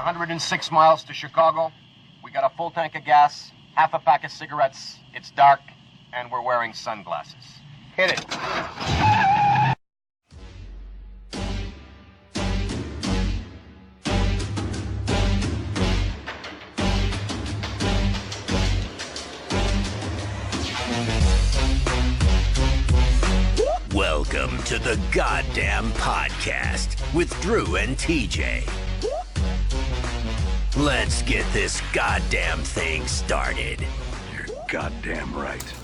106 miles to Chicago. We got a full tank of gas, half a pack of cigarettes. It's dark, and we're wearing sunglasses. Hit it. Welcome to the Goddamn Podcast with Drew and TJ. Let's get this goddamn thing started. You're goddamn right.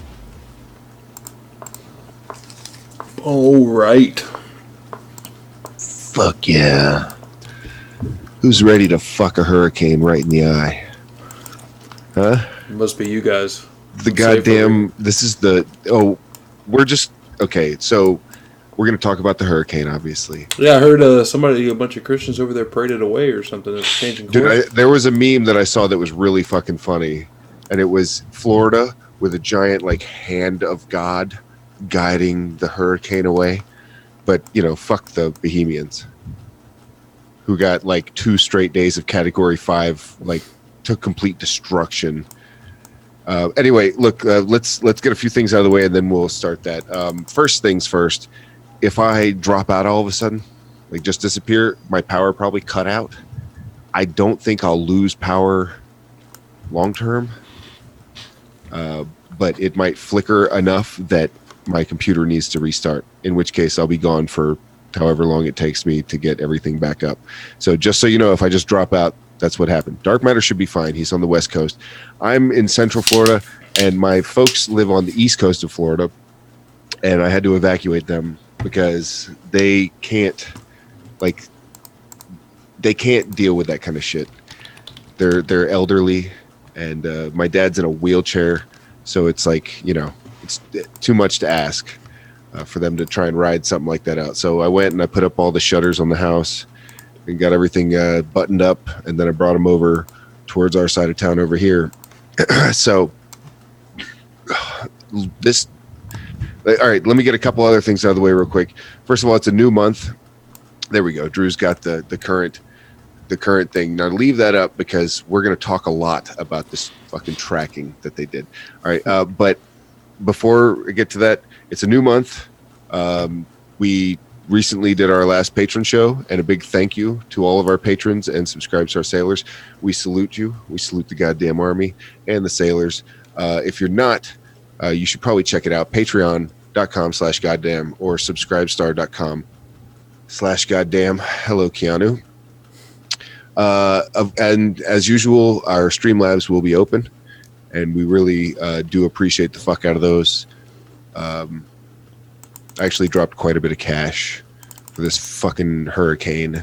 All right. Fuck yeah. Who's ready to fuck a hurricane right in the eye? Huh? It must be you guys. The goddamn... This is the... Oh, we're just... Okay, so we're going to talk about the hurricane, obviously. Yeah, I heard a bunch of Christians over there paraded away or something. It's changing course. Dude, there was a meme that I saw that was really fucking funny. And it was Florida with a giant, like, hand of God guiding the hurricane away. But, you know, fuck the Bohemians. Who got, like, 2 straight days of Category 5, like, to complete destruction. Anyway, look, let's get a few things out of the way and then we'll start that. First things first, if I drop out all of a sudden, like just disappear, my power probably cut out. I don't think I'll lose power long term, but it might flicker enough that my computer needs to restart, in which case I'll be gone for however long it takes me to get everything back up. So just so you know, if I just drop out, that's what happened. Darkmatter should be fine. He's on the West Coast. I'm in Central Florida, and my folks live on the East Coast of Florida, and I had to evacuate them because they can't deal with that kind of shit. They're elderly, and my dad's in a wheelchair, so it's like, you know, it's too much to ask for them to try and ride something like that out. So I went and I put up all the shutters on the house and got everything buttoned up, and then I brought them over towards our side of town over here. So this, all right, let me get a couple other things out of the way real quick. First of all, it's a new month. There we go. Drew's got the current thing. Now leave that up because we're going to talk a lot about this fucking tracking that they did. All right, but before we get to that, it's a new month. We recently did our last patron show, and a big thank you to all of our patrons and subscribes to our sailors. We salute you. We salute the goddamn army and the sailors. If you're not, you should probably check it out. Patreon.com/goddamn or subscribestar.com/goddamn. Hello, Keanu. And as usual, our Streamlabs will be open, and we really do appreciate the fuck out of those. I actually dropped quite a bit of cash for this fucking hurricane.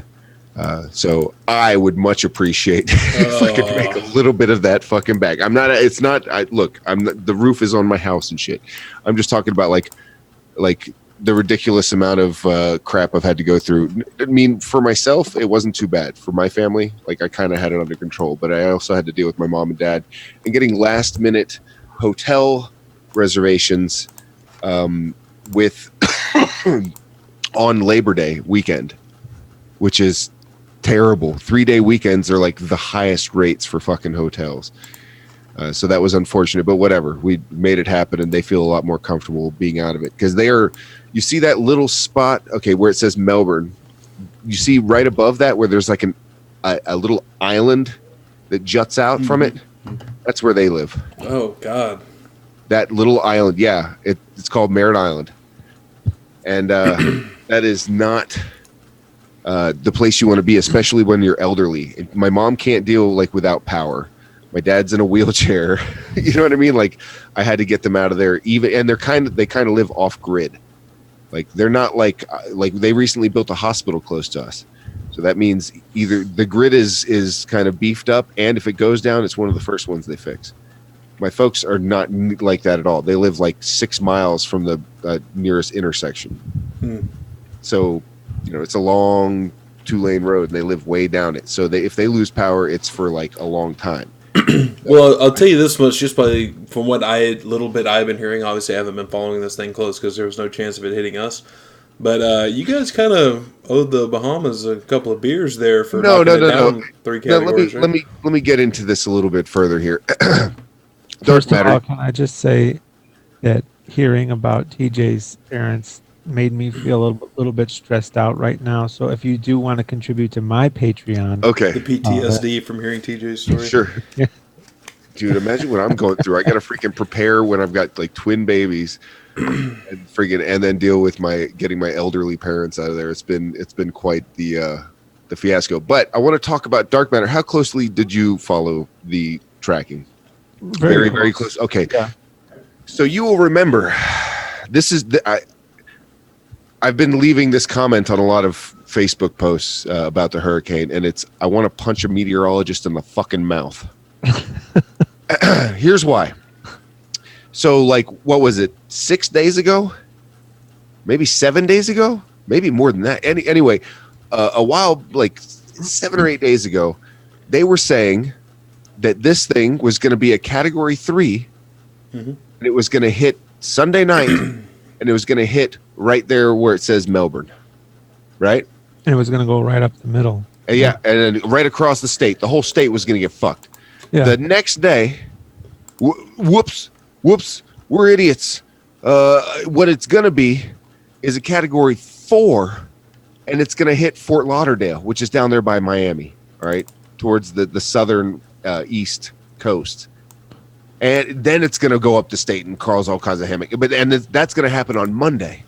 So I would much appreciate if I could make a little bit of that fucking back. The roof is on my house and shit. I'm just talking about like the ridiculous amount of crap I've had to go through. I mean, for myself, it wasn't too bad. For my family, like I kind of had it under control, but I also had to deal with my mom and dad and getting last minute hotel reservations, with on Labor Day weekend, which is terrible. 3-day weekends are like the highest rates for fucking hotels. So that was unfortunate, but whatever. We made it happen, and they feel a lot more comfortable being out of it because you see that little spot, okay, where it says Melbourne. You see right above that where there's like a little island that juts out from it. That's where they live. Oh God. That little island, yeah, it's called Merritt Island, and that is not the place you want to be, especially when you're elderly. My mom can't deal like without power. My dad's in a wheelchair. You know what I mean? Like I had to get them out of there. And they kind of live off grid. Like they're not like they recently built a hospital close to us, so that means either the grid is kind of beefed up, and if it goes down, it's one of the first ones they fix. My folks are not like that at all. They live like 6 miles from the nearest intersection. So, you know, it's a long 2-lane road, and they live way down it. So if they lose power, it's for like a long time. Well, I'll tell you this much, just from what I've been hearing. Obviously, I haven't been following this thing close because there was no chance of it hitting us. But you guys kind of owed the Bahamas a couple of beers there for No. down 3 categories. Let me get into this a little bit further here. First of all, Darkmatter. can I just say that hearing about TJ's parents made me feel a little bit stressed out right now. So if you do want to contribute to my Patreon, Okay. The PTSD from hearing TJ's story. Sure. Dude, imagine what I'm going through. I got to freaking prepare when I've got like twin babies and then deal with getting my elderly parents out of there. It's been quite the fiasco. But I want to talk about Darkmatter. How closely did you follow the tracking? Very, very close. Okay. Yeah. So you will remember this is I've been leaving this comment on a lot of Facebook posts about the hurricane, and it's I want to punch a meteorologist in the fucking mouth. Here's why. So, like, what was it? 6 days ago? Maybe 7 days ago? Maybe more than that. Anyway, a while, like 7 or 8 days ago, they were saying that this thing was going to be a Category 3, and it was going to hit Sunday night, and it was going to hit right there where it says Melbourne, right? and it was going to go right up the middle. And yeah, and then right across the state. The whole state was going to get fucked. Yeah. The next day, whoops, we're idiots. What it's going to be is a Category 4, and it's going to hit Fort Lauderdale, which is down there by Miami, all right, towards the southern east coast. And then it's going to go up the state and cause all kinds of havoc. And that's going to happen on Monday.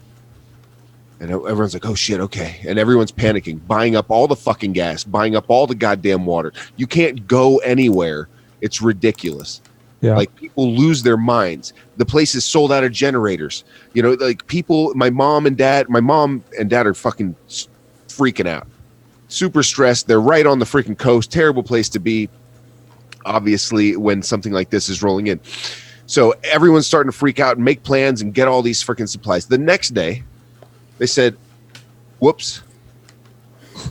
And everyone's like, oh, shit, okay. And everyone's panicking, buying up all the fucking gas, buying up all the goddamn water. You can't go anywhere. It's ridiculous. Yeah. Like, people lose their minds. The place is sold out of generators. You know, like, people, my mom and dad are fucking freaking out. Super stressed. They're right on the freaking coast. Terrible place to be, obviously, when something like this is rolling in. So everyone's starting to freak out and make plans and get all these freaking supplies. The next day, they said, whoops.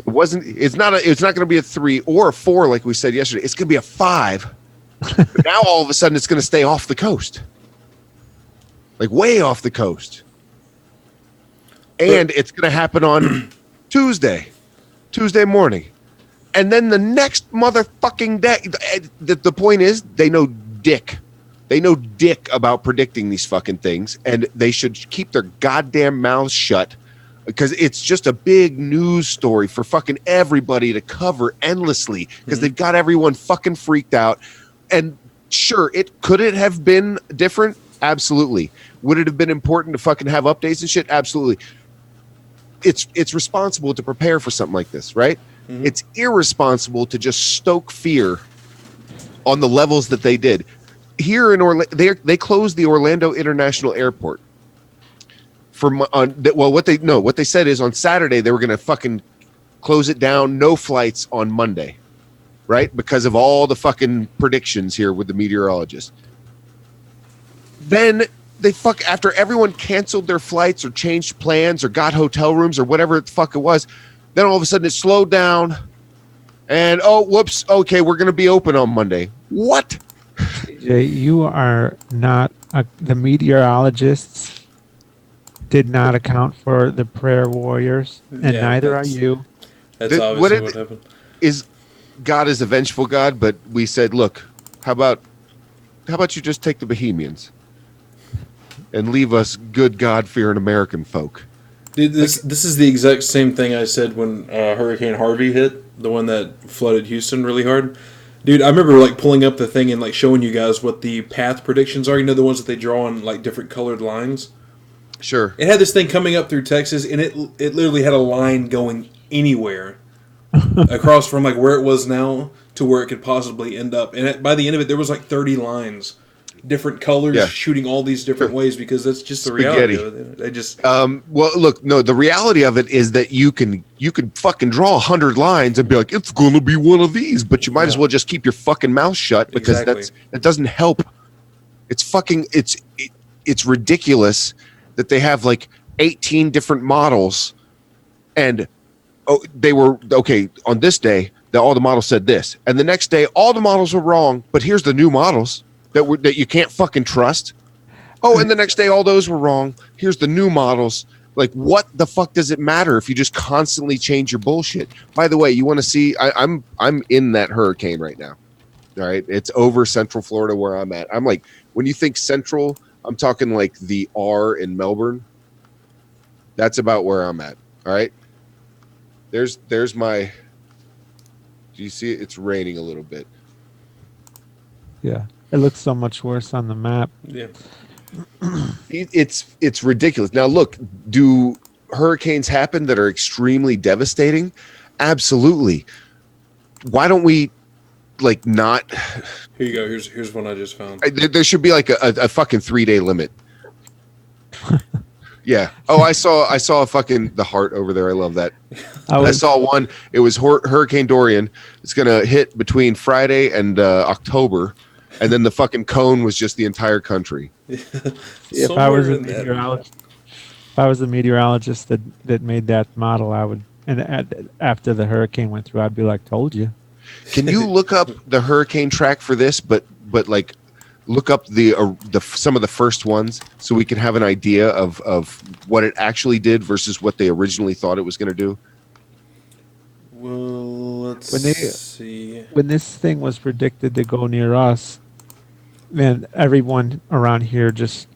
It's not going to be a 3 or a 4 like we said yesterday. It's going to be a 5. But now all of a sudden it's going to stay off the coast. Like way off the coast. And it's going to happen on Tuesday morning. And then the next motherfucking day, the point is they know dick. They know dick about predicting these fucking things, and they should keep their goddamn mouths shut because it's just a big news story for fucking everybody to cover endlessly because they've got everyone fucking freaked out. And sure, could it have been different? Absolutely. Would it have been important to fucking have updates and shit? Absolutely. It's responsible to prepare for something like this, right? Mm-hmm. It's irresponsible to just stoke fear on the levels that they did. Here in Orlando, they closed the Orlando International Airport what they said is on Saturday they were going to fucking close it down, no flights on Monday, right? Because of all the fucking predictions here with the meteorologists. Then after everyone canceled their flights or changed plans or got hotel rooms or whatever the fuck it was, then all of a sudden it slowed down and whoops, okay, we're going to be open on Monday. What? Jay, you are not the meteorologists did not account for the prayer warriors, and neither are you. That's obviously what happened. God is a vengeful God, but we said, look, how about you just take the Bohemians and leave us good God-fearing American folk? Dude, this is the exact same thing I said when Hurricane Harvey hit, the one that flooded Houston really hard. Dude, I remember like pulling up the thing and like showing you guys what the path predictions are. You know, the ones that they draw on like different colored lines? Sure. It had this thing coming up through Texas, and it literally had a line going anywhere across from like where it was now to where it could possibly end up. And by the end of it, there was like 30 lines, different colors, shooting all these different ways because that's just the reality of it. They just well, look, no, the reality of it is that you can fucking draw 100 lines and be like, it's going to be one of these, but you might as well just keep your fucking mouth shut because that doesn't help. It's fucking it's ridiculous that they have like 18 different models and they were okay on this day that all the models said this, and the next day all the models were wrong, but here's the new models that you can't fucking trust. And the next day all those were wrong. Here's the new models Like, what the fuck does it matter if you just constantly change your bullshit? By the way, you want to see? I'm in that hurricane right now. All right, it's over Central Florida where I'm at. I'm like, when you think Central, I'm talking like the R in Melbourne. That's about where I'm at. All right. There's my. Do you see it? It's raining a little bit. Yeah, it looks so much worse on the map. Yeah. It's ridiculous. Now look, do hurricanes happen that are extremely devastating? Absolutely. Why don't we like not? Here you go. Here's one I just found. There should be like a fucking 3-day limit. Yeah. Oh, I saw a fucking the heart over there. I love that. I saw one. It was Hurricane Dorian. It's gonna hit between Friday and October, and then the fucking cone was just the entire country. If I was a meteorologist that made that model, I would. And after the hurricane went through, I'd be like, "Told you." Can you look up the hurricane track for this? But like, look up the some of the first ones so we can have an idea of what it actually did versus what they originally thought it was going to do. Well, let's see. When this thing was predicted to go near us, man, everyone around here just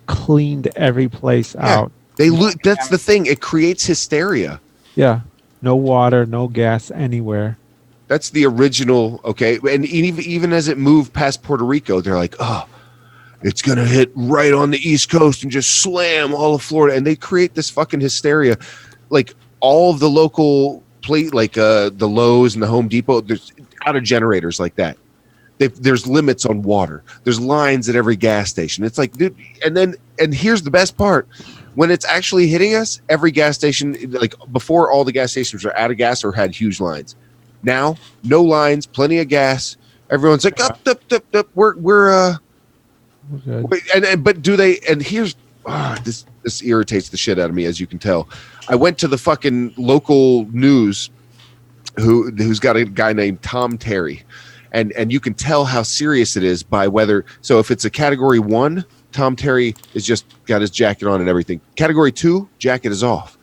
cleaned every place out. That's the thing. It creates hysteria. Yeah, no water, no gas anywhere. That's the original, okay? And even as it moved past Puerto Rico, they're like, oh, it's going to hit right on the East Coast and just slam all of Florida. And they create this fucking hysteria. Like, all of the local, like the Lowe's and the Home Depot, there's out of generators like that. There's limits on water. There's lines at every gas station. It's like, dude, and here's the best part. When it's actually hitting us, every gas station, like before, all the gas stations are out of gas or had huge lines. Now, no lines, plenty of gas. Everyone's like, up. We're but do they? And here's this irritates the shit out of me, as you can tell. I went to the fucking local news, who's got a guy named Tom Terry, and you can tell how serious it is by whether. So if it's a Category 1, Tom Terry is just got his jacket on and everything. Category 2, jacket is off.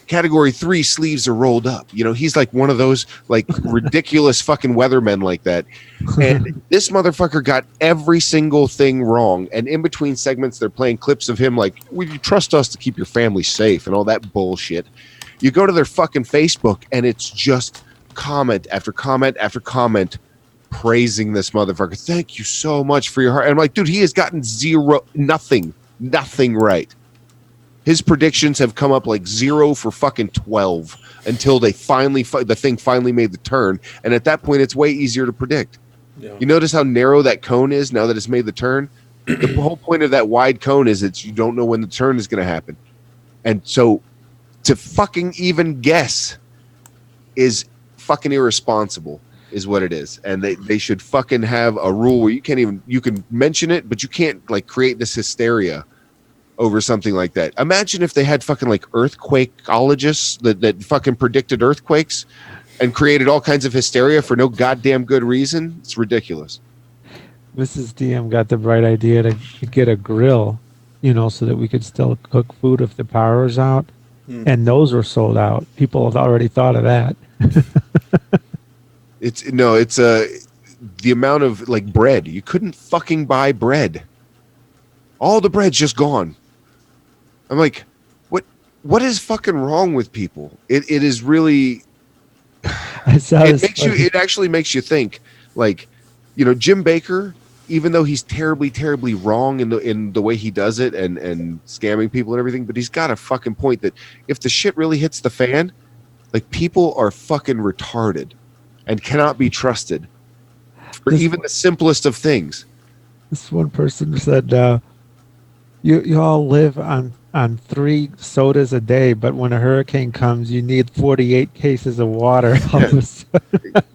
Category 3, sleeves are rolled up. You know, he's like one of those like ridiculous fucking weathermen like that. And this motherfucker got every single thing wrong. And in between segments, they're playing clips of him like, "Will you trust us to keep your family safe?" and all that bullshit. You go to their fucking Facebook and it's just comment after comment after comment praising this motherfucker. Thank you so much for your heart. And I'm like, dude, he has gotten nothing right. His predictions have come up like 0 for fucking 12 until they the thing finally made the turn. And at that point, it's way easier to predict. Yeah. You notice how narrow that cone is now that it's made the turn? The whole point of that wide cone is you don't know when the turn is going to happen. And so to fucking even guess is fucking irresponsible is what it is. And they should fucking have a rule where you can mention it, but you can't like create this hysteria over something like that. Imagine if they had fucking like earthquakeologists that fucking predicted earthquakes and created all kinds of hysteria for no goddamn good reason. It's ridiculous. Mrs. DM got the bright idea to get a grill, so that we could still cook food if the power is out. And those were sold out. People have already thought of that. It's the amount of like bread. You couldn't fucking buy bread. All the bread's just gone. I'm like, what is fucking wrong with people? It is really. It actually makes you think. Like, Jim Baker, even though he's terribly, terribly wrong in the way he does it and scamming people and everything, but he's got a fucking point that if the shit really hits the fan, like people are fucking retarded and cannot be trusted for even the simplest of things. This one person said, you all live on 3 sodas a day, but when a hurricane comes, you need 48 cases of water.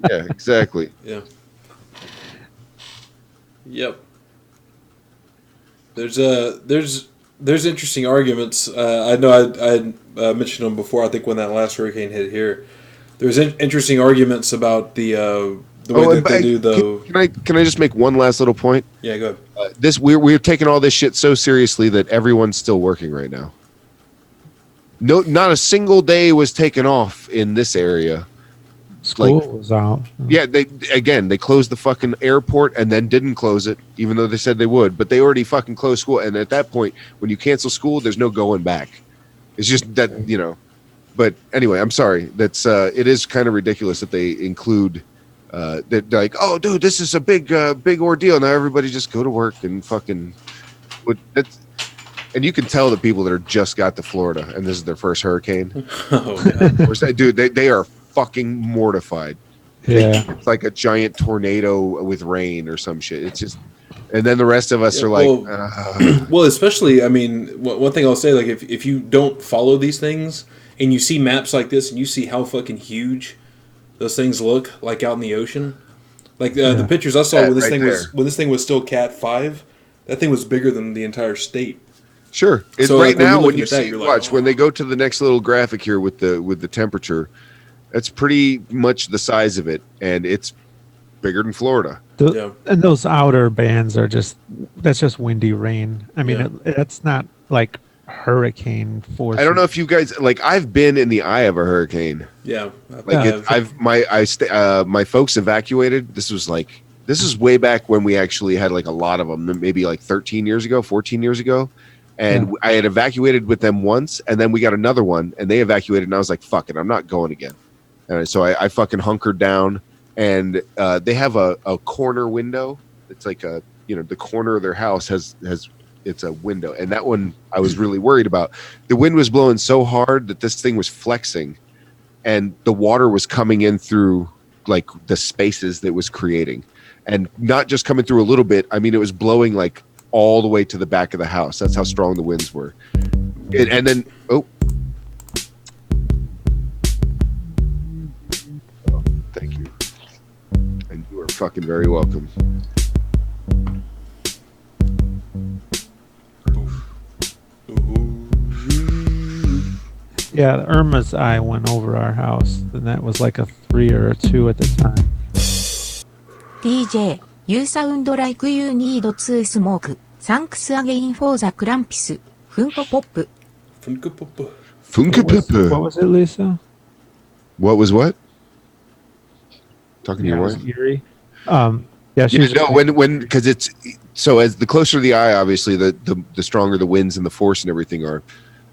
Yeah, exactly. Yeah. Yep. There's interesting arguments. I know I mentioned them before. I think when that last hurricane hit here, there's interesting arguments about the way that they do the. Can I just make one last little point? Yeah, go ahead. We're taking all this shit so seriously that everyone's still working right now. No, not a single day was taken off in this area. School was out. Yeah, they closed the fucking airport and then didn't close it, even though they said they would. But they already fucking closed school, and at that point, when you cancel school, there's no going back. It's just that, you know. But anyway, I'm sorry. That's it is kind of ridiculous that they include that. They're like, oh, dude, this is a big ordeal. Now everybody just go to work and fucking. And you can tell the people that are just got to Florida and this is their first hurricane. Oh, yeah. Dude, they are fucking mortified. Yeah, It's like a giant tornado with rain or some shit. It's just, and then the rest of us are like, well, especially, I mean, one thing I'll say, like, if you don't follow these things and you see maps like this and you see how fucking huge those things look, like out in the ocean, like the pictures I saw when this thing was still Cat 5, that thing was bigger than the entire state. Sure. It's so, right like, now when you that, see, watch when they go to the next little graphic here with the temperature, that's pretty much the size of it, and it's bigger than Florida. And those outer bands are that's just windy rain. I mean, that's not like hurricane force. I don't know if you guys, like, I've been in the eye of a hurricane. Yeah. My folks evacuated. This is way back when we actually had like a lot of them, maybe like 14 years ago. And I had evacuated with them once, and then we got another one, and they evacuated, and I was like, fuck it, I'm not going again. And so I fucking hunkered down, and they have a corner window. It's like the corner of their house has it's a window, and that one I was really worried about. The wind was blowing so hard that this thing was flexing, and the water was coming in through like the spaces that it was creating, and not just coming through a little bit. I mean, it was blowing like all the way to the back of the house. That's how strong the winds were. And then, thank you. And you are fucking very welcome. Yeah, Irma's eye went over our house, and that was like a 3 or a 2 at the time. DJ, you sound like you need to smoke. Thanks again for the crumpets. Funko Pop. What was it, Lisa? What was what? Talking to your wife? Eerie. When because it's so, as the closer to the eye, obviously the stronger the winds and the force and everything are,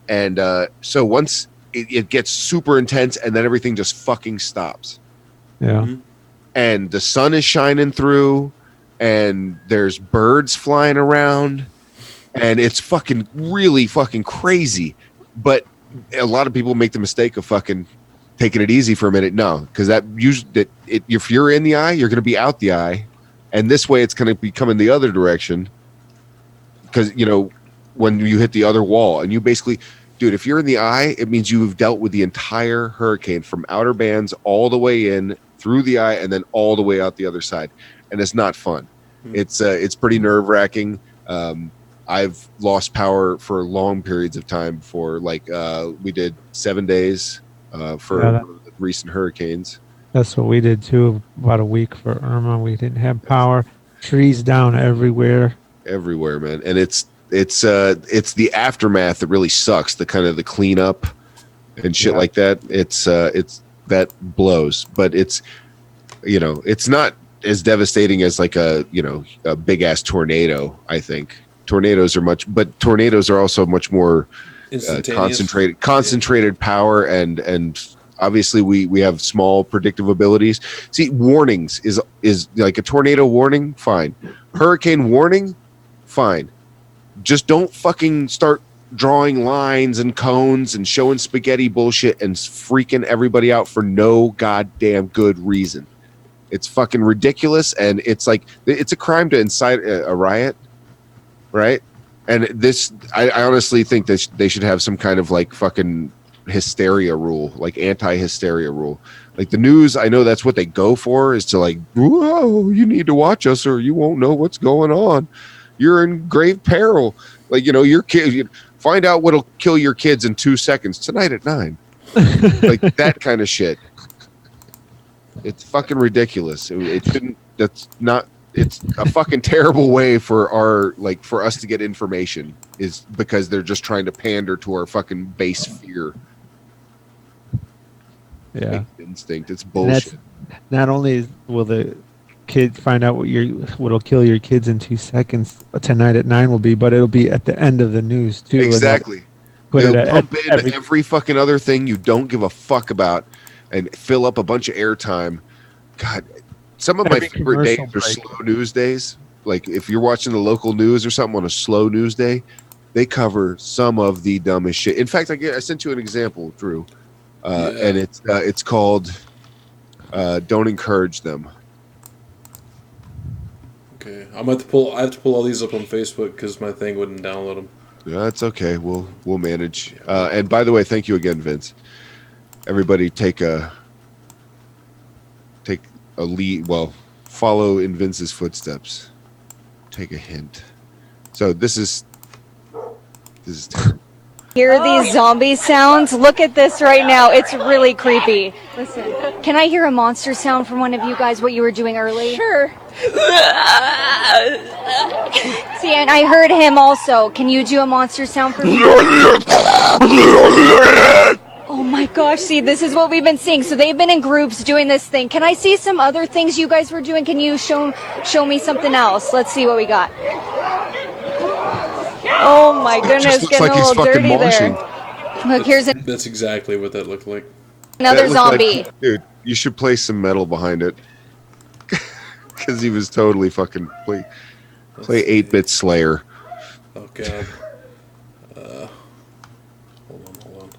and so once it gets super intense, and then everything just fucking stops. Yeah. And the sun is shining through, and there's birds flying around, and it's fucking really fucking crazy. But a lot of people make the mistake of fucking taking it easy for a minute. No, because if you're in the eye, you're going to be out the eye, and this way it's going to be coming the other direction. Because when you hit the other wall, and you basically, dude, if you're in the eye, it means you've dealt with the entire hurricane from outer bands all the way in through the eye, and then all the way out the other side, and it's not fun. It's pretty nerve-wracking. I've lost power for long periods of time before. Like we did 7 days for recent hurricanes. That's what we did too. About a week for Irma, we didn't have power. Trees down everywhere. Everywhere, man. And it's the aftermath that really sucks. The kind of the cleanup and shit like that. It's that blows, but it's not as devastating as like a big ass tornado. I think tornadoes are also much more concentrated power, and obviously we have small predictive abilities. See, warnings is like a tornado warning, fine. Hurricane warning, fine. Just don't fucking start drawing lines and cones and showing spaghetti bullshit and freaking everybody out for no goddamn good reason. It's fucking ridiculous, and it's like it's a crime to incite a riot, right? And this, I honestly think that they should have some kind of like fucking hysteria rule, like anti-hysteria rule. Like the news, I know that's what they go for, is to like, whoa, you need to watch us or you won't know what's going on. You're in grave peril. Like, your kid, find out what'll kill your kids in 2 seconds tonight at 9. Like that kind of shit. It's fucking ridiculous. It shouldn't. That's not it's a fucking terrible way for us to get information, is because they're just trying to pander to our fucking base fear. Yeah. Instinct. It's And bullshit. not only will the kid find out what'll kill your kids in 2 seconds tonight at 9 will be, but it'll be at the end of the news too. Exactly. Put They'll it pump in every fucking other thing you don't give a fuck about and fill up a bunch of airtime. God, some of my Every favorite days commercial are break. slow news days. Like if you're watching the local news or something on a slow news day, they cover some of the dumbest shit. In fact, I sent you an example, Drew, and it's called "Don't Encourage Them." Okay, I have to pull all these up on Facebook because my thing wouldn't download them. Yeah, it's okay. We'll manage. And by the way, thank you again, Vince. Everybody, take a lead. Well, follow in Vince's footsteps. Take a hint. So this is terrible. Hear these zombie sounds? Look at this right now. It's really creepy. Listen, can I hear a monster sound from one of you guys, what you were doing early? Sure. See, and I heard him also. Can you do a monster sound for me? Oh my gosh, see, this is what we've been seeing. So they've been in groups doing this thing. Can I see some other things you guys were doing? Can you show me something else? Let's see what we got. Oh my goodness, Just looks getting like a he's little fucking dirty moshing. there. Look, here's That's exactly what that looked like. another That looked zombie. like- dude, you should play some metal behind it. Because he was totally fucking play 8-bit Slayer. Oh god. Hold on.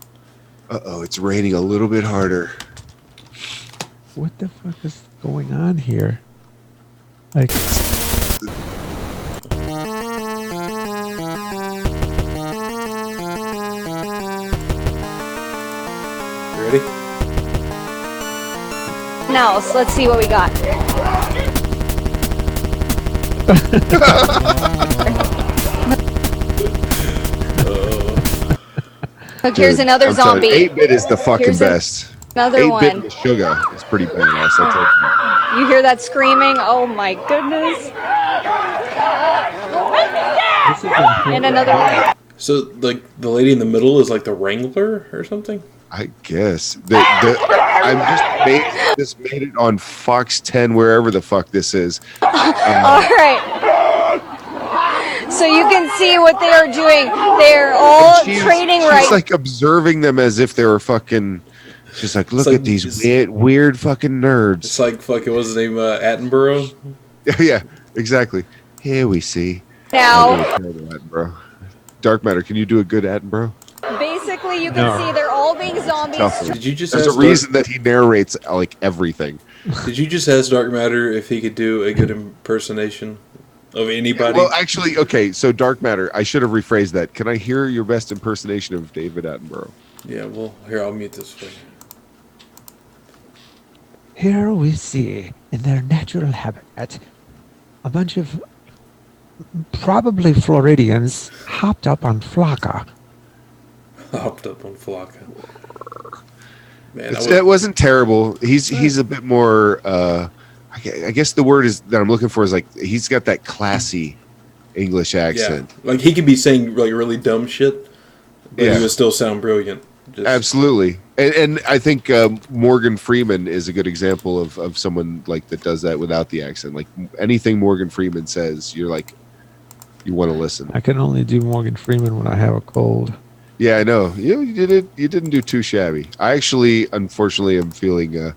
Uh-oh, it's raining a little bit harder. What the fuck is going on here? Like, You ready? Now, let's see what we got. Look, here's Dude, another I'm telling you, zombie. 8-bit is the fucking Here's best. Another 8-bit one. with sugar is pretty badass. I told you. You hear that screaming? Oh my goodness. this is And another one. So, like, the lady in the middle is like the Wrangler or something? I guess. I'm just made it on Fox 10, wherever the fuck this is. All right. So you can see what they are doing. They're all trading she's right. like observing them as if they were fucking. She's like, look like- at these it's- weird fucking nerds. It's like fucking, what's his name? Attenborough? Yeah, exactly. Here we see. Now, I'll do a terrible Attenborough. Darkmatter, can you do a good Attenborough? basically, you can see they're all being zombies. Tough. Did you just There's ask a reason that he narrates like everything. Did you just ask Darkmatter if he could do a good impersonation of anybody? Well, actually, okay. So Darkmatter, I should have rephrased that. Can I hear your best impersonation of David Attenborough? Yeah, well, here, I'll mute this for you. Here we see, in their natural habitat, a bunch of probably Floridians hopped up on Flocka. Hopped up on Flocka. Man, That wasn't terrible. He's a bit more. I guess the word is that I'm looking for is like he's got that classy English accent. Like he could be saying like really dumb shit, but Yeah. he would still sound brilliant. Just, Absolutely, and I think Morgan Freeman is a good example of someone like that does that without the accent. Like anything Morgan Freeman says, you're like, you want to listen. I can only do Morgan Freeman when I have a cold. Yeah, I know. You did it. You didn't do too shabby. I actually, unfortunately, am feeling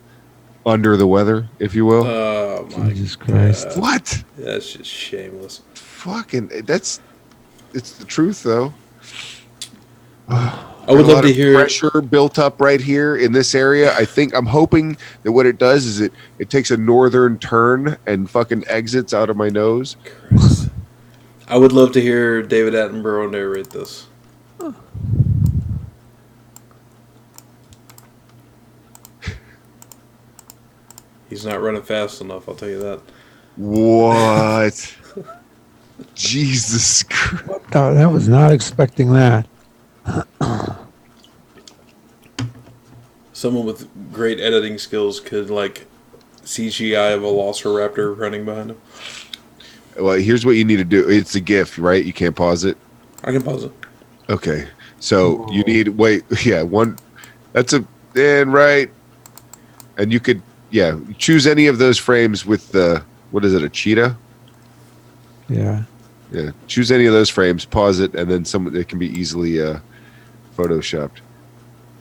under the weather, if you will. oh my Jesus Christ. God. What? That's just shameless. Fucking. It's the truth, though. I would A love lot to of hear. pressure built up right here in this area. I'm hoping that what it does is it takes a northern turn and fucking exits out of my nose. Christ. I would love to hear David Attenborough narrate this. He's not running fast enough, I'll tell you that. What? Jesus Christ. Oh, I was not expecting that. Someone with great editing skills could like CGI of a Velociraptor running behind him. Well, here's what you need to do. It's a GIF, right? You can't pause it. I can pause it. Okay. So you need one. That's right. And you could choose any of those frames with the what is it, a cheetah? Yeah. Yeah. Choose any of those frames, pause it, and then it can be easily photoshopped.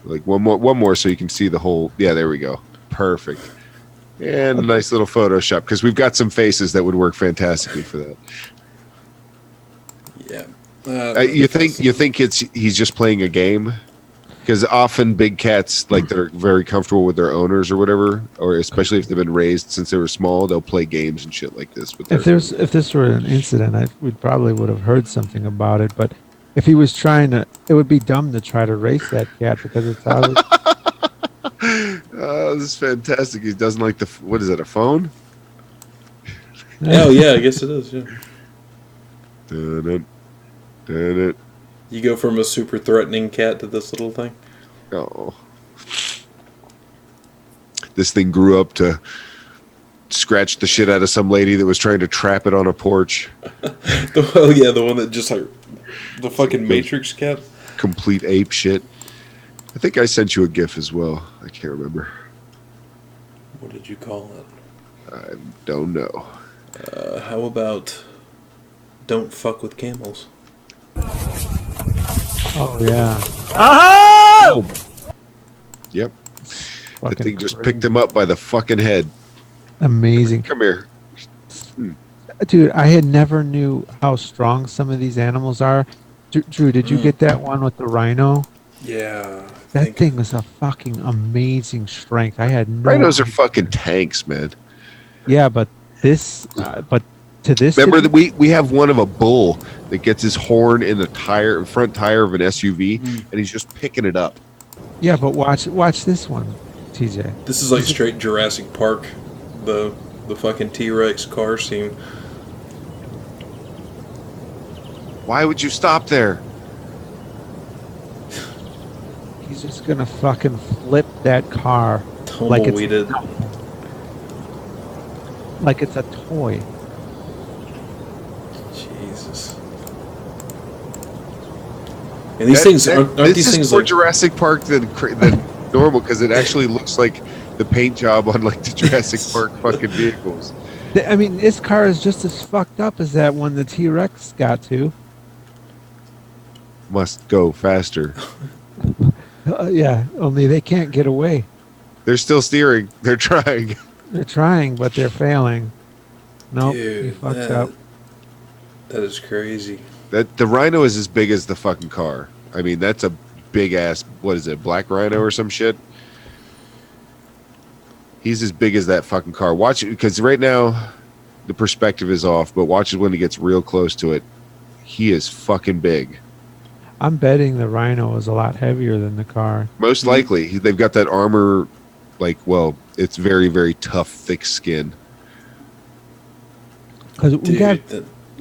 Like one more so you can see the whole. Yeah, there we go. Perfect. And a nice little Photoshop because we've got some faces that would work fantastically for that. Yeah. You think he's just playing a game? Because often big cats, like, they're very comfortable with their owners or whatever, or especially if they've been raised since they were small, they'll play games and shit like this. With if this were an incident, we probably would have heard something about it. But if he was trying to, it would be dumb to try to race that cat because it's out. Oh, this is fantastic. He doesn't like what is it, a phone? Oh, yeah, I guess it is, yeah. Dun it. You go from a super threatening cat to this little thing. Oh. This thing grew up to scratch the shit out of some lady that was trying to trap it on a porch. The one that just like the fucking Matrix cat. Complete ape shit. I think I sent you a GIF as well. I can't remember. What did you call it? I don't know. How about don't fuck with camels? Oh yeah. Oh! Yep. Fucking The thing just crazy. picked him up by the fucking head. Amazing. Come here. Dude, I had never knew how strong some of these animals are. Drew, did you get that one with the rhino? Yeah. That thing was a fucking amazing strength. I had no Rhinos are idea. fucking tanks, man. Yeah, but this, to this. Remember that we have one of a bull that gets his horn in the front tire of an SUV, and he's just picking it up. Yeah, but watch this one, TJ. This is like straight Jurassic Park, the fucking T-Rex car scene. Why would you stop there? He's just gonna fucking flip that car like Tumbleweeded. it's a toy. Jesus. And these things aren't these things more like Jurassic Park than normal because it actually looks like the paint job on like the Jurassic Park fucking vehicles. I mean, this car is just as fucked up as that one the T-Rex got to. Must go faster. Yeah, only they can't get away. They're still steering. They're trying. They're trying, but they're failing. Nope, Dude, you fucked up. That is crazy. That the Rhino is as big as the fucking car. I mean, that's a big ass. What is it, Black Rhino or some shit? He's as big as that fucking car. Watch it, because right now the perspective is off, but watch it when he gets real close to it. He is fucking big. I'm betting the Rhino is a lot heavier than the car. Most likely, they've got that armor. It's very, very tough, thick skin. Because we got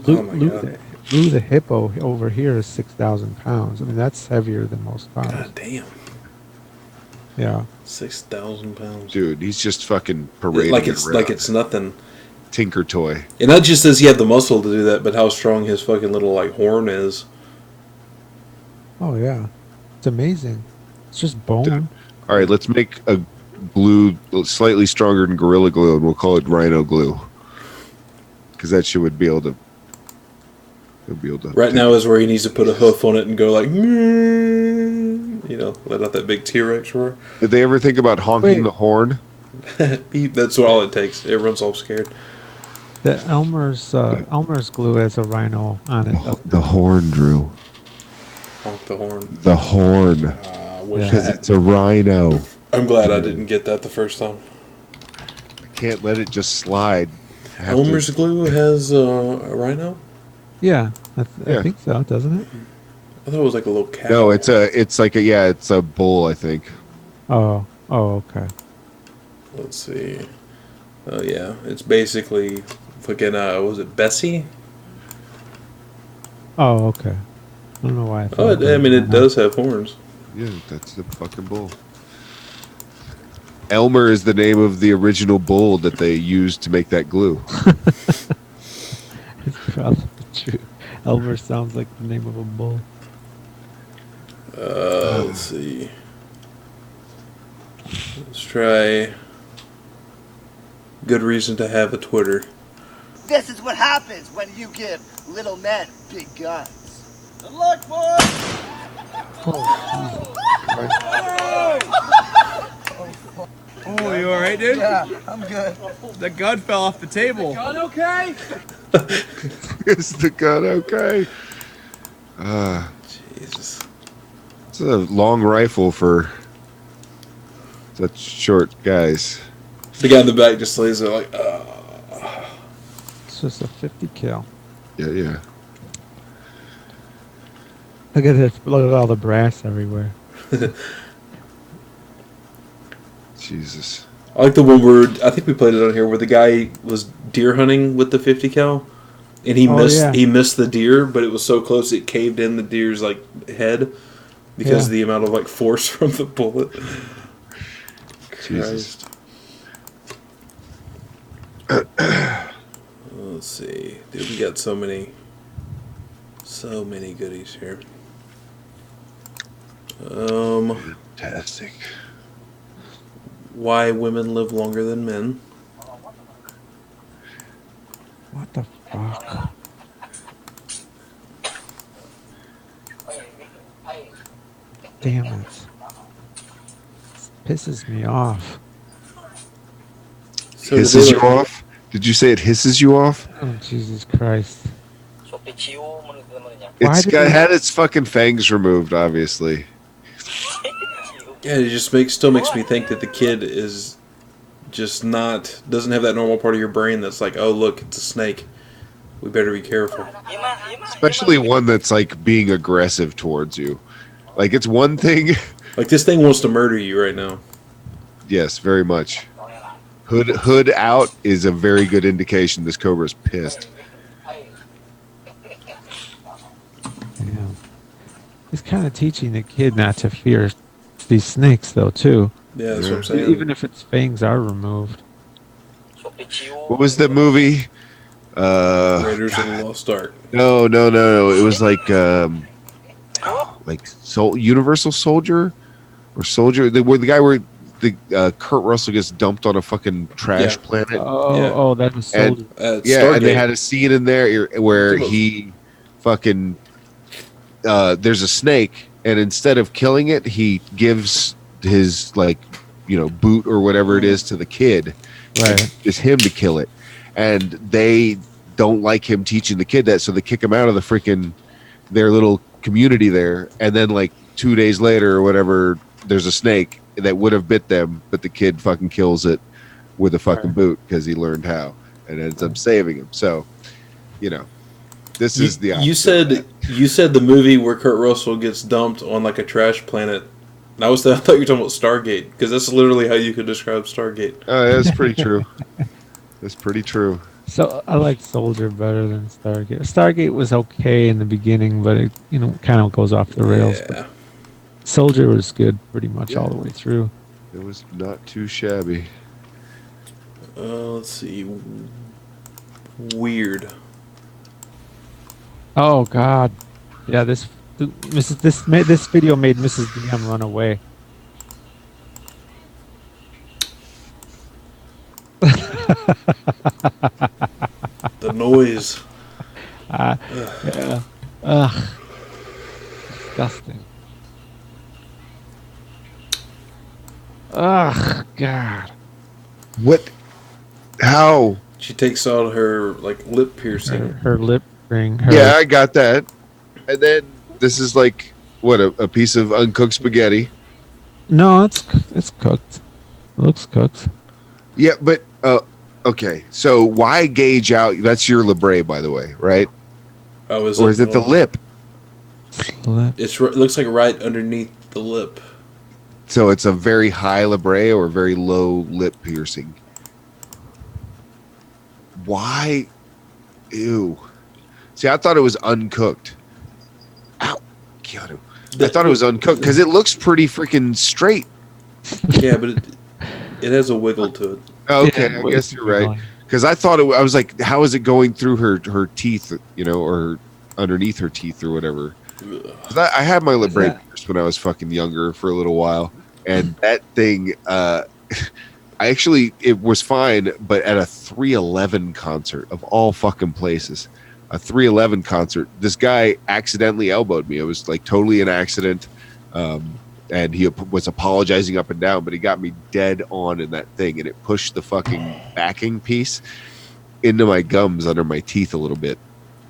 oh my god. Lou the hippo over here is 6,000 pounds. I mean, that's heavier than most cars. God damn. Yeah. 6,000 pounds. Dude, he's just fucking parading Like around. it's nothing. Tinker toy. And not just does he have the muscle to do that, but how strong his fucking little like horn is. Oh yeah, it's amazing. It's just bone. Dude. All right, let's make a glue slightly stronger than Gorilla Glue, and we'll call it Rhino Glue. Because that shit would be able to. Right now is where he needs to put a hoof on it and go like, let out that big T-Rex roar. Did they ever think about honking the horn? That's all it takes. Everyone's all scared. The Elmer's glue has a rhino on it. The horn, Drew. Honk the horn. The horn. Because it's a rhino. I'm glad I didn't get that the first time. I can't let it just slide. Elmer's glue has a rhino? Yeah, I think so, doesn't it? I thought it was like a little cow. No, it's a bull, I think. Oh, okay. Let's see. Oh yeah, it's basically fucking. Was it Bessie? Oh, okay. I don't know why. I thought it does have horns. Yeah, that's the fucking bull. Elmer is the name of the original bull that they used to make that glue. It's probably true. Elmer sounds like the name of a bull. Let's see. Let's try. Good reason to have a Twitter. This is what happens when you give little men big guns. Good luck, boys! Oh, you alright, dude? Yeah, I'm good. The gun fell off the table. Gun okay? Is the gun okay? Jesus. It's a long rifle for such short guys. The guy in the back just lays there like, It's just a 50 cal. Yeah. Look at this. Look at all the brass everywhere. Jesus. I like the one where I think we played it on here where the guy was deer hunting with the 50 cal, and he missed the deer, but it was so close it caved in the deer's like head because of the amount of like force from the bullet. Jesus. Let's see, dude, we got so many goodies here. Fantastic. Why women live longer than men. What the fuck? Damn it. This pisses me off. So Hisses you off? Did you say it hisses you off? Oh, Jesus Christ. It's had its fucking fangs removed, obviously. Yeah, it just still makes me think that the kid is just doesn't have that normal part of your brain that's like, oh look, it's a snake. We better be careful. Especially one that's like being aggressive towards you. Like it's one thing. Like this thing wants to murder you right now. Yes, very much. Hood out is a very good indication this cobra's pissed. Yeah. He's kind of teaching the kid not to fear these snakes, though, too. Yeah, that's what I'm saying. Even if its fangs are removed. What was that movie? Raiders of the Lost Ark. No. It was like Universal Soldier or Soldier. Where the guy where Kurt Russell gets dumped on a fucking trash planet. Oh, that was Soldier. And they had a scene in there where he fucking there's a snake, and instead of killing it, he gives his boot or whatever it is to the kid. Right. It's him to kill it. And they don't like him teaching the kid that, so they kick him out of their little community there. And then 2 days later or whatever, there's a snake that would have bit them, but the kid fucking kills it with a fucking boot because he learned how and ends up saving him. So, this is the opposite. You said the movie where Kurt Russell gets dumped on a trash planet. I thought you were talking about Stargate, because that's literally how you could describe Stargate. That's pretty true. That's pretty true. So I like Soldier better than Stargate. Stargate was okay in the beginning, but it kind of goes off the rails. Yeah. Soldier was good pretty much all the way through. It was not too shabby. Let's see. Weird. Oh God, yeah. This video made Mrs. DM run away. The noise. Yeah. Ugh. Disgusting. Ugh, God. What? How? She takes out her lip piercing. Her lip ring. Yeah, I got that. And then this is a piece of uncooked spaghetti. No, it's cooked. It looks cooked. Yeah, but okay. So why gauge out? That's your labrae, by the way, right? Oh, or is it the lip? It looks like right underneath the lip. So it's a very high labrae or very low lip piercing. Why? Ew. See, I thought it was uncooked. Ow, Keanu. I thought it was uncooked because it looks pretty freaking straight. Yeah, but it has a wiggle to it. Okay, I guess you're right. Because I thought I was like, how is it going through her teeth, or underneath her teeth or whatever? 'Cause I had my lip braid pierced when I was fucking younger for a little while, and that thing, it was fine, but at a 311 concert of all fucking places, a 311 concert, this guy accidentally elbowed me. It was like totally an accident. And he was apologizing up and down, but he got me dead on in that thing, and it pushed the fucking backing piece into my gums under my teeth a little bit.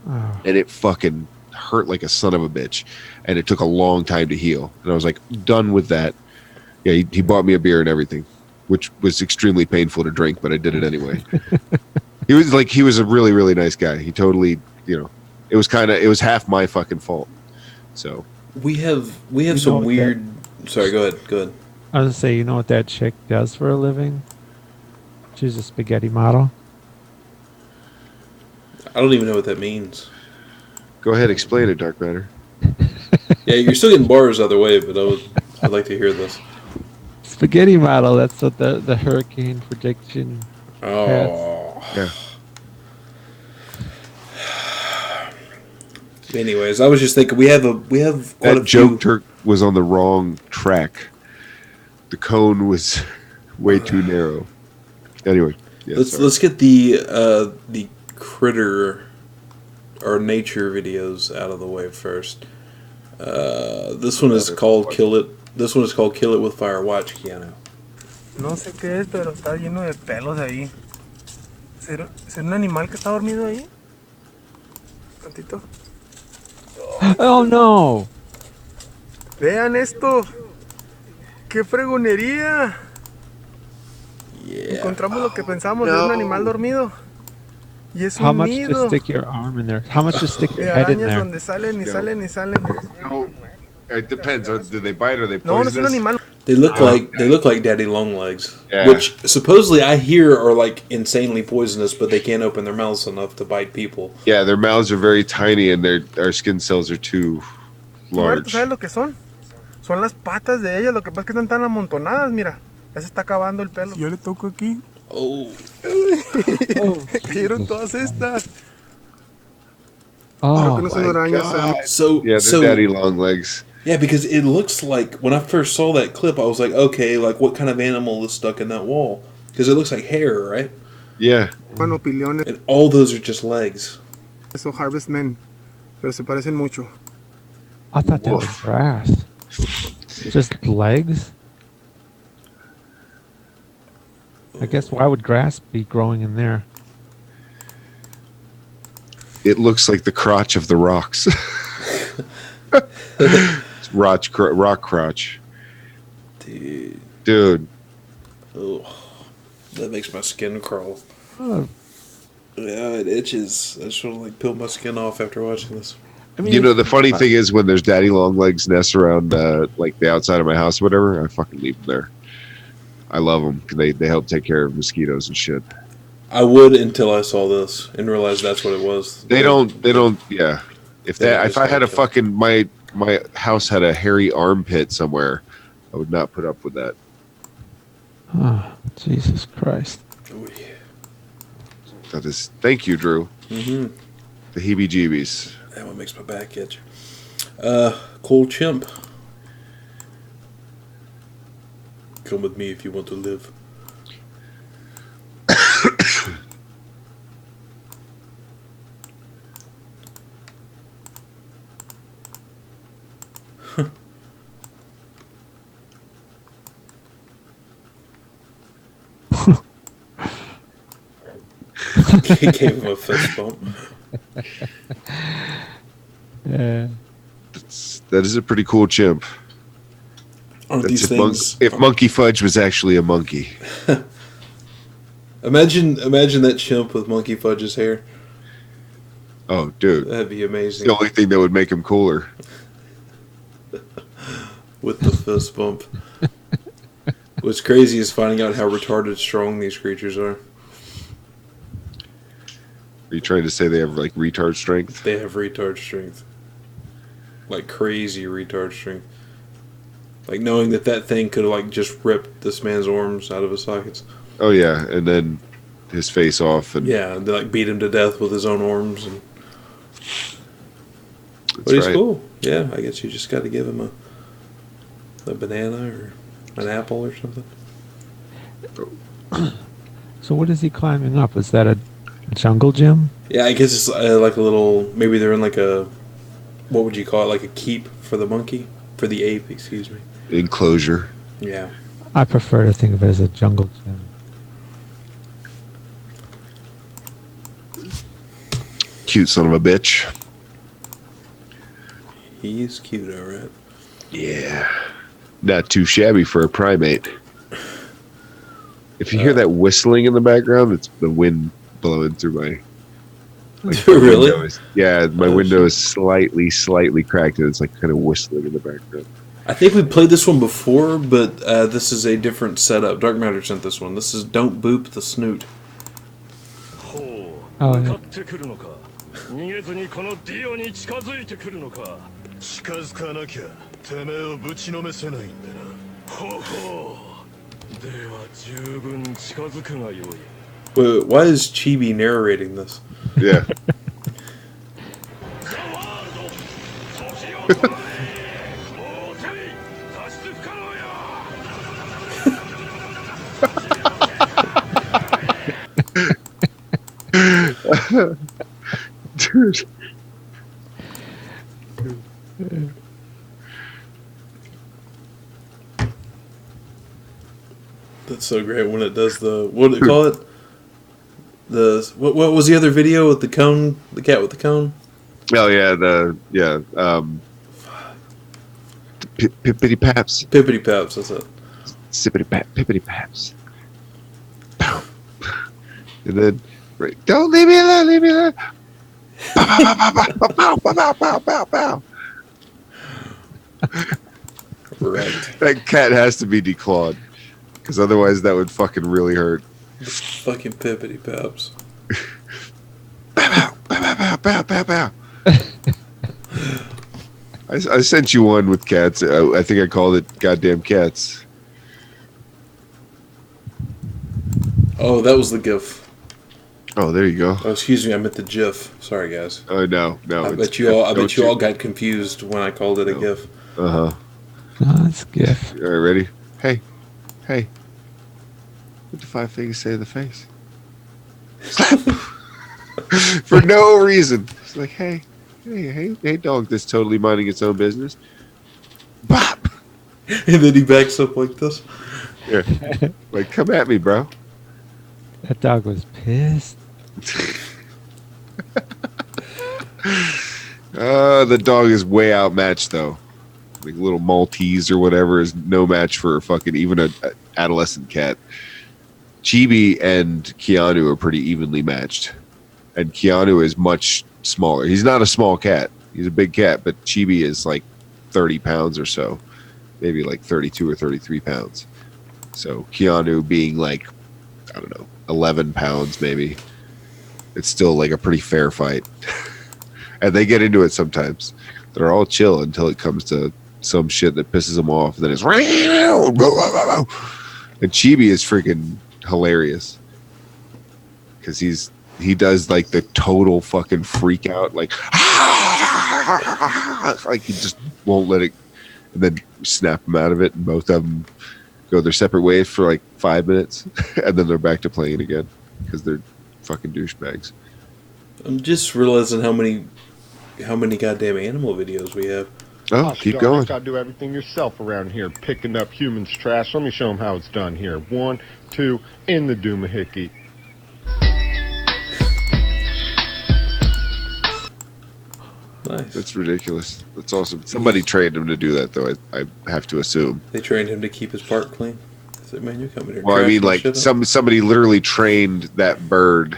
And it fucking hurt like a son of a bitch. And it took a long time to heal. And I was like, done with that. Yeah, he bought me a beer and everything, which was extremely painful to drink, but I did it anyway. He was a really, really nice guy. He totally, it was half my fucking fault. So we have some weird. Sorry, go ahead. I was gonna say, you know what that chick does for a living? She's a spaghetti model. I don't even know what that means. Go ahead, explain it, Darkmatter. Yeah, you're still getting bars either way, but I'd like to hear this. Spaghetti model. That's what the hurricane prediction. Oh, yeah. Anyways, I was just thinking we have quite that joke was on the wrong track. The cone was way too narrow. Anyway, let's get the critter or nature videos out of the way first. This one is called Kill It. This one is called Kill It with Fire. Watch, Keanu. No sé qué es, pero está lleno de pelos ahí. ¿Será un animal que está dormido ahí? Tantito. Oh no! Vean esto. ¡Qué fregonería! Yeah. Encontramos lo que pensamos de un animal dormido. Y es How un much nido. to stick your arm in there? How much to stick your De head in arañas there? donde salen y salen y salen. No, it depends. Do they bite or they No, no poisonous? es un animal. They look like daddy long legs, Yeah. which supposedly I hear are like insanely poisonous, but they can't open their mouths enough to bite people. Yeah, their mouths are very tiny and their skin cells are too large. ¿Sabes lo que son? Son las patas de ellas. Lo que pasa es que están tan amontonadas, mira. Ya se está acabando el pelo. Yo le toco aquí. Oh. Cayeron todas estas. Oh, no son arañas. So they're daddy long legs. Yeah, because it looks like when I first saw that clip, I was like, okay, like what kind of animal is stuck in that wall? Because it looks like hair, right? Yeah. And all those are just legs. Eso harvest men, pero se parecen mucho. I thought that was grass. Just legs? I guess why would grass be growing in there? It looks like the crotch of the rocks. It's rock crotch. Dude. Oh, that makes my skin crawl. Oh. Yeah, it itches. I just want to like peel my skin off after watching this. I mean, The funny thing is when there's daddy long legs nests around like the outside of my house or whatever, I fucking leave them there. I love them because they help take care of mosquitoes and shit. I would until I saw this and realized that's what it was. They don't. Yeah. If I had a fucking my house had a hairy armpit somewhere, I would not put up with that. Oh, Jesus Christ. Oh, yeah. That is. Thank you, Drew. Mm-hmm. The heebie-jeebies. That one makes my back itch. Cold chimp. Come with me if you want to live. He gave him a fist bump. Yeah. That is a pretty cool chimp. Aren't these things? If Monkey Fudge was actually a monkey. Imagine that chimp with Monkey Fudge's hair. Oh, dude. That'd be amazing. The only thing that would make him cooler. With the fist bump. What's crazy is finding out how retarded strong these creatures are. Are you trying to say they have like retard strength? They have retard strength. Like crazy retard strength. Like knowing that thing could like just rip this man's arms out of his sockets. Oh yeah, and then his face off. And yeah, they like beat him to death with his own arms. And that's but he's right. cool. Yeah, I guess you just got to give him a banana or an apple or something. So what is he climbing up? Is that a jungle gym? Yeah, I guess it's like a little. Maybe they're in like a. What would you call it? Like a keep for the monkey, for the ape. Excuse me. Enclosure. Yeah. I prefer to think of it as a jungle gym. Cute son of a bitch. He's cute, alright. Yeah. Not too shabby for a primate. If you hear that whistling in the background, it's the wind blowing through my Really? My window is slightly cracked, and it's like kind of whistling in the background. I think we played this one before, but this is a different setup. Darkmatter sent this one. This is Don't Boop the Snoot. Oh, yeah. 逃げずにこのディオに近づいてくるのか。近づかなきゃてめえをぶちのめせないんでな。ほほう。では十分近づくがよい。Wait, why is Chibi narrating this? Yeah. Dude. That's so great when it does the what do they call it? The what was the other video with the cone? The cat with the cone? Oh yeah, Pippity Paps. Pippity Paps, that's it. Pippity Paps. Pow. And then don't leave me alone, leave me alone. Pow. Right. That cat has to be declawed, because otherwise that would fucking really hurt. Fucking Pippity Paps. Pow. I sent you one with cats. I think I called it "Goddamn Cats." Oh, that was the GIF. Oh, there you go. Oh, excuse me, I meant the GIF. Sorry, guys. Oh no. I bet you all got confused when I called it a GIF. Uh huh. No, it's GIF. All right, ready? Hey. What the 5 things say to the face? Slap. For no reason. It's like, hey, dog, that's totally minding its own business. Bop. And then he backs up like this. Yeah. Like, come at me, bro. That dog was pissed. The dog is way outmatched, though. Like little Maltese or whatever is no match for fucking even an adolescent cat. Chibi and Keanu are pretty evenly matched. And Keanu is much smaller. He's not a small cat. He's a big cat, but Chibi is like 30 pounds or so. Maybe like 32 or 33 pounds. So Keanu being like, I don't know, 11 pounds maybe. It's still like a pretty fair fight. And they get into it sometimes. They're all chill until it comes to some shit that pisses them off. Then it's... And Chibi is freaking hilarious. Because he does like the total fucking freak out. Like he just won't let it... And then snap them out of it. And both of them go their separate ways for like 5 minutes. And then they're back to playing again. Because they're fucking douchebags. I'm just realizing how many goddamn animal videos we have. Oh, keep going. You gotta do everything yourself around here, picking up humans' trash. Let me show them how it's done here. 1, 2, in the doomahickey. Nice. That's ridiculous. That's awesome. Somebody trained him to do that, though. I have to assume. They trained him to keep his park clean. Like, man, you're coming here. Well, I mean, like somebody literally trained that bird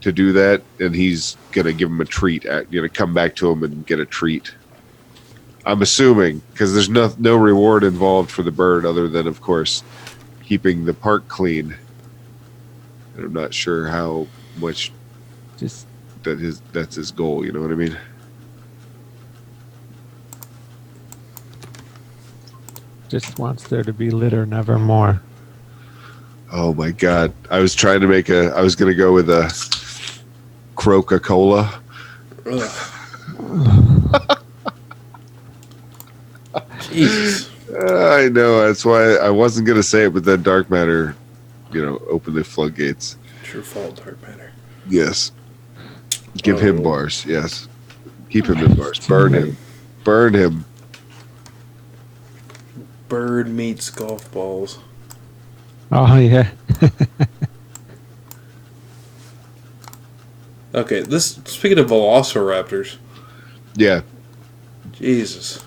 to do that, and he's gonna give him a treat. Gonna come back to him and get a treat. I'm assuming, because there's no reward involved for the bird other than, of course, keeping the park clean. And I'm not sure how much that's his goal. You know what I mean? Just wants there to be litter, never more. Oh my god! I was trying to make I was gonna go with a Coca-Cola. Jesus. I know. That's why I wasn't gonna say it, but then Darkmatter, opened the floodgates. It's your fault, Darkmatter. Yes. Give him bars. Yes. Keep him in bars. Burn him. Burn him. Bird meets golf balls. Oh yeah. Okay, speaking of velociraptors. Yeah. Jesus.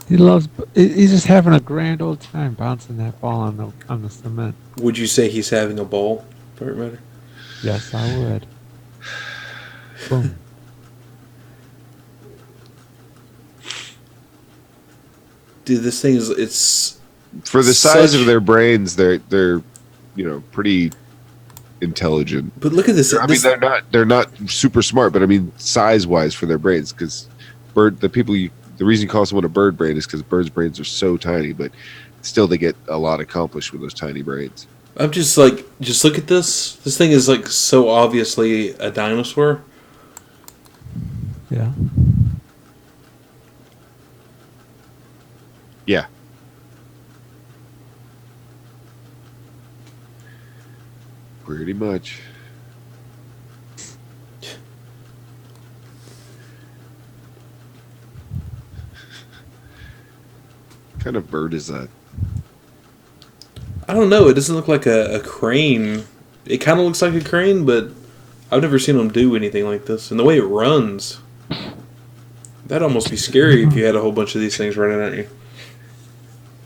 He's just having a grand old time bouncing that ball on the cement. Would you say he's having a ball, Darkmatter? Yes, I would. Boom. Dude, this thing it's for the size of their brains, they're pretty intelligent. But look at this. I mean, they're not super smart, but I mean, size-wise for their brains, because the reason you call someone a bird brain is because birds' brains are so tiny, but still they get a lot accomplished with those tiny brains. I'm just look at this. This thing is like so obviously a dinosaur. Yeah. Yeah. Pretty much. What kind of bird is that? I don't know. It doesn't look like a crane. It kind of looks like a crane, but I've never seen them do anything like this. And the way it runs, that'd almost be scary if you had a whole bunch of these things running at you.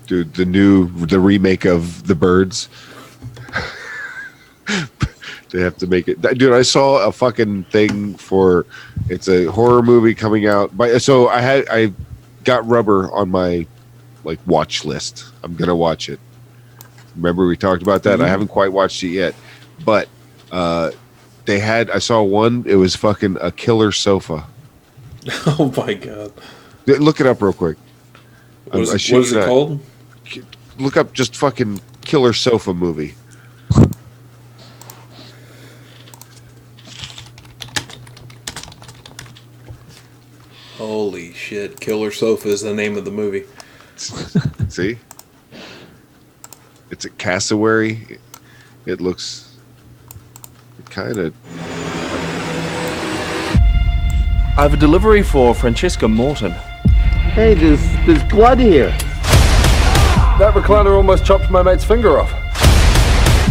Dude, the remake of The Birds. They have to make it. Dude, I saw a fucking thing it's a horror movie coming out. So I got Rubber on my watch list. I'm gonna watch it. Remember we talked about that? Mm-hmm. I haven't quite watched it yet, but I saw one. It was fucking a killer sofa. Oh my god! Look it up real quick. What is it called? Look up just fucking killer sofa movie. Holy shit! Killer Sofa is the name of the movie. See? It's a cassowary. It looks kind of... I have a delivery for Francesca Morton. Hey, there's blood here. That recliner almost chopped my mate's finger off.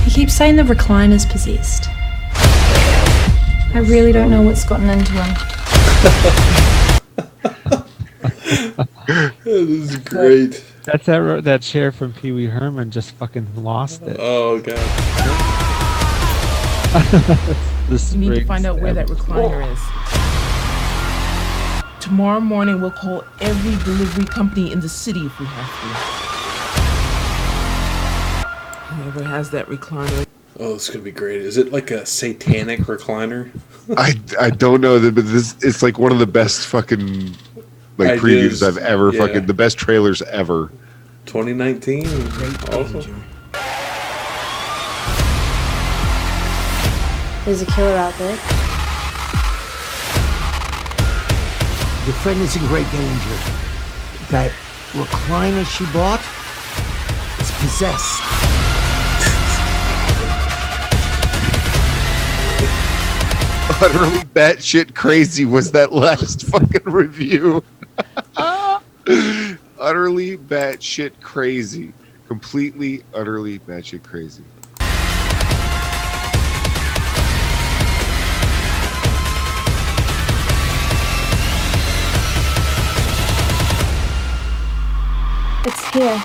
He keeps saying the recliner's possessed. I really don't know what's gotten into him. This is great. That's that chair from Pee Wee Herman just fucking lost it. Oh god. You need to find out where that recliner is. Tomorrow morning we'll call every delivery company in the city if we have to. Whoever has that recliner. Oh, this is gonna be great. Is it like a satanic recliner? I don't know, but it's like one of the best fucking previews I've ever fucking the best trailers ever. 2019. Awesome. There's a killer out there. Your friend is in great danger. That recliner she bought is possessed. Utterly batshit crazy was that last fucking review. Utterly batshit crazy. Completely, utterly batshit crazy. It's here.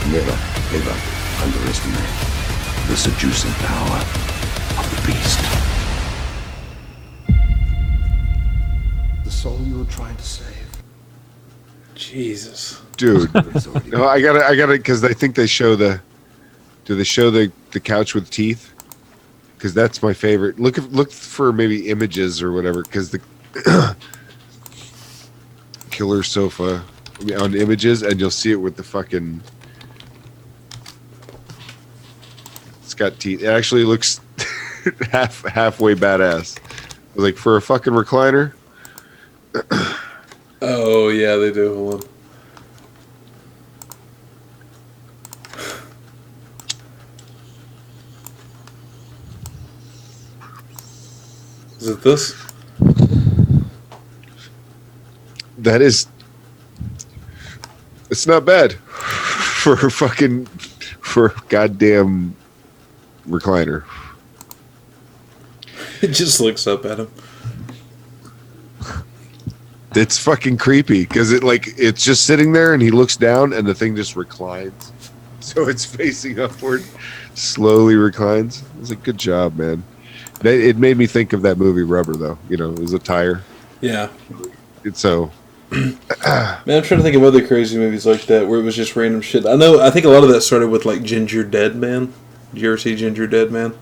Never, ever underestimate the seducing power of the beast. The soul you were trying to save. Jesus. Dude. No, I gotta, because I think they show do they show the couch with teeth? because that's my favorite. Look for maybe images or whatever, because the killer sofa on images, and you'll see it with the fucking. It's got teeth. It actually looks halfway badass. Like for a fucking recliner. Oh yeah, they do. Hold on. Is it this? That is. It's not bad for a goddamn recliner. It just looks up at him. It's fucking creepy because it's just sitting there and he looks down and the thing just reclines. So it's facing upward, slowly reclines. It's a good job, man. It made me think of that movie Rubber, though. You know, it was a tire. Yeah. It's so. Man, I'm trying to think of other crazy movies like that where it was just random shit. I think a lot of that started with like Ginger Dead Man. Did you ever see Ginger Dead Man?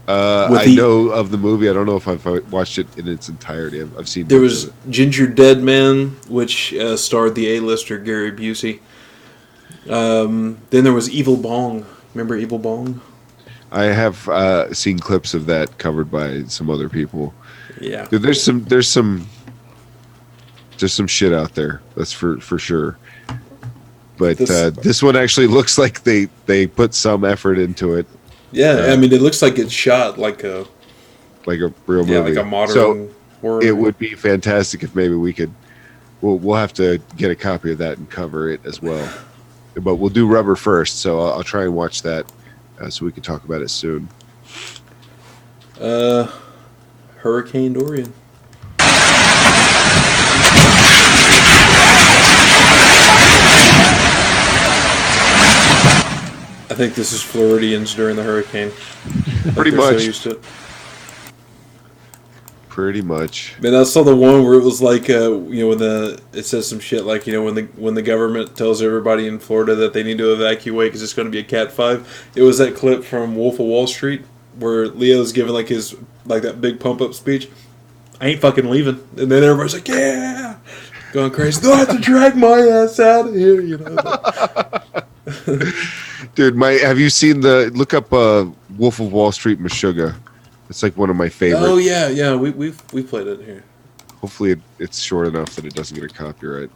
I know of the movie. I don't know if I've watched it in its entirety. I've seen. There was Ginger Dead Man, which starred the A-lister Gary Busey. Then there was Evil Bong. Remember Evil Bong? I have seen clips of that covered by some other people. Yeah, dude, there's some shit out there. That's for sure. But this one actually looks like they put some effort into it. Yeah, I mean, it looks like it's shot like a real movie. Yeah, like a modern so horror. It would be fantastic if maybe we could. We'll have to get a copy of that and cover it as well. But we'll do Rubber first, so I'll try and watch that so we can talk about it soon. Hurricane Dorian. I think this is Floridians during the hurricane. Pretty they're much. So used to it. Pretty much. Man, I saw the one where it was like, when it says some shit like, when the government tells everybody in Florida that they need to evacuate because it's going to be a Cat 5. It was that clip from Wolf of Wall Street where Leo's giving like his that big pump up speech. I ain't fucking leaving, and then everybody's like, yeah, going crazy. They'll have to drag my ass out of here, Dude, have you seen look up Wolf of Wall Street Meshuggah? It's like one of my favorites. Oh yeah, we played it here. Hopefully it's short enough that it doesn't get a copyright.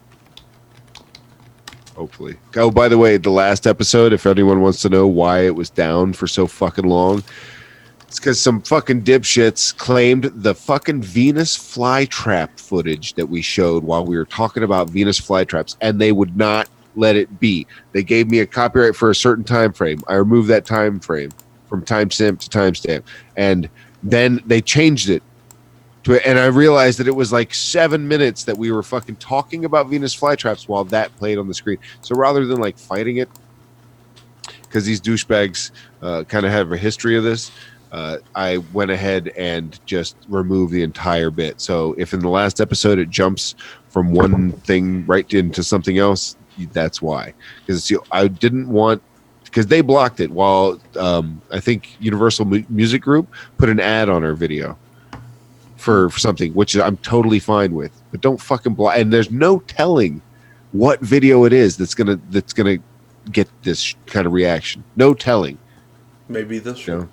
Hopefully. Oh, by the way, the last episode, if anyone wants to know why it was down for so fucking long, it's because some fucking dipshits claimed the fucking Venus flytrap footage that we showed while we were talking about Venus flytraps, and they would not let it be. They gave me a copyright for a certain time frame. I removed that time frame from timestamp to timestamp, and then they changed it to it, and I realized that it was like 7 minutes that we were fucking talking about Venus flytraps while that played on the screen. So rather than like fighting it, because these douchebags kind of have a history of this, I went ahead and just removed the entire bit. So if in the last episode it jumps from one thing right into something else, that's why. Because I didn't want, because they blocked it while I think Universal Music Group put an ad on our video for something, which I'm totally fine with. But don't fucking block. And there's no telling what video it is that's gonna get this kind of reaction. No telling. Maybe this one.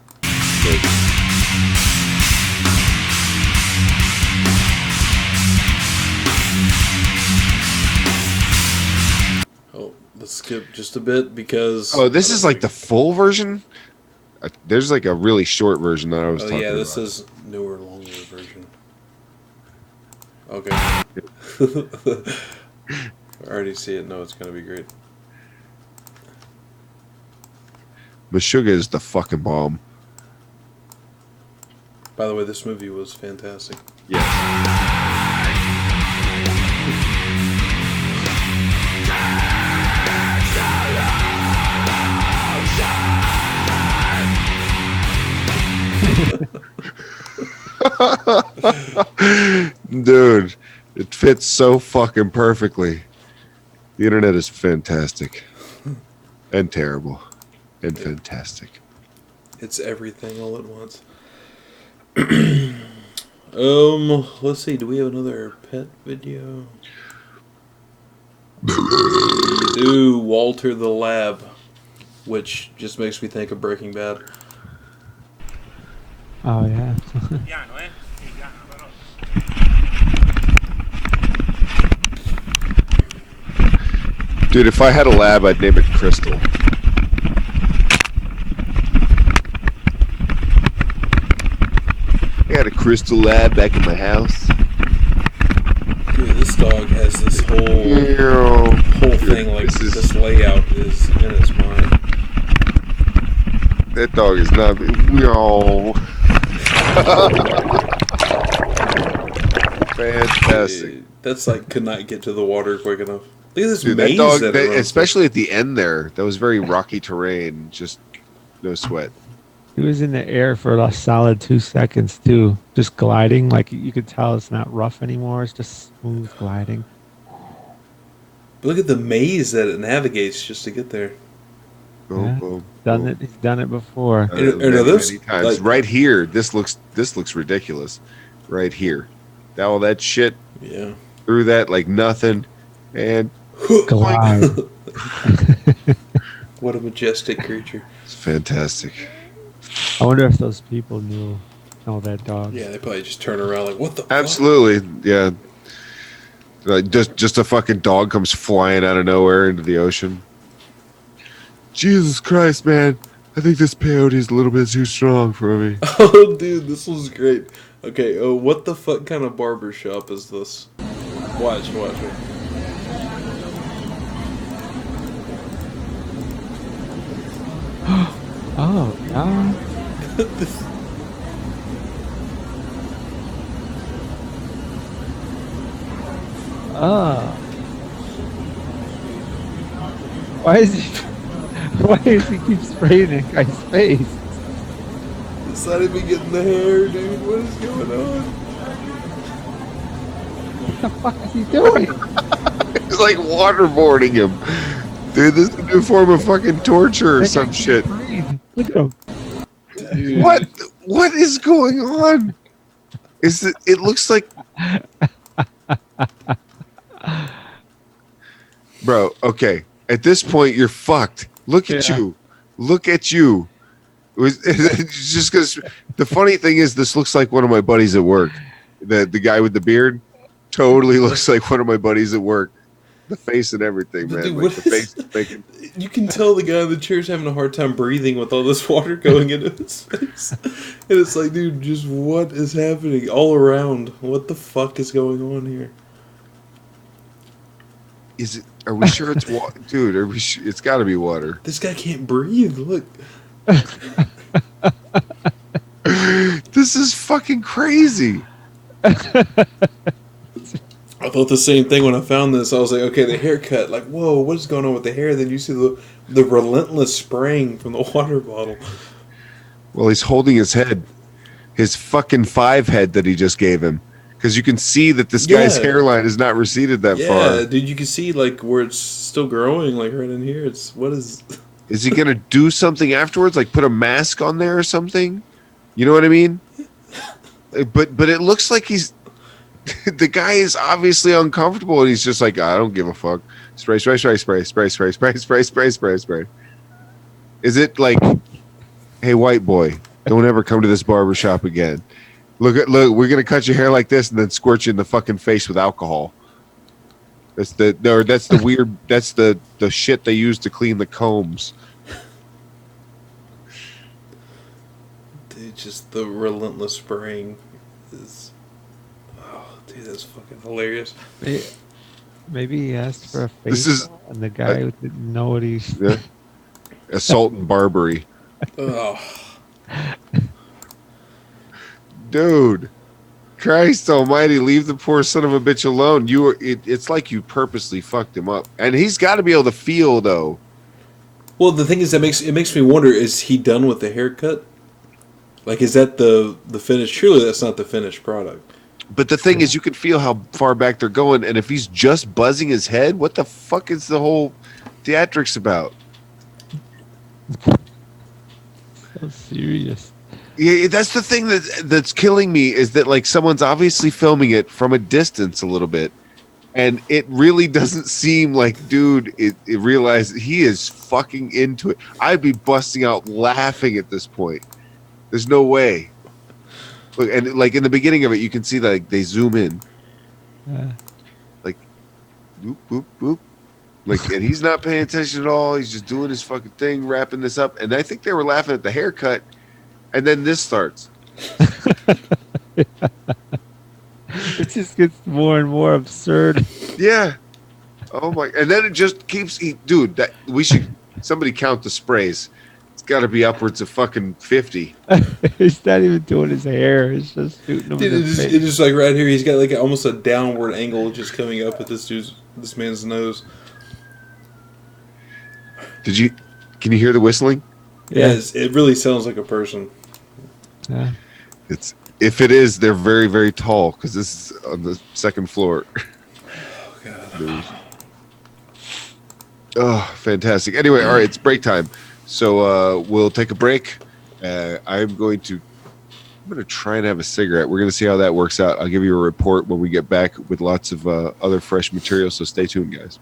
Oh, let's skip just a bit because. Oh, this is like the full version. There's like a really short version that I was talking about. Yeah, this is newer, longer version. Okay. I already see it. No, it's gonna be great. Meshuggah is the fucking bomb. By the way, this movie was fantastic. Yeah. Dude, it fits so fucking perfectly. The internet is fantastic and terrible and fantastic. It's everything all at once. Let's see. Do we have another pet video? Ooh, Walter the Lab, which just makes me think of Breaking Bad. Oh yeah. Dude, if I had a lab, I'd name it Crystal. I got a crystal lab back in my house. Dude, this dog has this whole thing, like this layout is in its mind. That dog is not. No. Fantastic. Dude, that's like could not get to the water quick enough. Look at this Dude, maze that dog, that it runs especially at the end there, that was very rocky terrain. Just no sweat. He was in the air for a solid 2 seconds too, just gliding. Like you could tell, it's not rough anymore. It's just smooth gliding. But look at the maze that it navigates just to get there. Yeah. He's done it before. Many times. Right here, this looks ridiculous. Right here, all that shit. Yeah. Through that like nothing, and glide. What a majestic creature! It's fantastic. I wonder if those people knew that dog. Yeah, they probably just turn around like, what the Absolutely, yeah. Like just a fucking dog comes flying out of nowhere into the ocean. Jesus Christ, man. I think this peyote is a little bit too strong for me. Oh, dude, this was great. Okay, what the fuck kind of barber shop is this? Watch me. Oh, yeah. Why is he keep spraying that guy's face? It's not even getting the hair, dude. What is going on? What the fuck is he doing? It's like waterboarding him. Dude, this is a new form of fucking torture or some shit. Look at him. Dude. What is going on? It looks like Bro, okay. At this point you're fucked. Look at you. Look at you. It's just because the funny thing is this looks like one of my buddies at work. The guy with the beard totally looks like one of my buddies at work. The face and everything, man. Dude, like the face is making... You can tell the guy in the chair's having a hard time breathing with all this water going into his face. And it's like, dude, just what is happening all around? What the fuck is going on here? Are we sure it's water? Dude, are we sure? It's got to be water. This guy can't breathe. Look. This is fucking crazy. I thought the same thing when I found this. I was like, okay, the haircut. Like, whoa, what is going on with the hair? Then you see the relentless spraying from the water bottle. Well, he's holding his head. His fucking 5 head that he just gave him. Because you can see that this guy's hairline is not receded that far. Yeah, dude, you can see like where it's still growing, like right in here. It's what is? Is he gonna do something afterwards, like put a mask on there or something? You know what I mean? But it looks like he's the guy is obviously uncomfortable, and he's just like, I don't give a fuck. Spray. Is it like, hey, white boy, don't ever come to this barbershop again. Look, we're gonna cut your hair like this and then squirt you in the fucking face with alcohol. That's the weird. That's the shit they use to clean the combs. Dude, just the relentless spraying is. Oh, dude, that's fucking hilarious. Maybe he asked for a face, and the guy didn't know what he's. Yeah. Assault and Barbary. Oh. Dude, Christ almighty, leave the poor son of a bitch alone. It's like you purposely fucked him up. And he's got to be able to feel, though. Well, the thing is, it makes me wonder, is he done with the haircut? Like, is that the finished? Surely that's not the finished product. But the thing is, you can feel how far back they're going, and if he's just buzzing his head, what the fuck is the whole theatrics about? So serious. Yeah, that's the thing that's killing me is that like someone's obviously filming it from a distance a little bit, and it really doesn't seem like, dude, it realized he is fucking into it. I'd be busting out laughing at this point. There's no way. Look, and like in the beginning of it, you can see that like, they zoom in, like, boop boop boop, like, and he's not paying attention at all. He's just doing his fucking thing, wrapping this up. And I think they were laughing at the haircut. And then this starts. It just gets more and more absurd. Yeah. Oh my! And then it just keeps. Dude, that we should somebody count the sprays. It's got to be upwards of fucking 50. He's not even doing his hair. It's just shooting him. It's just like right here. He's got like almost a downward angle just coming up at this man's nose. Can you hear the whistling? Yes, it really sounds like a person. Yeah. If it is, they're very, very tall because this is on the second floor. Oh god. Oh, fantastic. Anyway, all right, it's break time. So we'll take a break. I'm going to try and have a cigarette. We're going to see how that works out. I'll give you a report when we get back with lots of other fresh material. So stay tuned, guys.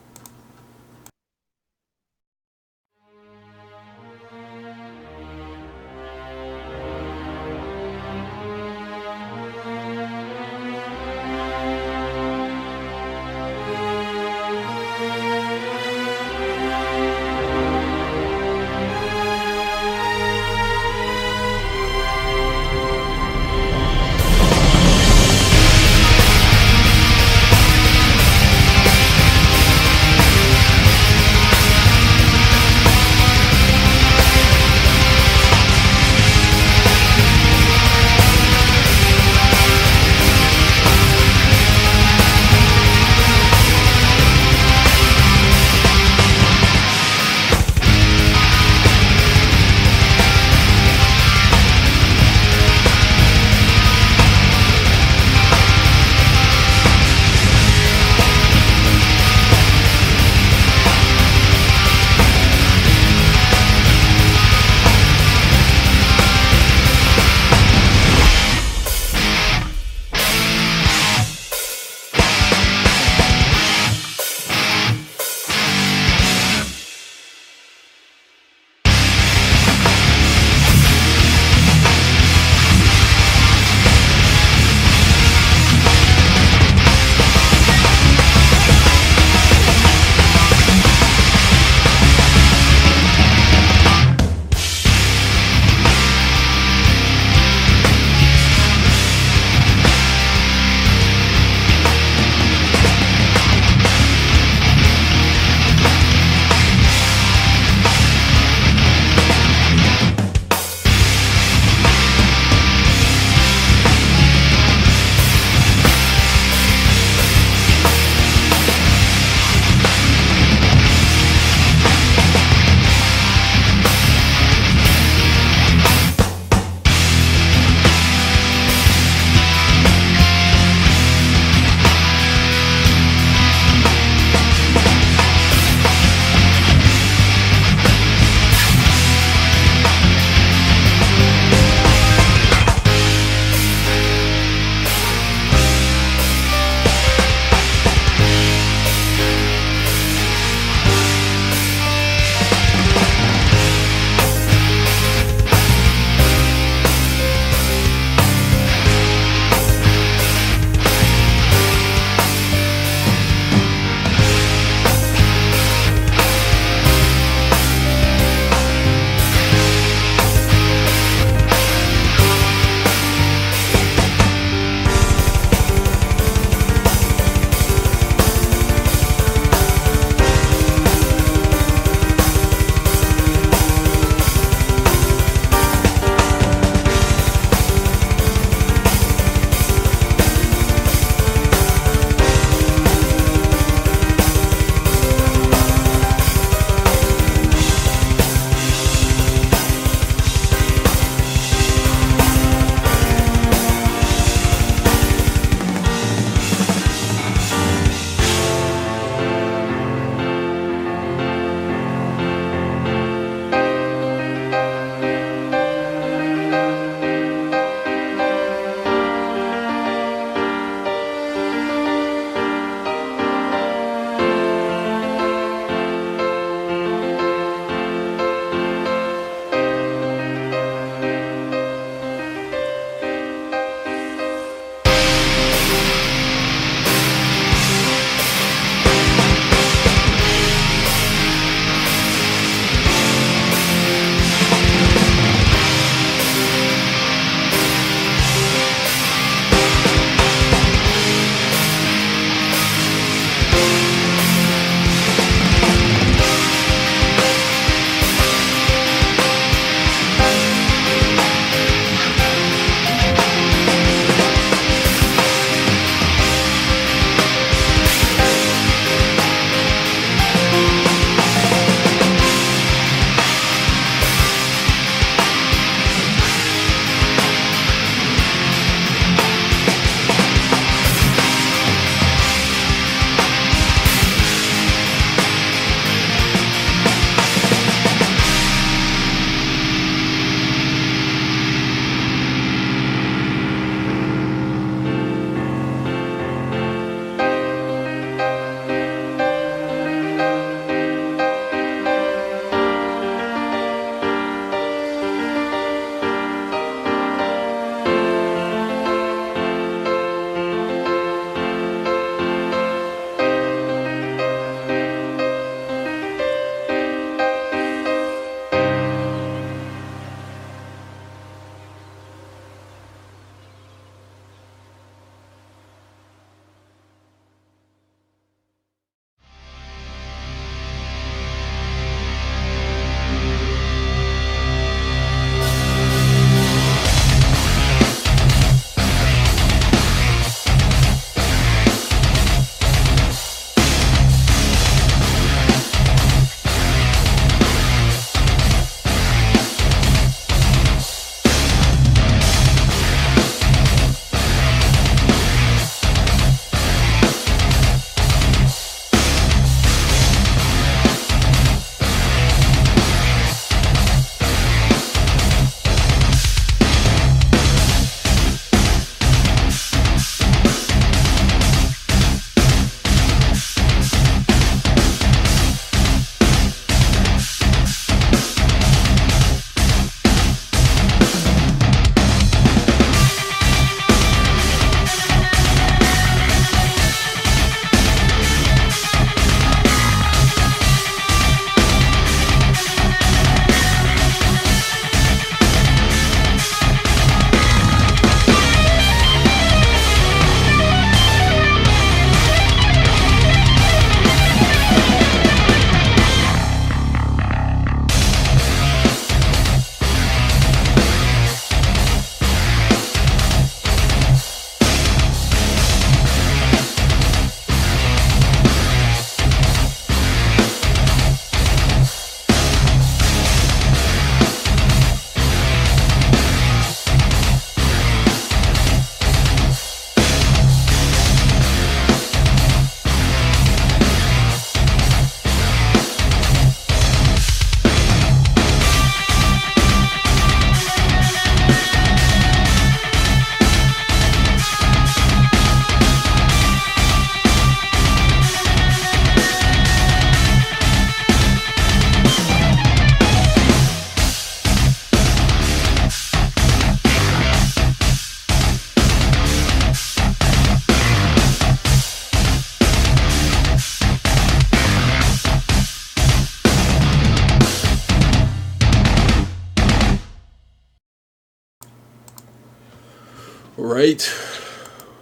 Right.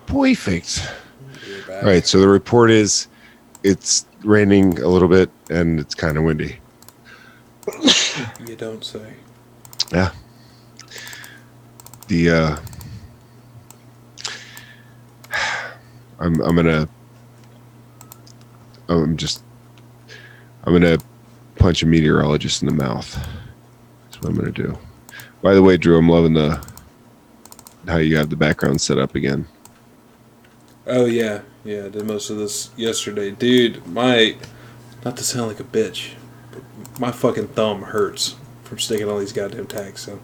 Perfect. All right, so the report is it's raining a little bit and it's kind of windy. You don't say. Yeah. I'm gonna punch a meteorologist in the mouth. That's what I'm gonna do. By the way, Drew, I'm loving how you have the background set up again. Oh yeah, I did most of this yesterday, dude. Not to sound like a bitch, but my fucking thumb hurts from sticking all these goddamn tags in.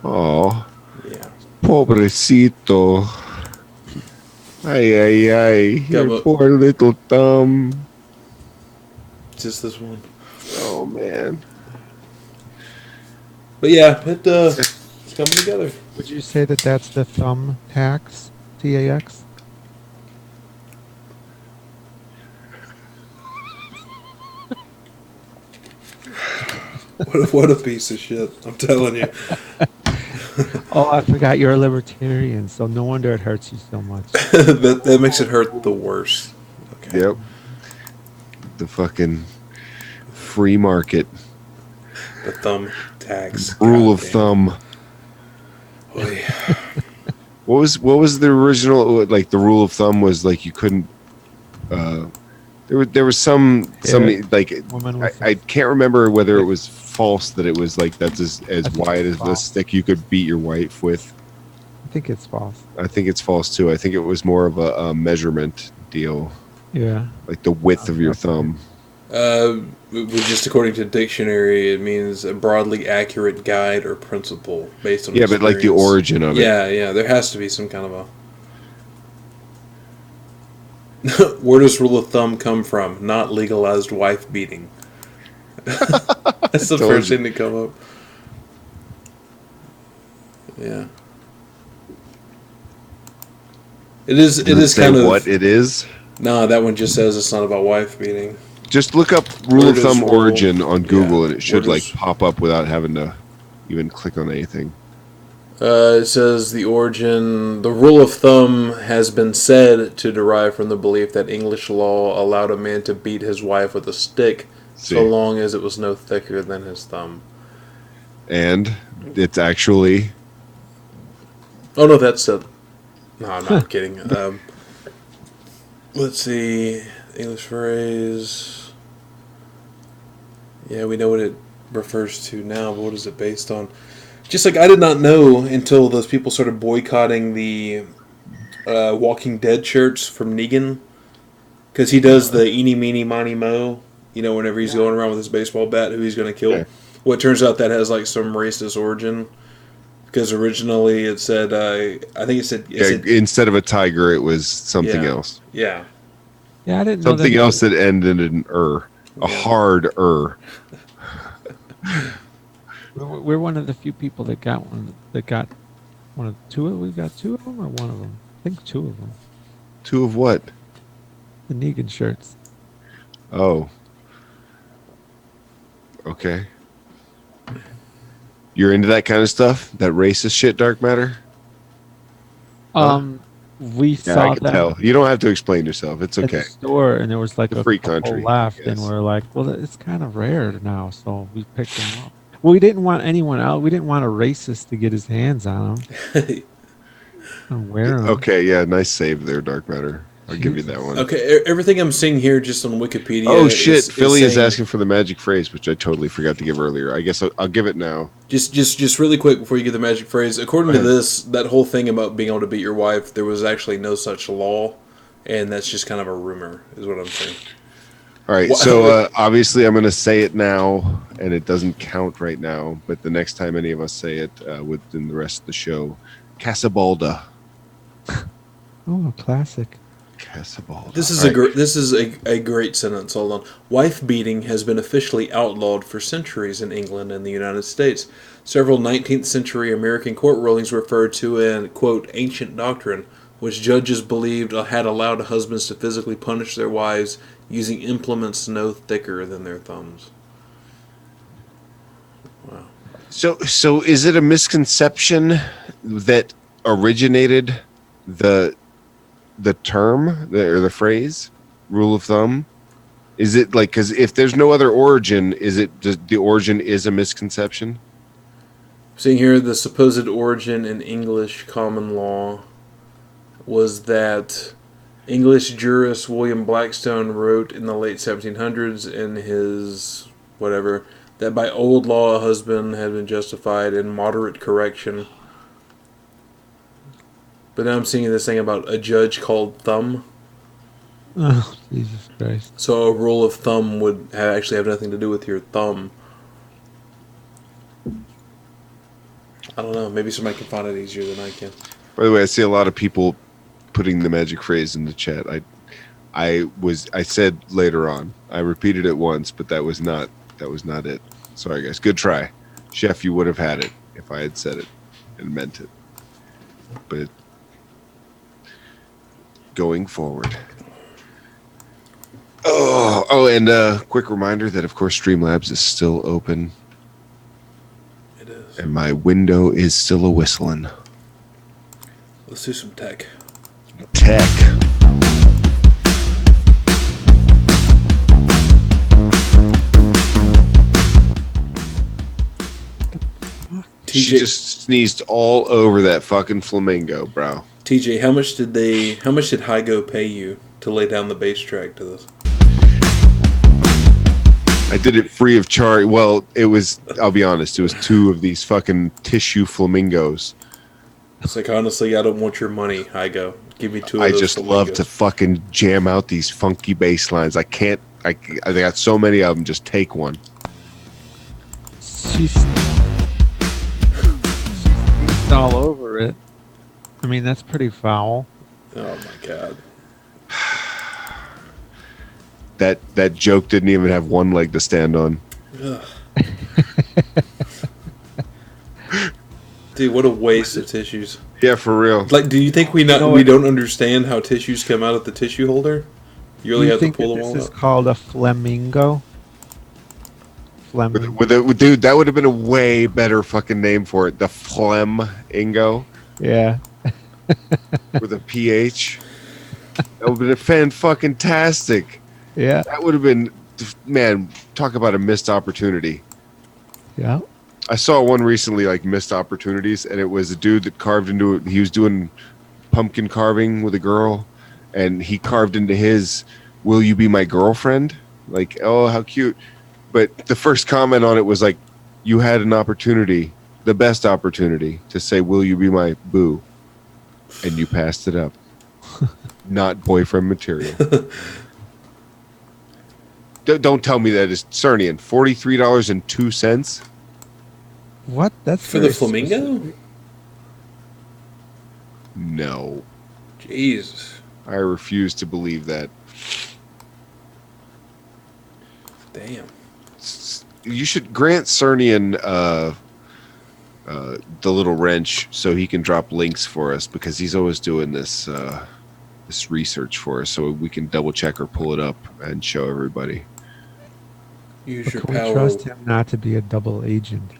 Oh, yeah, pobrecito. Ay, your poor little thumb. Just this one. Oh man. But yeah, it's coming together. Would you say that that's the thumb tax? TAX? What a piece of shit! I'm telling you. Oh, I forgot you're a libertarian, so no wonder it hurts you so much. that makes it hurt the worst. Okay. Yep. The fucking free market. The thumb tax. Rule of thumb. What was the original? Like the rule of thumb was like you couldn't. There was some like I can't remember whether it was false that it was like that's as wide as the stick you could beat your wife with. I think it's false. I think it's false too. I think it was more of a measurement deal. Yeah. Like the width of your thumb. Just according to dictionary, it means a broadly accurate guide or principle based on experience. But like the origin of it. Yeah, there has to be some kind of a. Where does rule of thumb come from? Not legalized wife beating. That's the first thing to come up. Yeah. It is kind of what it is. No, that one just says it's not about wife beating. Just look up rule of thumb origin on Google, and it should like pop up without having to even click on anything. It says the rule of thumb has been said to derive from the belief that English law allowed a man to beat his wife with a stick so long as it was no thicker than his thumb. And it's actually... Oh, no, that's a... No, I'm not kidding. Let's see. English phrase. Yeah, we know what it refers to now, but what is it based on? Just like I did not know until those people started boycotting the Walking Dead shirts from Negan. Because he does the eeny, meeny, miny, mo. You know, whenever he's going around with his baseball bat, who he's going to kill. Yeah. Well, it turns out that has like some racist origin. Because originally it said, I think it said... instead of a tiger, it was something else. Yeah. Yeah, I didn't know something else that ended in a hard We're one of the few people that got one. That got one of two. We got two of them, or one of them. I think two of them. Two of what? The Negan shirts. Oh. Okay. You're into that kind of stuff? That racist shit, Darkmatter? We saw I can tell. You don't have to explain yourself. It's okay. At the store, and there was like a free couple country left, and we're like, well, it's kind of rare now, so we picked them up. Well, we didn't want anyone else. We didn't want a racist to get his hands on them. And wear them. Okay, yeah, nice save there, Darkmatter. I'll give you that one. Okay, everything I'm seeing here just on Wikipedia. Oh shit! Philly is asking for the magic phrase, which I totally forgot to give earlier. I guess I'll give it now. Just really quick before you get the magic phrase. According to this, that whole thing about being able to beat your wife, there was actually no such law, and that's just kind of a rumor, is what I'm saying. All right, so obviously I'm going to say it now, and it doesn't count right now. But the next time any of us say it within the rest of the show, Casabalda. Oh, classic. Casabalda. This is a great sentence. Hold on. Wife beating has been officially outlawed for centuries in England and the United States. Several 19th century American court rulings referred to an, quote, ancient doctrine, which judges believed had allowed husbands to physically punish their wives using implements no thicker than their thumbs. Wow. So is it a misconception that originated the term or the phrase rule of thumb? Is it like, because if there's no other origin, is it just the origin is a misconception? Seeing here, the supposed origin in English common law was that English jurist William Blackstone wrote in the late 1700s in his whatever that by old law a husband had been justified in moderate correction. But now I'm seeing this thing about a judge called thumb. Oh, Jesus Christ. So a rule of thumb would actually have nothing to do with your thumb. I don't know. Maybe somebody can find it easier than I can. By the way, I see a lot of people putting the magic phrase in the chat. I said later on. I repeated it once, but that was not it. Sorry, guys. Good try. Chef, you would have had it if I had said it and meant it. But going forward. Oh, and a quick reminder that, of course, Streamlabs is still open. It is. And my window is still a whistling. Let's do some tech. She just sneezed all over that fucking flamingo, bro. TJ, how much did Hygo pay you to lay down the bass track to this? I did it free of charge. Well, I'll be honest, it was 2 of these fucking tissue flamingos. It's like, honestly, I don't want your money, Hygo. Give me 2 of those I just flamingos. love to fucking jam out these funky bass lines. I got so many of them, just take one. She's all over it. I mean, that's pretty foul. Oh my god. That joke didn't even have one leg to stand on. Dude, what a waste of tissues. Yeah, for real. Like, do you think we don't understand how tissues come out of the tissue holder? You really have to pull them all this is out. called a flamingo? Dude, that would have been a way better fucking name for it. The Flamingo. Yeah. With a PH. That would have been fantastic. Yeah. That would have been, man, talk about a missed opportunity. Yeah. I saw one recently, like missed opportunities, and it was a dude that carved into it. He was doing pumpkin carving with a girl, and he carved into his, "Will you be my girlfriend?" Like, oh, how cute. But the first comment on it was like, you had an opportunity, the best opportunity, to say, "Will you be my boo?" And you passed it up. Not boyfriend material. Don't tell me that is Cernian. $43.02. What? That's for the flamingo? Specific. No. Jeez. I refuse to believe that. Damn. You should grant Cernian the little wrench so he can drop links for us, because he's always doing this this research for us, so we can double check or pull it up and show everybody. Use your Can power. we trust him not to be a double agent?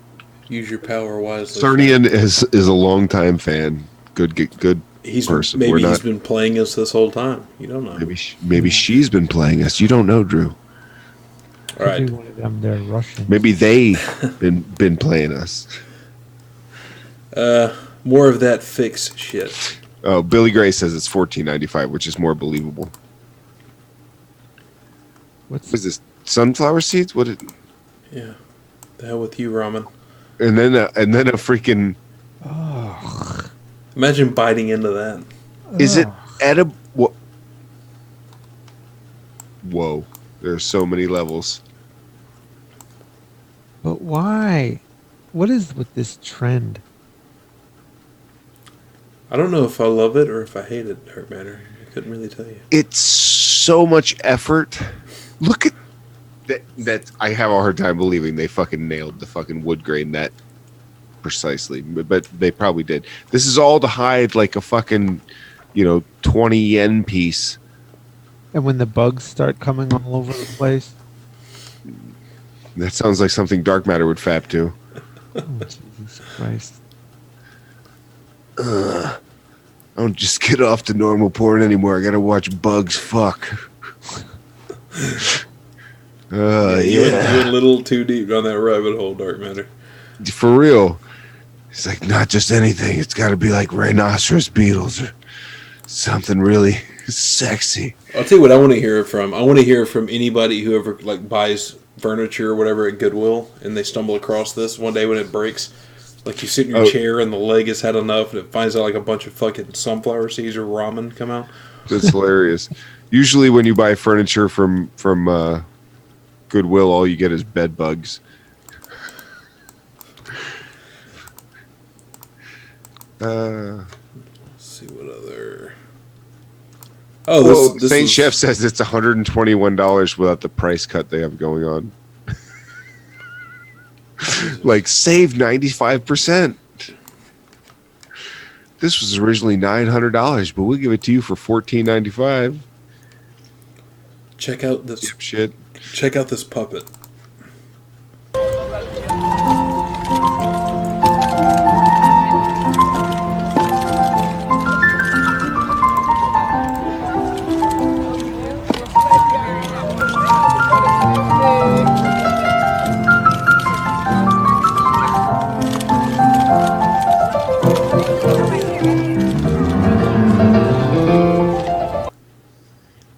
Use your power wisely. Cernian is a longtime fan. Good person. Maybe he's been playing us this whole time. You don't know. Maybe she's been playing us. You don't know, Drew. All right. Maybe one of them, they're Russian. Maybe they been playing us. More of that fix shit. Oh, Billy Gray says it's $14.95, which is more believable. What is this? Sunflower seeds? What? Yeah. The hell with you, ramen. And then a freaking. Oh. Imagine biting into that. Is it edible? Whoa! There's so many levels. But why? What is with this trend? I don't know if I love it or if I hate it, Darkmatter. I couldn't really tell you. It's so much effort. Look at that. I have a hard time believing they fucking nailed the fucking wood grain that precisely, but they probably did. This is all to hide like a fucking, 20 yen piece. And when the bugs start coming all over the place? That sounds like something Darkmatter would fap to. Oh, Jesus Christ. I don't just get off to normal porn anymore. I gotta watch bugs fuck. You went a little too deep down that rabbit hole, Darkmatter. For real. It's like, not just anything. It's got to be like rhinoceros beetles or something really sexy. I'll tell you what I want to hear from. I want to hear from anybody who ever like buys furniture or whatever at Goodwill, and they stumble across this one day when it breaks. Like you sit in your chair and the leg has had enough, and it finds out like a bunch of fucking sunflower seeds or ramen come out. That's hilarious. Usually when you buy furniture from Goodwill, all you get is bed bugs. Let's see what other. Saint Chef says it's $121 without the price cut they have going on. Like, save 95%. This was originally $900, but we'll give it to you for $14.95. Check out this shit. Check out this puppet.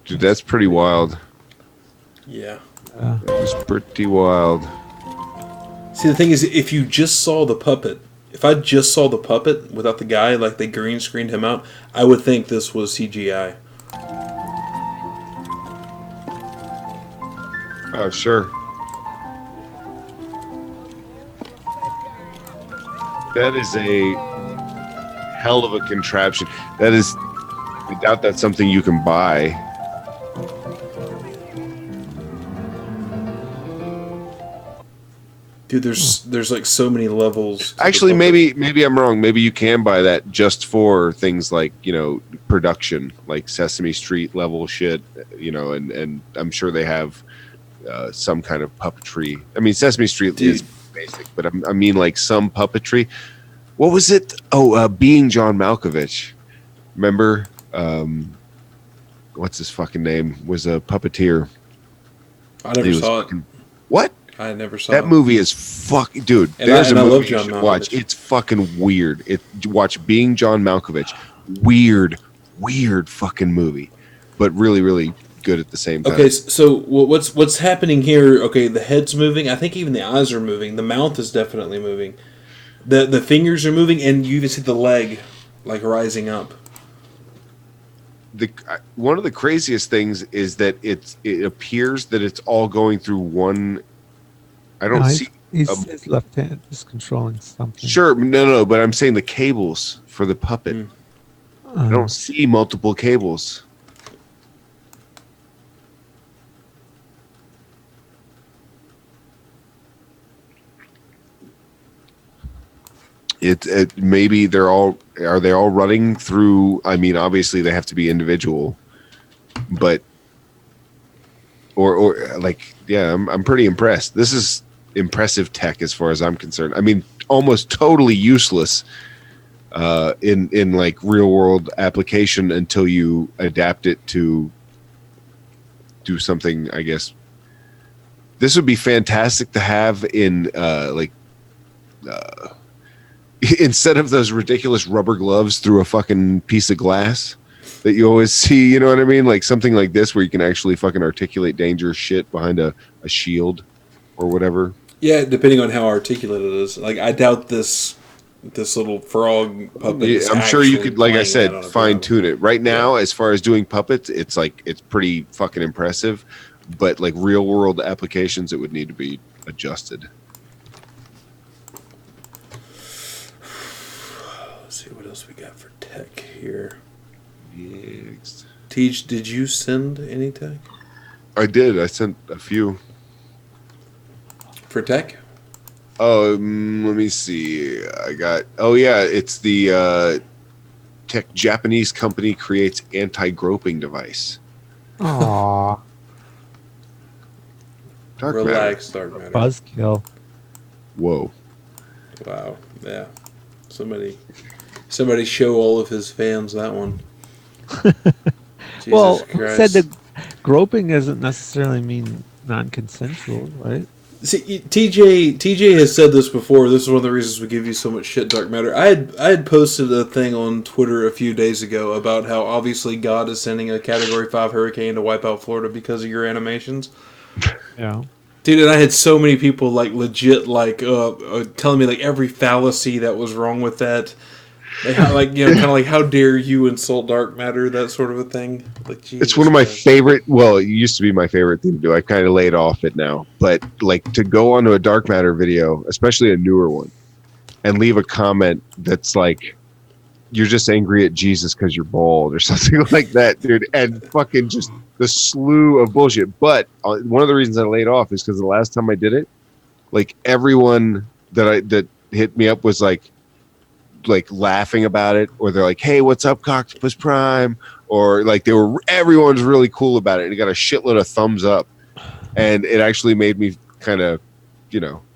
Dude, that's pretty wild. Yeah. It's pretty wild. See, the thing is, if you just saw the puppet, if I just saw the puppet without the guy, like they green screened him out, I would think this was CGI. Oh, sure. That is a hell of a contraption. That is, I doubt that's something you can buy. Dude, there's like so many levels. Actually, maybe I'm wrong. Maybe you can buy that just for things like, you know, production, like Sesame Street level shit, you know, and I'm sure they have some kind of puppetry. I mean, Sesame Street is basic, but I mean like some puppetry. What was it? Oh, Being John Malkovich. Remember? What's his fucking name? Was a puppeteer. I never saw it. What? I never saw that it. movie is fucking dude. And there's a I movie love you John should Malkovich. watch. It's fucking weird. Watch Being John Malkovich. Weird fucking movie, but really, really good at the same time. Okay, so what's happening here? Okay, the head's moving. I think even the eyes are moving. The mouth is definitely moving. The fingers are moving, and you even see the leg like rising up. One of the craziest things is that it appears that it's all going through one. I don't see. His left hand is controlling something. Sure, no, but I'm saying the cables for the puppet. I don't see multiple cables. It maybe are they all running through? I mean, obviously they have to be individual, but or like, yeah, I'm pretty impressed. This is impressive tech as far as I'm concerned. I mean, almost totally useless in like real world application until you adapt it to do something. I guess this would be fantastic to have in instead of those ridiculous rubber gloves through a fucking piece of glass that you always see, you know what I mean? Like something like this where you can actually fucking articulate dangerous shit behind a shield or whatever. Yeah, depending on how articulate it is. Like, I doubt this little frog puppet. Yeah, I'm sure you could, like I said, fine tune it. Right now, as far as doing puppets, it's pretty fucking impressive. But like real world applications, it would need to be adjusted. Let's see what else we got for tech here. Yes. Teach, did you send any tech? I did. I sent a few. For tech? Oh, let me see. I got. Oh yeah, it's the tech Japanese company creates anti-groping device. Aww. Relax, Darkmatter. Buzzkill. Whoa. Wow. Yeah. Somebody show all of his fans that one. Well, who said that groping doesn't necessarily mean non-consensual, right? See, TJ has said this before. This is one of the reasons we give you so much shit, Darkmatter. I had posted a thing on Twitter a few days ago about how obviously God is sending a Category 5 hurricane to wipe out Florida because of your animations. Yeah. Dude, and I had so many people like legit telling me like every fallacy that was wrong with that. Like kind of like how dare you insult Darkmatter, that sort of a thing. Like, Jesus it's one of my Christ. favorite. Well, it used to be my favorite thing to do. I kind of laid off it now, but like to go onto a Darkmatter video, especially a newer one, and leave a comment that's like, "You're just angry at Jesus because you're bald" or something like that, dude, and fucking just the slew of bullshit. But one of the reasons I laid off is because the last time I did it, like everyone that hit me up was like laughing about it, or they're like, "Hey, what's up, Octopus Prime?" Or like everyone's really cool about it, and it got a shitload of thumbs up, and it actually made me kind of,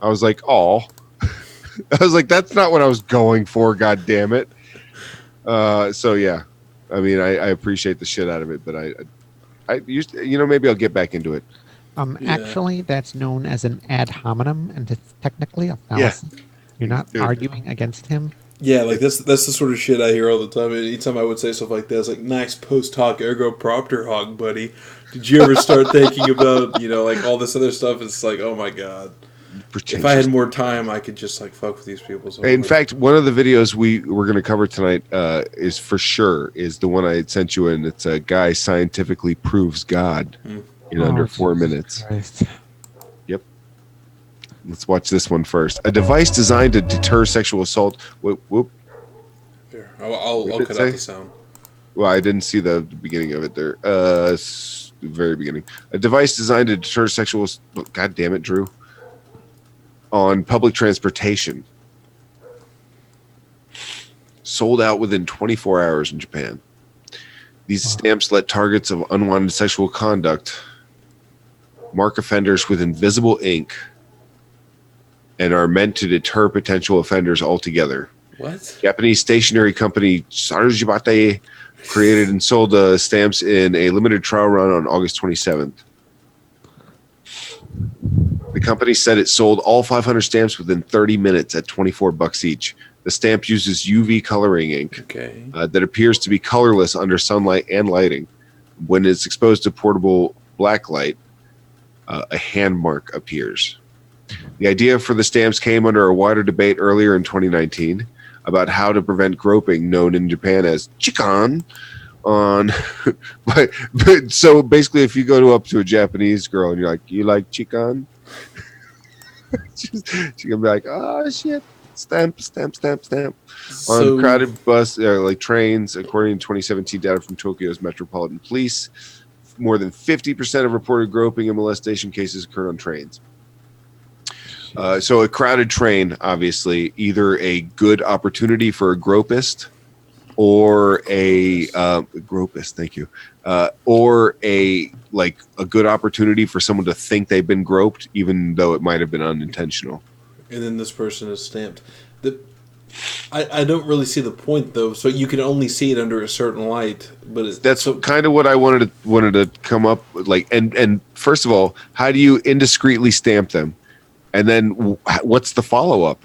I was like, "Oh," I was like, "That's not what I was going for." God damn it. So yeah, I mean, I appreciate the shit out of it, but I used to, maybe I'll get back into it. Actually, that's known as an ad hominem, and it's technically a fallacy. Yeah. You're not arguing against him. Yeah, like that's the sort of shit I hear all the time. Anytime I would say stuff like that, it's like, nice post hoc ergo propter hoc, buddy. Did you ever start thinking about, like all this other stuff? It's like, oh my god. If I had more time, I could just like fuck with these people. So In fact, one of the videos we're going to cover tonight is the one I had sent you, and it's a guy scientifically proves God in under 4 minutes. Christ. Yep. Let's watch this one first. A device designed to deter sexual assault. Whoop. Here, I'll cut out the sound. Well, I didn't see the beginning of it there. The very beginning. A device designed to deter sexual. God damn it, Drew. On public transportation. Sold out within 24 hours in Japan. These stamps let targets of unwanted sexual conduct mark offenders with invisible ink and are meant to deter potential offenders altogether. What? Japanese stationery company Sarjibate created and sold the stamps in a limited trial run on August 27th. The company said it sold all 500 stamps within 30 minutes at $24 each. The stamp uses UV coloring ink that appears to be colorless under sunlight and lighting. When it's exposed to portable black light, a hand mark appears. The idea for the stamps came under a wider debate earlier in 2019 about how to prevent groping, known in Japan as chikan. But so basically, if you go up to a Japanese girl and you're like, "You like chikan?" She's gonna be like, "Oh shit, stamp." On crowded bus, like trains, according to 2017 data from Tokyo's Metropolitan Police, more than 50% of reported groping and molestation cases occurred on trains. So a crowded train, obviously, either a good opportunity for a gropist or a gropist, thank you, or a good opportunity for someone to think they've been groped, even though it might have been unintentional. And then this person is stamped. I don't really see the point though. So you can only see it under a certain light, but that's kind of what I wanted to come up with. Like, and first of all, how do you indiscreetly stamp them? And then what's the follow up?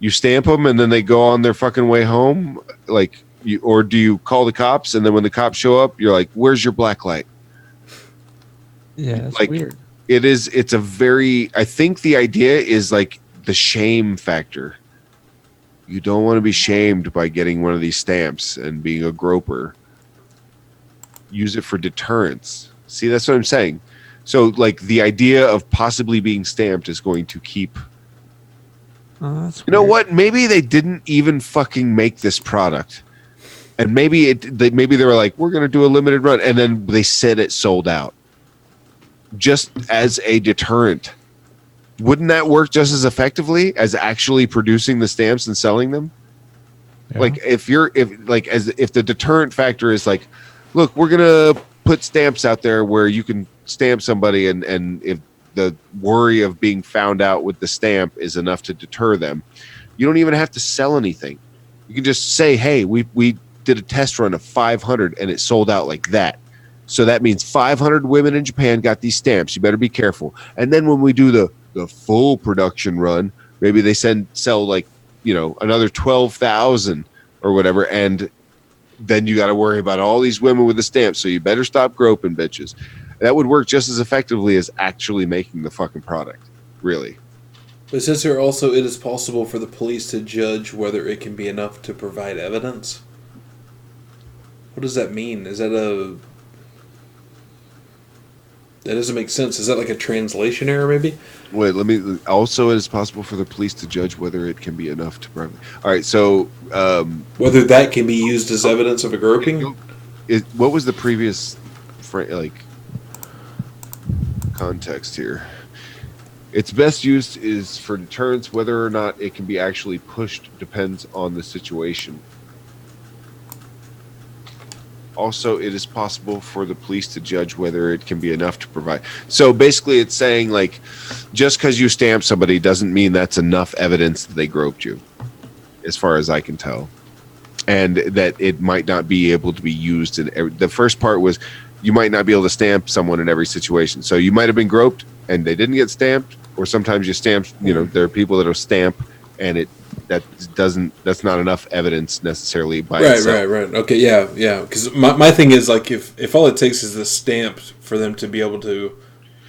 You stamp them and then they go on their fucking way home, or do you call the cops and then when the cops show up, you're like, "Where's your black light?" Yeah, that's weird. It's a very. I think the idea is like the shame factor. You don't want to be shamed by getting one of these stamps and being a groper. Use it for deterrence. See, that's what I'm saying. So, like, the idea of possibly being stamped is going to keep... Oh, that's you know what? Maybe they didn't even fucking make this product. And maybe they were like, we're going to do a limited run. And then they said it sold out. Just as a deterrent. Wouldn't that work just as effectively as actually producing the stamps and selling them? Yeah. Like, if the deterrent factor is like, look, we're going to put stamps out there where you can stamp somebody, and if the worry of being found out with the stamp is enough to deter them, you don't even have to sell anything. You can just say, hey, we did a test run of 500 and it sold out like that. So that means 500 women in Japan got these stamps. You better be careful. And then when we do the full production run, maybe they sell like, another 12,000 or whatever. And then you got to worry about all these women with the stamps. So you better stop groping, bitches. That would work just as effectively as actually making the fucking product. Really. But since here also it is possible for the police to judge whether it can be enough to provide evidence. What does that mean? Is that that doesn't make sense. Is that like a translation error maybe? Wait, also it is possible for the police to judge whether it can be enough to provide. All right, so whether that can be used as evidence of a groping? What was the previous context here? Its best use is for deterrence. Whether or not it can be actually pushed depends on the situation. Also, it is possible for the police to judge whether it can be enough to provide. So basically it's saying, like, just because you stamp somebody doesn't mean that's enough evidence that they groped you, as far as I can tell. And that it might not be able to be used in the first part was you might not be able to stamp someone in every situation. So you might have been groped and they didn't get stamped, or sometimes you stamp, there are people that will stamp and that's not enough evidence necessarily by itself. Right. Okay, yeah. Because my thing is, like, if all it takes is the stamp for them to be able to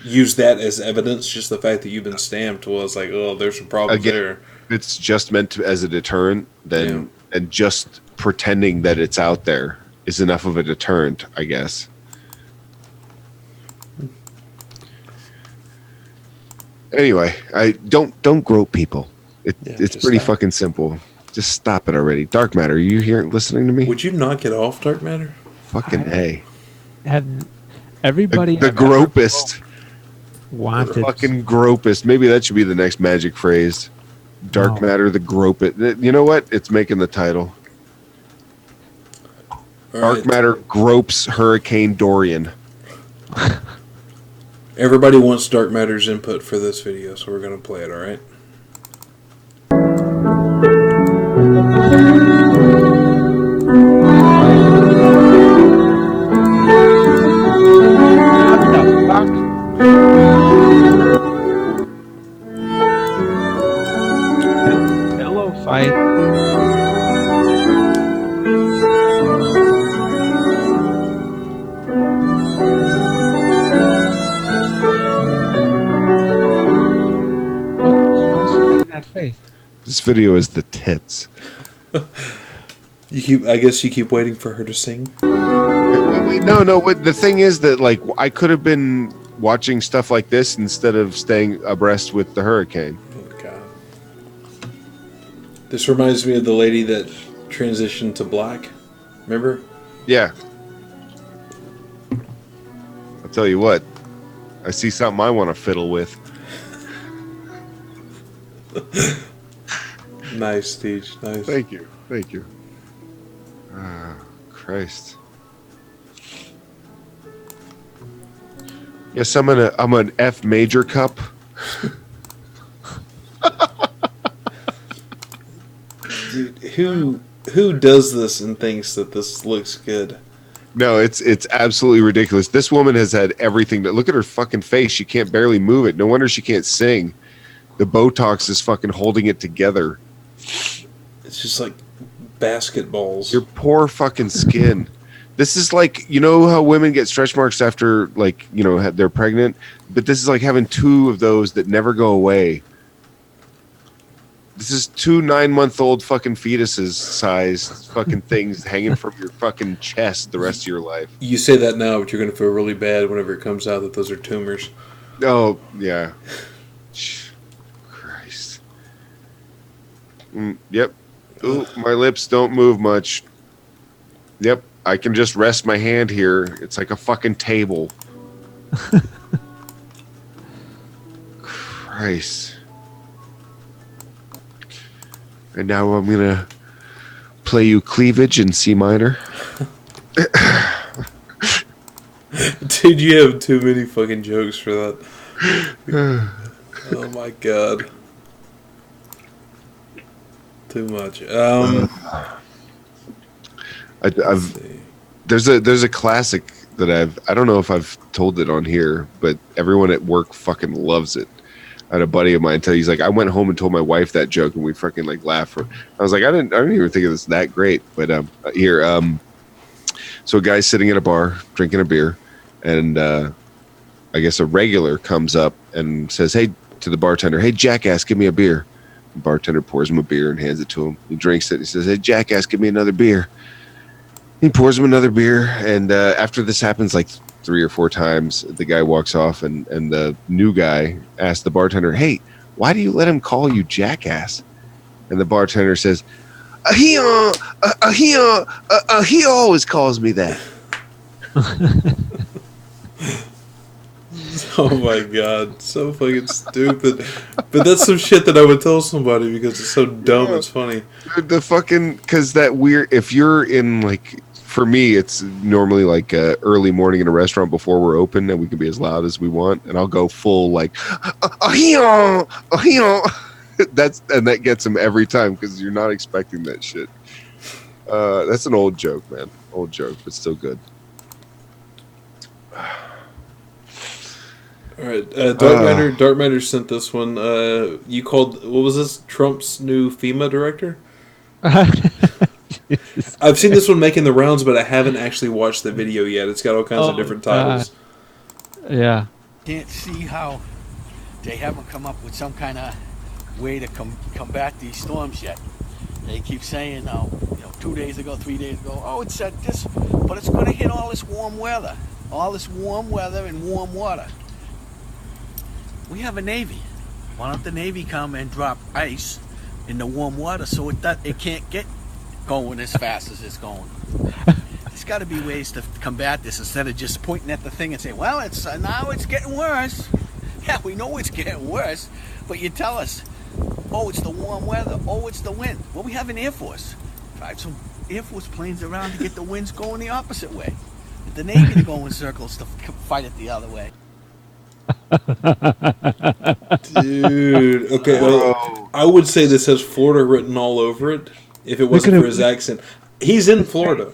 use that as evidence, just the fact that you've been stamped, well, it's like, oh, there's some problems there. It's just meant as a deterrent, and just pretending that it's out there is enough of a deterrent, I guess. Anyway, I don't grope people. It's pretty fucking simple. Just stop it already. Darkmatter, are you here listening to me? Would you knock it off, Darkmatter? Fucking A. And everybody... The gropist. Wanted. The fucking gropist. Maybe that should be the next magic phrase. Darkmatter, the gropist. You know what? It's making the title. Darkmatter gropes Hurricane Dorian. Everybody wants Darkmatter's input for this video, so we're going to play it, alright? Hello, fight. This video is the tits. I guess you keep waiting for her to sing. No. The thing is that, like, I could have been watching stuff like this instead of staying abreast with the hurricane. Oh God! This reminds me of the lady that transitioned to black. Remember? Yeah. I'll tell you what. I see something I want to fiddle with. Nice, Steve. Nice. Thank you. Christ. Yes, I'm an F major cup. Dude, who does this and thinks that this looks good? No, it's absolutely ridiculous. This woman has had everything. Look at her fucking face. She can't barely move it. No wonder she can't sing. The Botox is fucking holding it together. It's just like basketballs. Your poor fucking skin. This is like, you know how women get stretch marks after, like, they're pregnant? But this is like having two of those that never go away. This is 2 9-month-old fucking fetuses sized fucking things hanging from your fucking chest the rest of your life. You say that now, but you're going to feel really bad whenever it comes out that those are tumors. Oh, yeah. Christ. Yep. Ooh, my lips don't move much. Yep. I can just rest my hand here. It's like a fucking table. Christ. And now I'm going to play you Cleavage in C minor. Dude, you have too many fucking jokes for that. Oh my God. Too much. There's a classic that I don't know if I've told it on here, but everyone at work fucking loves it. I had a buddy of mine tell he's like, I went home and told my wife that joke and we fucking like laughed. I was like, I didn't even think it was that great. But here, so a guy's sitting at a bar drinking a beer, and I guess a regular comes up and says, hey, to the bartender, hey, jackass, give me a beer. The bartender pours him a beer and hands it to him. He drinks it and he says, hey, jackass, give me another beer. He pours him another beer, and after this happens like 3 or 4 times, the guy walks off, and the new guy asks the bartender, hey, why do you let him call you jackass? And the bartender says, he always calls me that. Oh my god, so fucking stupid. But that's some shit that I would tell somebody because it's so dumb, it's funny. The fucking, because that weird, if you're in like, for me, it's normally like early morning in a restaurant before we're open, and we can be as loud as we want, and I'll go full like, that's, and that gets them every time because you're not expecting that shit. That's an old joke, man. Old joke, but still good. All right, Darkmatter sent this one. You called, what was this? Trump's new FEMA director? I've seen this one making the rounds, but I haven't actually watched the video yet. It's got all kinds of different titles. Yeah. Can't see how they haven't come up with some kind of way to combat these storms yet. They keep saying, 2 days ago, 3 days ago, oh, it's at this, but it's going to hit all this warm weather. All this warm weather and warm water. We have a Navy. Why don't the Navy come and drop ice in the warm water so it can't get going as fast as it's going? There's got to be ways to combat this instead of just pointing at the thing and saying, well, it's now it's getting worse. Yeah, we know it's getting worse, but you tell us, oh, it's the warm weather. Oh, it's the wind. Well, we have an Air Force. Drive some Air Force planes around to get the winds going the opposite way. Get the Navy to go in circles to fight it the other way. Dude, okay, well, I would say this has Florida written all over it if it wasn't for his accent. He's in Florida.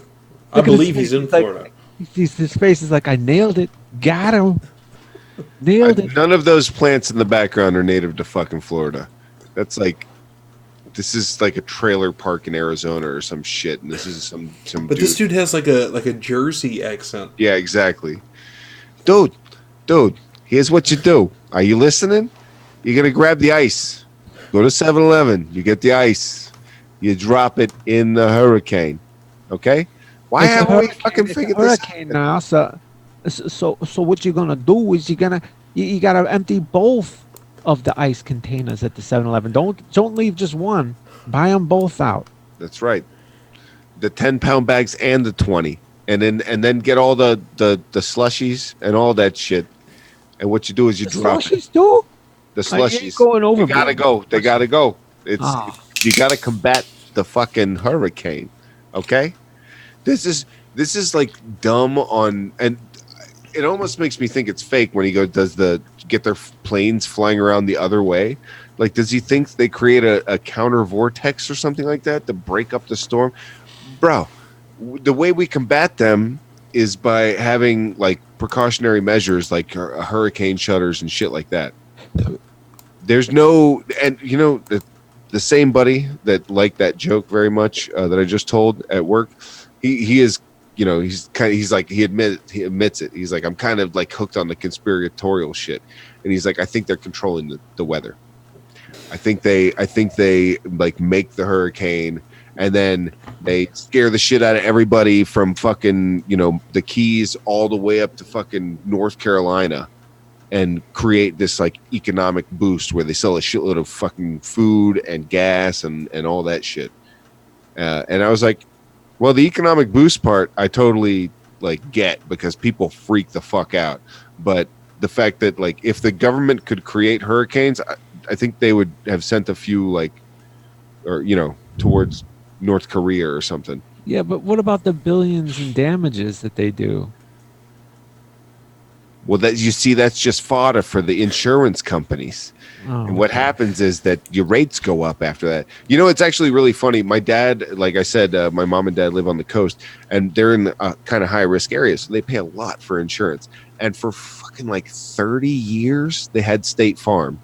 I believe he's in Florida. His face is like, I nailed it. Got him. Nailed it. None of those plants in the background are native to fucking Florida. That's like, this is like a trailer park in Arizona or some shit, and this is some But this dude has like a Jersey accent. Yeah, exactly. Dude, here's what you do. Are you listening? You're going to grab the ice. Go to 7-Eleven. You get the ice. You drop it in the hurricane. Okay? Why haven't we fucking figured this out? Now, so what you're going to do is you got to empty both of the ice containers at the 7-Eleven. Don't leave just one. Buy them both out. That's right. The 10-pound bags and the 20. And then get all the slushies and all that shit. And what you do is you drop slushies too? The slushies. Going over. They gotta go. They gotta go. You gotta combat the fucking hurricane. Okay? This is like dumb on, and it almost makes me think it's fake when he does get their planes flying around the other way. Like, does he think they create a counter vortex or something like that to break up the storm? Bro, the way we combat them is by having like precautionary measures like hurricane shutters and shit like that. There's no, and the same buddy that liked that joke very much that I just told at work, he is, he admits it. He's like, I'm kind of like hooked on the conspiratorial shit, and he's like, I think they're controlling the weather. I think they like make the hurricane, and then they scare the shit out of everybody from fucking, the Keys all the way up to fucking North Carolina, and create this like economic boost where they sell a shitload of fucking food and gas and all that shit. And I was like, well, the economic boost part I totally like get, because people freak the fuck out. But the fact that like if the government could create hurricanes, I think they would have sent a few towards North Korea or something. Yeah, but what about the billions in damages that they do? Well, that you see, that's just fodder for the insurance companies. Oh, And what happens is that your rates go up after that. You know, it's actually really funny. My dad, like I said, my mom and dad live on the coast, and they're in a kind of high risk area, so they pay a lot for insurance. And for fucking like 30 years, they had State Farm.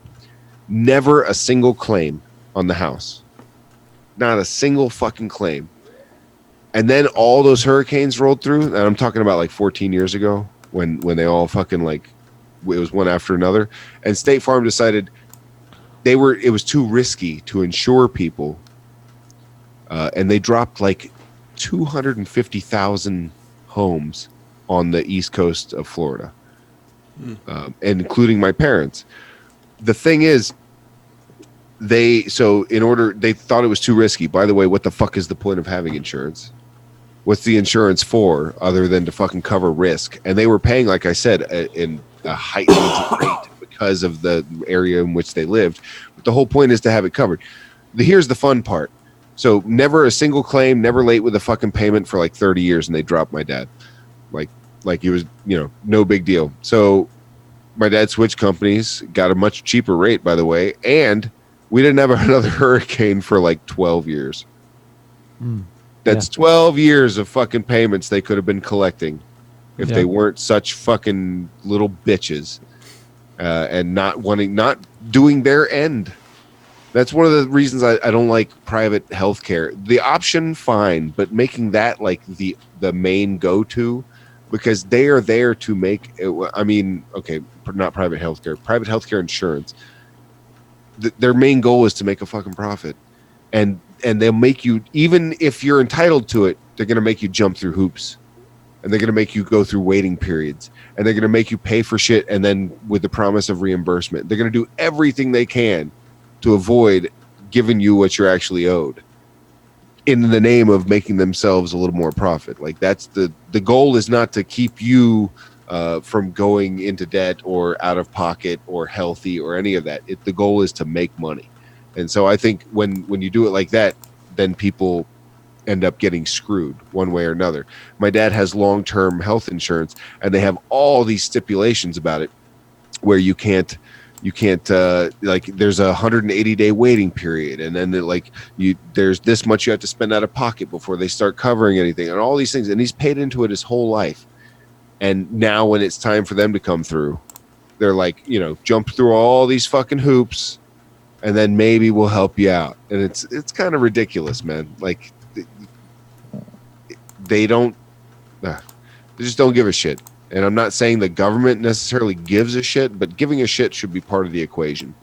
Never a single claim on the house. Not a single fucking claim. And then all those hurricanes rolled through, and I'm talking about like 14 years ago when they all fucking like, it was one after another. And State Farm decided it was too risky to insure people, and they dropped like 250,000 homes on the east coast of Florida, and including my parents. The thing is, they thought it was too risky. By the way, what the fuck is the point of having insurance? What's the insurance for other than to fucking cover risk? And they were paying, like I said, in a heightened rate because of the area in which they lived. But the whole point is to have it covered. Here's the fun part. So never a single claim, never late with a fucking payment for like 30 years, and they dropped my dad. Like he was, no big deal. So my dad switched companies, got a much cheaper rate, by the way, and we didn't have another hurricane for like 12 years. That's 12 years of fucking payments they could have been collecting if they weren't such fucking little bitches, and not doing their end. That's one of the reasons I don't like private healthcare. The option, fine, but making that like the main go-to, because they are there to make it, not private healthcare insurance. Their main goal is to make a fucking profit, and they'll make you, even if you're entitled to it, they're going to make you jump through hoops, and they're going to make you go through waiting periods, and they're going to make you pay for shit, and then with the promise of reimbursement, they're going to do everything they can to avoid giving you what you're actually owed, in the name of making themselves a little more profit. Like, that's the goal is not to keep you from going into debt or out of pocket or healthy or any of that. The goal is to make money. And so I think when you do it like that, then people end up getting screwed one way or another. My dad has long-term health insurance, and they have all these stipulations about it where you can't like, there's a 180-day waiting period, and then there's this much you have to spend out of pocket before they start covering anything, and all these things. And he's paid into it his whole life. And now when it's time for them to come through, they're like, jump through all these fucking hoops, and then maybe we'll help you out. And it's kind of ridiculous, man. Like, they just don't give a shit. And I'm not saying the government necessarily gives a shit, but giving a shit should be part of the equation.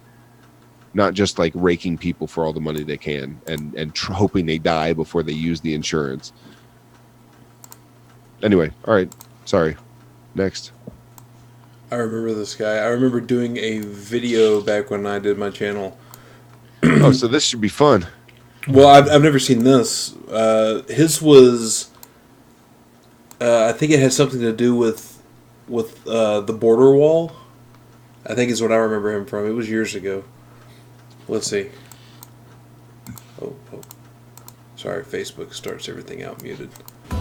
Not just like raking people for all the money they can and hoping they die before they use the insurance. Anyway, all right. Sorry. Next. I remember this guy. I remember doing a video back when I did my channel. Oh, so this should be fun. Well, I've never seen this. His was, I think it had something to do with the border wall. I think is what I remember him from. It was years ago. Let's see. Oh. Sorry, Facebook starts everything out muted.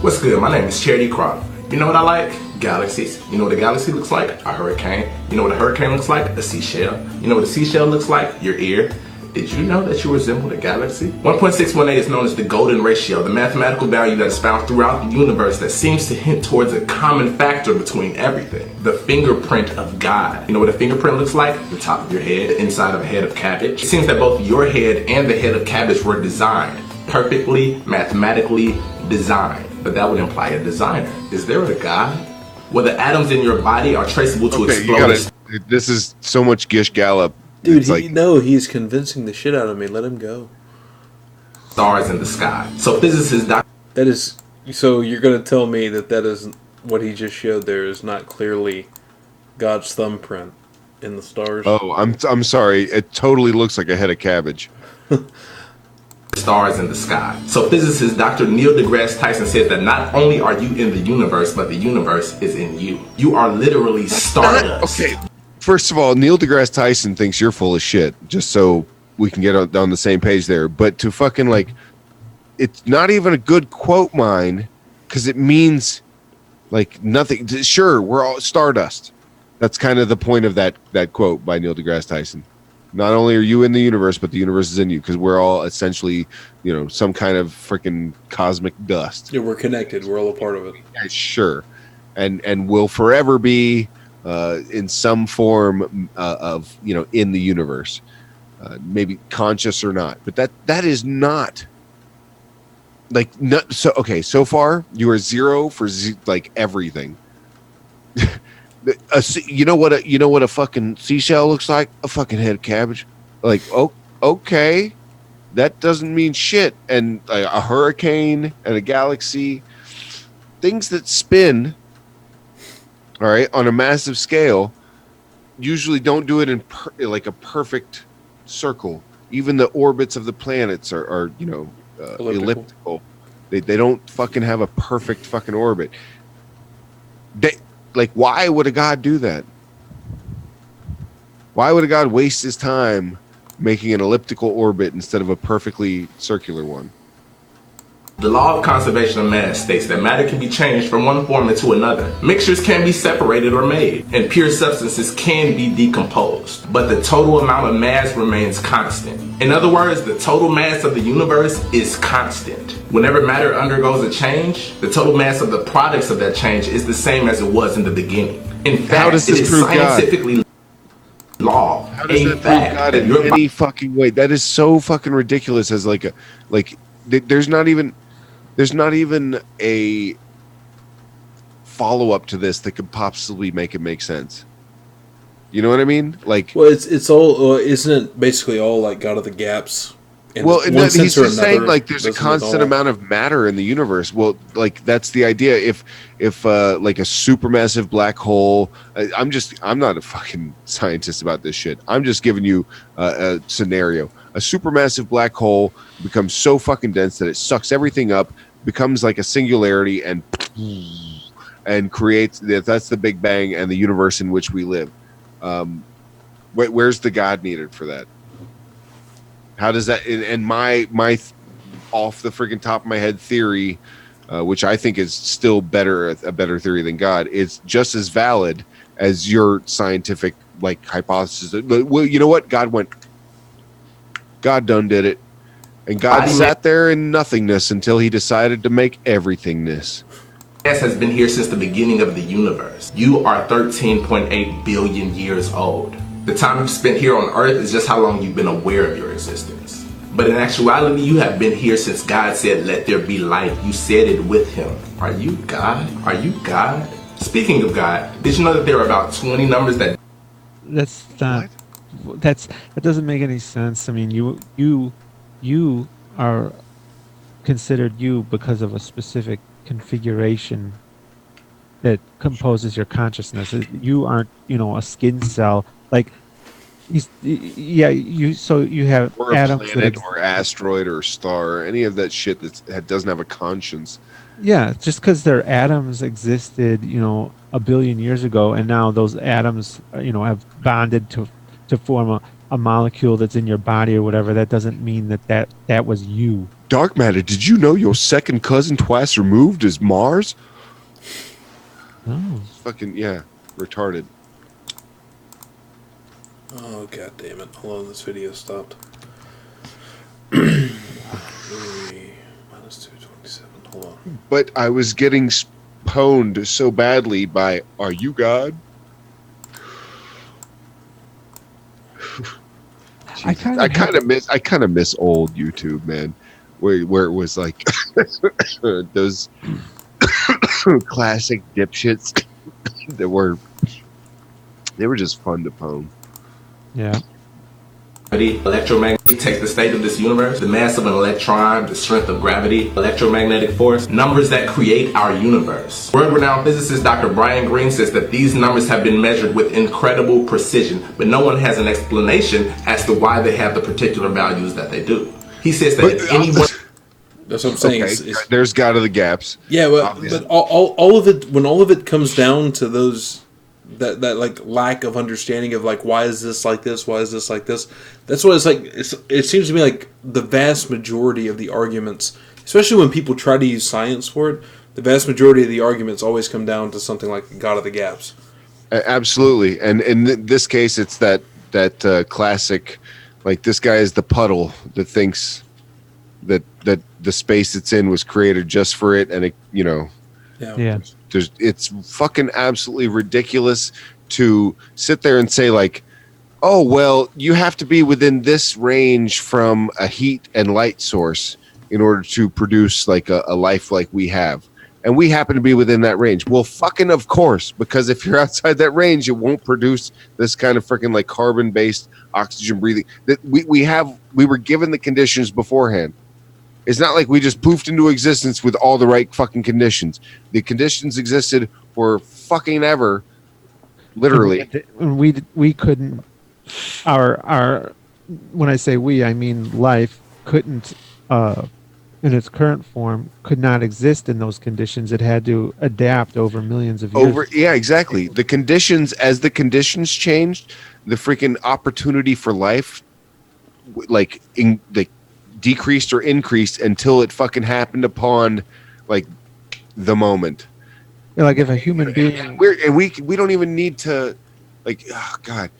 What's good? My name is Charity Crop. You know what I like? Galaxies. You know what a galaxy looks like? A hurricane. You know what a hurricane looks like? A seashell. You know what a seashell looks like? Your ear. Did you know that you resemble a galaxy? 1.618 is known as the golden ratio, the mathematical value that is found throughout the universe that seems to hint towards a common factor between everything. The fingerprint of God. You know what a fingerprint looks like? The top of your head, the inside of a head of cabbage. It seems that both your head and the head of cabbage were designed, perfectly, mathematically designed. But that would imply a designer. Is there a God? Well, the atoms in your body are traceable to explosions. This is so much Gish Gallop. Dude, he's convincing the shit out of me. Let him go. Stars in the sky. So physicists... That is... So you're going to tell me that isn't... What he just showed there is not clearly God's thumbprint in the stars? Oh, I'm sorry. It totally looks like a head of cabbage. Stars in the sky. So physicist Dr. Neil deGrasse Tyson says that not only are you in the universe, but the universe is in you. You are literally stardust. Okay. First of all, Neil deGrasse Tyson thinks you're full of shit, just so we can get on the same page there. But to fucking, like, it's not even a good quote mine, because it means, like, nothing. Sure, we're all stardust. That's kind of the point of that quote by Neil deGrasse Tyson. Not only are you in the universe, but the universe is in you, because we're all essentially, some kind of freaking cosmic dust. Yeah, we're connected. We're all a part of it. Yeah, sure, and will forever be in some form of in the universe, maybe conscious or not. But that is not so far you are zero for everything. You know what a fucking seashell looks like? A fucking head of cabbage. Okay, that doesn't mean shit. And a hurricane and a galaxy, things that spin, all right, on a massive scale, usually don't do it in a perfect circle. Even the orbits of the planets are elliptical. They don't fucking have a perfect fucking orbit. Why would a god do that? Why would a god waste his time making an elliptical orbit instead of a perfectly circular one? The law of conservation of mass states that matter can be changed from one form into another. Mixtures can be separated or made, and pure substances can be decomposed. But the total amount of mass remains constant. In other words, the total mass of the universe is constant. Whenever matter undergoes a change, the total mass of the products of that change is the same as it was in the beginning. In fact, it is scientifically law. How does that prove God in any fucking way? That is so fucking ridiculous. As there's not even a follow-up to this that could possibly make it make sense. You know what I mean? Well, it's all isn't it basically all God of the gaps? Well, he's just saying there's a constant amount of matter in the universe. Well, that's the idea. If a supermassive black hole, I'm not a fucking scientist about this shit. I'm just giving you a scenario. A supermassive black hole becomes so fucking dense that it sucks everything up, becomes like a singularity, and creates. That's the Big Bang and the universe in which we live. Where's the God needed for that? How does that? And my off the freaking top of my head theory, which I think is still a better theory than God, is just as valid as your scientific hypothesis. Well, you know what? God done did it, and God sat there in nothingness until he decided to make everythingness. Mass has been here since the beginning of the universe. You are 13.8 billion years old. The time you've spent here on Earth is just how long you've been aware of your existence. But in actuality, you have been here since God said, "Let there be light." You said it with him. Are you God? Are you God? Speaking of God, did you know that there are about 20 numbers that... That's not... That doesn't make any sense. I mean, you are considered you because of a specific configuration that composes your consciousness. You aren't, a skin cell. You have or a atoms planet or asteroid or star, any of that shit that doesn't have a conscience. Yeah, just because their atoms existed, a billion years ago, and now those atoms, have bonded to form a molecule that's in your body or whatever, that doesn't mean that was you. Darkmatter, did you know your second cousin twice removed is Mars? Oh. Fucking, yeah, retarded. Oh, god damn it. Hold on, this video stopped. -227, hold on. But I was getting pwned so badly by, "Are you God?" I kind of miss old YouTube, man, where it was those classic dipshits that were just fun to pwn. Yeah. Electromagnetic takes the state of this universe, the mass of an electron, the strength of gravity, electromagnetic force, numbers that create our universe. World-renowned physicist Dr. Brian Greene says that these numbers have been measured with incredible precision, but no one has an explanation as to why they have the particular values that they do. He says that if anyone... That's what I'm saying. Okay, there's God of the gaps. Yeah, but all of it, when all of it comes down to those... That lack of understanding of why is this like this, why is this like this, that's what it's like. It seems to me like the vast majority of the arguments, especially when people try to use science for it, the vast majority of the arguments always come down to something like God of the gaps. Absolutely, and in this case, it's that classic, like this guy is the puddle that thinks that the space it's in was created just for it, and it, you know, Yeah. it's fucking absolutely ridiculous to sit there and say like, oh well, you have to be within this range from a heat and light source in order to produce like a life like we have. And we happen to be within that range. Well, fucking of course, because if you're outside that range, it won't produce this kind of freaking like carbon-based oxygen breathing. That we were given the conditions beforehand. It's not like we just poofed into existence with all the right fucking conditions. The conditions existed for fucking ever, literally. And we couldn't. Our when I say we, I mean life couldn't. In its current form, could not exist in those conditions. It had to adapt over millions of years. Yeah, exactly. The conditions, as the conditions changed, the freaking opportunity for life, like decreased or increased until it fucking happened upon, like, the moment. Yeah, like if a human being, we don't even need to, like, oh God.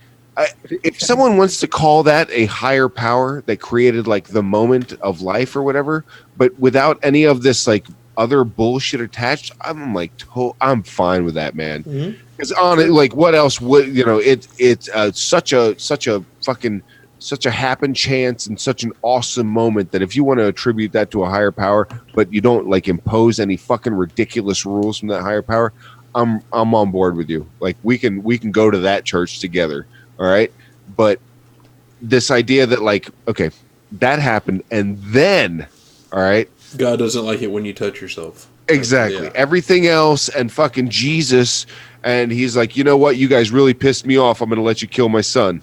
If someone wants to call that a higher power that created like the moment of life or whatever, but without any of this like other bullshit attached, I'm like, I'm fine with that, man. Because on it, like, what else would it's such a happen chance and such an awesome moment that if you want to attribute that to a higher power, but you don't like impose any fucking ridiculous rules from that higher power, I'm on board with you. Like we can go to that church together. All right. But this idea that like, okay, that happened. And then, all right. God doesn't like it when you touch yourself. Exactly. Yeah. Everything else and fucking Jesus. And he's like, you know what? You guys really pissed me off. I'm going to let you kill my son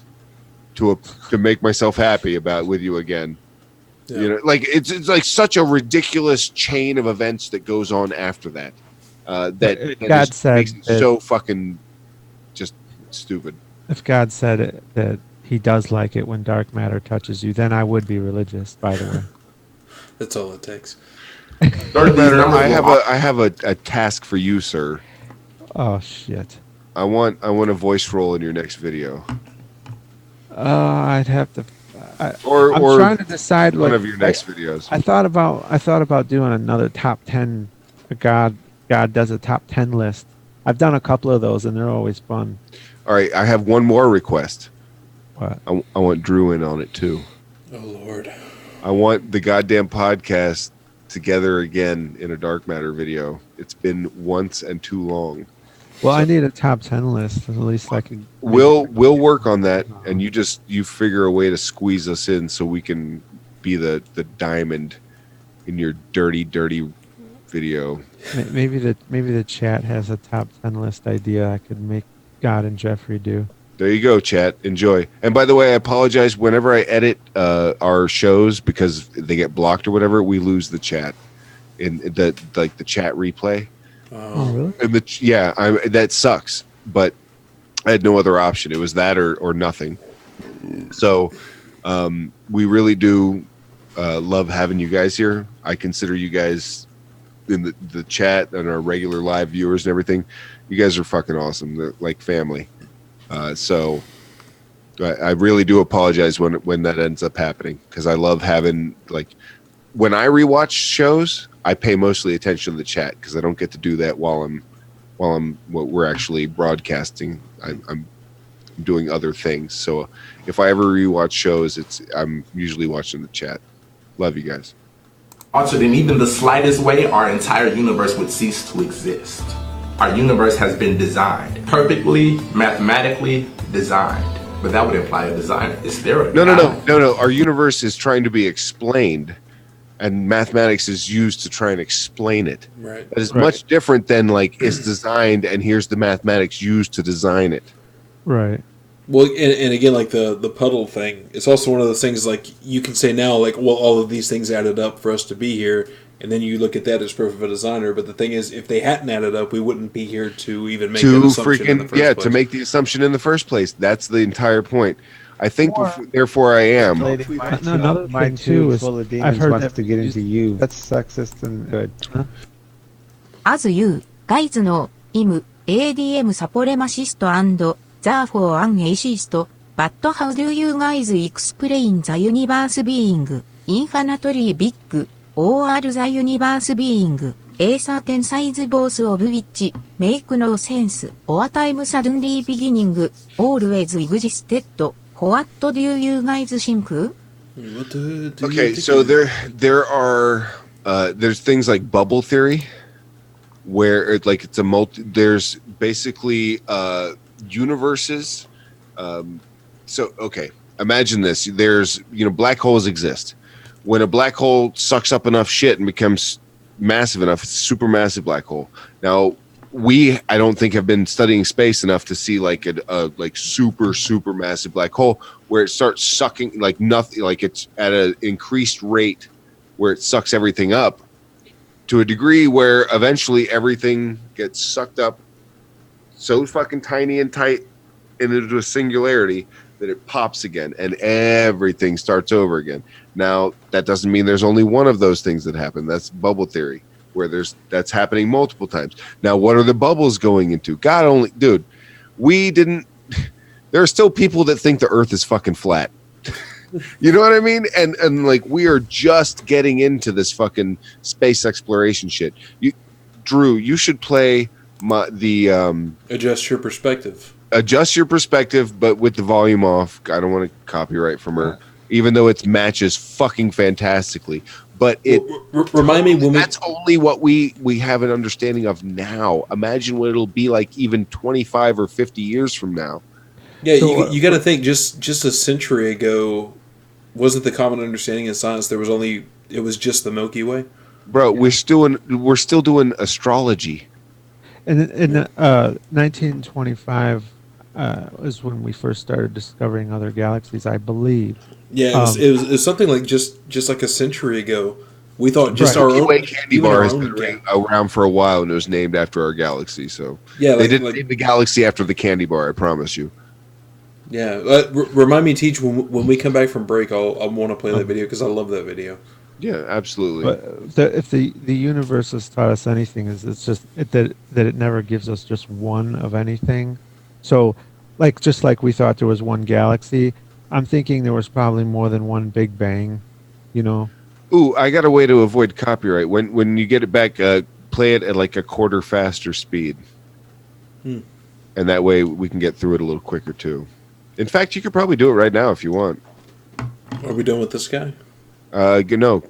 to make myself happy with you again. Yeah. You know, like it's like such a ridiculous chain of events that goes on after that. That God said makes it so fucking just stupid. If God said that he does like it when dark matter touches you, then I would be religious, by the way. That's all it takes. Dark matter, I have a task for you, sir. Oh shit. I want a voice role in your next video. I'd have to I'm or trying to decide one like, of your next videos. I thought about doing another top 10. God does a top 10 list. I've done a couple of those and they're always fun. All right, I have one more request. What? I want Drew in on it too. Oh Lord! I want the goddamn podcast together again in a Dark Matter video. It's been once and too long. Well, I need a top 10 list. At least I can. We'll work on that, and you figure a way to squeeze us in so we can be the diamond in your dirty video. Maybe the chat has a top 10 list idea I could make God and Jeffrey do. There you go, chat. Enjoy. And by the way, I apologize. Whenever I edit our shows because they get blocked or whatever, we lose the chat in the chat replay. Oh really? And that sucks. But I had no other option. It was that or nothing. So we really do love having you guys here. I consider you guys in the chat and our regular live viewers and everything. You guys are fucking awesome. They're like family. So I really do apologize when that ends up happening because I love having like when I rewatch shows, I pay mostly attention to the chat because I don't get to do that while we're actually broadcasting. I'm doing other things. So if I ever rewatch shows, I'm usually watching the chat. Love you guys. Altered in even the slightest way, our entire universe would cease to exist. Our universe has been designed, perfectly, mathematically designed. But that would imply a designer. Is there a God? No. Our universe is trying to be explained, and mathematics is used to try and explain it. Right. That is much different than like it's designed, and here's the mathematics used to design it. Right. Well, and again, like the puddle thing, it's also one of those things like you can say now, like, well, all of these things added up for us to be here, and then you look at that as proof of a designer. But the thing is, if they hadn't added up, we wouldn't be here to even make that assumption in the first place. To make the assumption in the first place. That's the entire point. I think, therefore, I am. Another thing too is I've heard that to get into you. That's sexist and good. As you guys know, ADM サポレマシスト& therefore an atheist, but how do you guys explain the universe being infinitely big, or the universe being a certain size both of which make no sense, or time suddenly beginning always existed? What do you guys think? Okay, so there are there's things like bubble theory, where it's a there's basically universes. So okay, imagine this: there's black holes exist. When a black hole sucks up enough shit and becomes massive enough, it's a supermassive black hole. Now I don't think have been studying space enough to see like a super massive black hole where it starts sucking like nothing, like it's at an increased rate where it sucks everything up to a degree where eventually everything gets sucked up so fucking tiny and tight into a singularity that it pops again and everything starts over again. Now, that doesn't mean there's only one of those things that happen. That's bubble theory, where that's happening multiple times. Now, what are the bubbles going into? God only, dude, there are still people that think the earth is fucking flat. You know what I mean? And like, we are just getting into this fucking space exploration shit. Drew, you should play Adjust Your Perspective. Adjust Your Perspective, but with the volume off. I don't want to copyright from her, even though it matches fucking fantastically. But remind me that's only what we have an understanding of now. Imagine what it'll be like even 25 or 50 years from now. Yeah, so, you got to think just a century ago, wasn't the common understanding in science it was just the Milky Way? Bro, we're still doing astrology. In 1925 is when we first started discovering other galaxies, I believe. Yeah, it was something like just like a century ago. We thought just our own candy bar has been around for a while, and it was named after our galaxy. So yeah, they didn't name the galaxy after the candy bar. I promise you. Yeah, remind me, Teach, when we come back from break, I'll want to play that video because I love that video. Yeah, absolutely. But if the universe has taught us anything, is it's just that it never gives us just one of anything. So, just like we thought there was one galaxy, I'm thinking there was probably more than one Big Bang. Ooh, I got a way to avoid copyright. When you get it back, play it at like a quarter faster speed, and that way we can get through it a little quicker too. In fact, you could probably do it right now if you want. Are we done with this guy? No,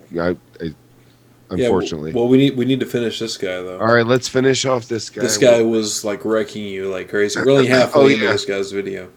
unfortunately. Yeah, well, we need to finish this guy though. All right, let's finish off this guy. This guy was like wrecking you like crazy. We're only halfway into this guy's video.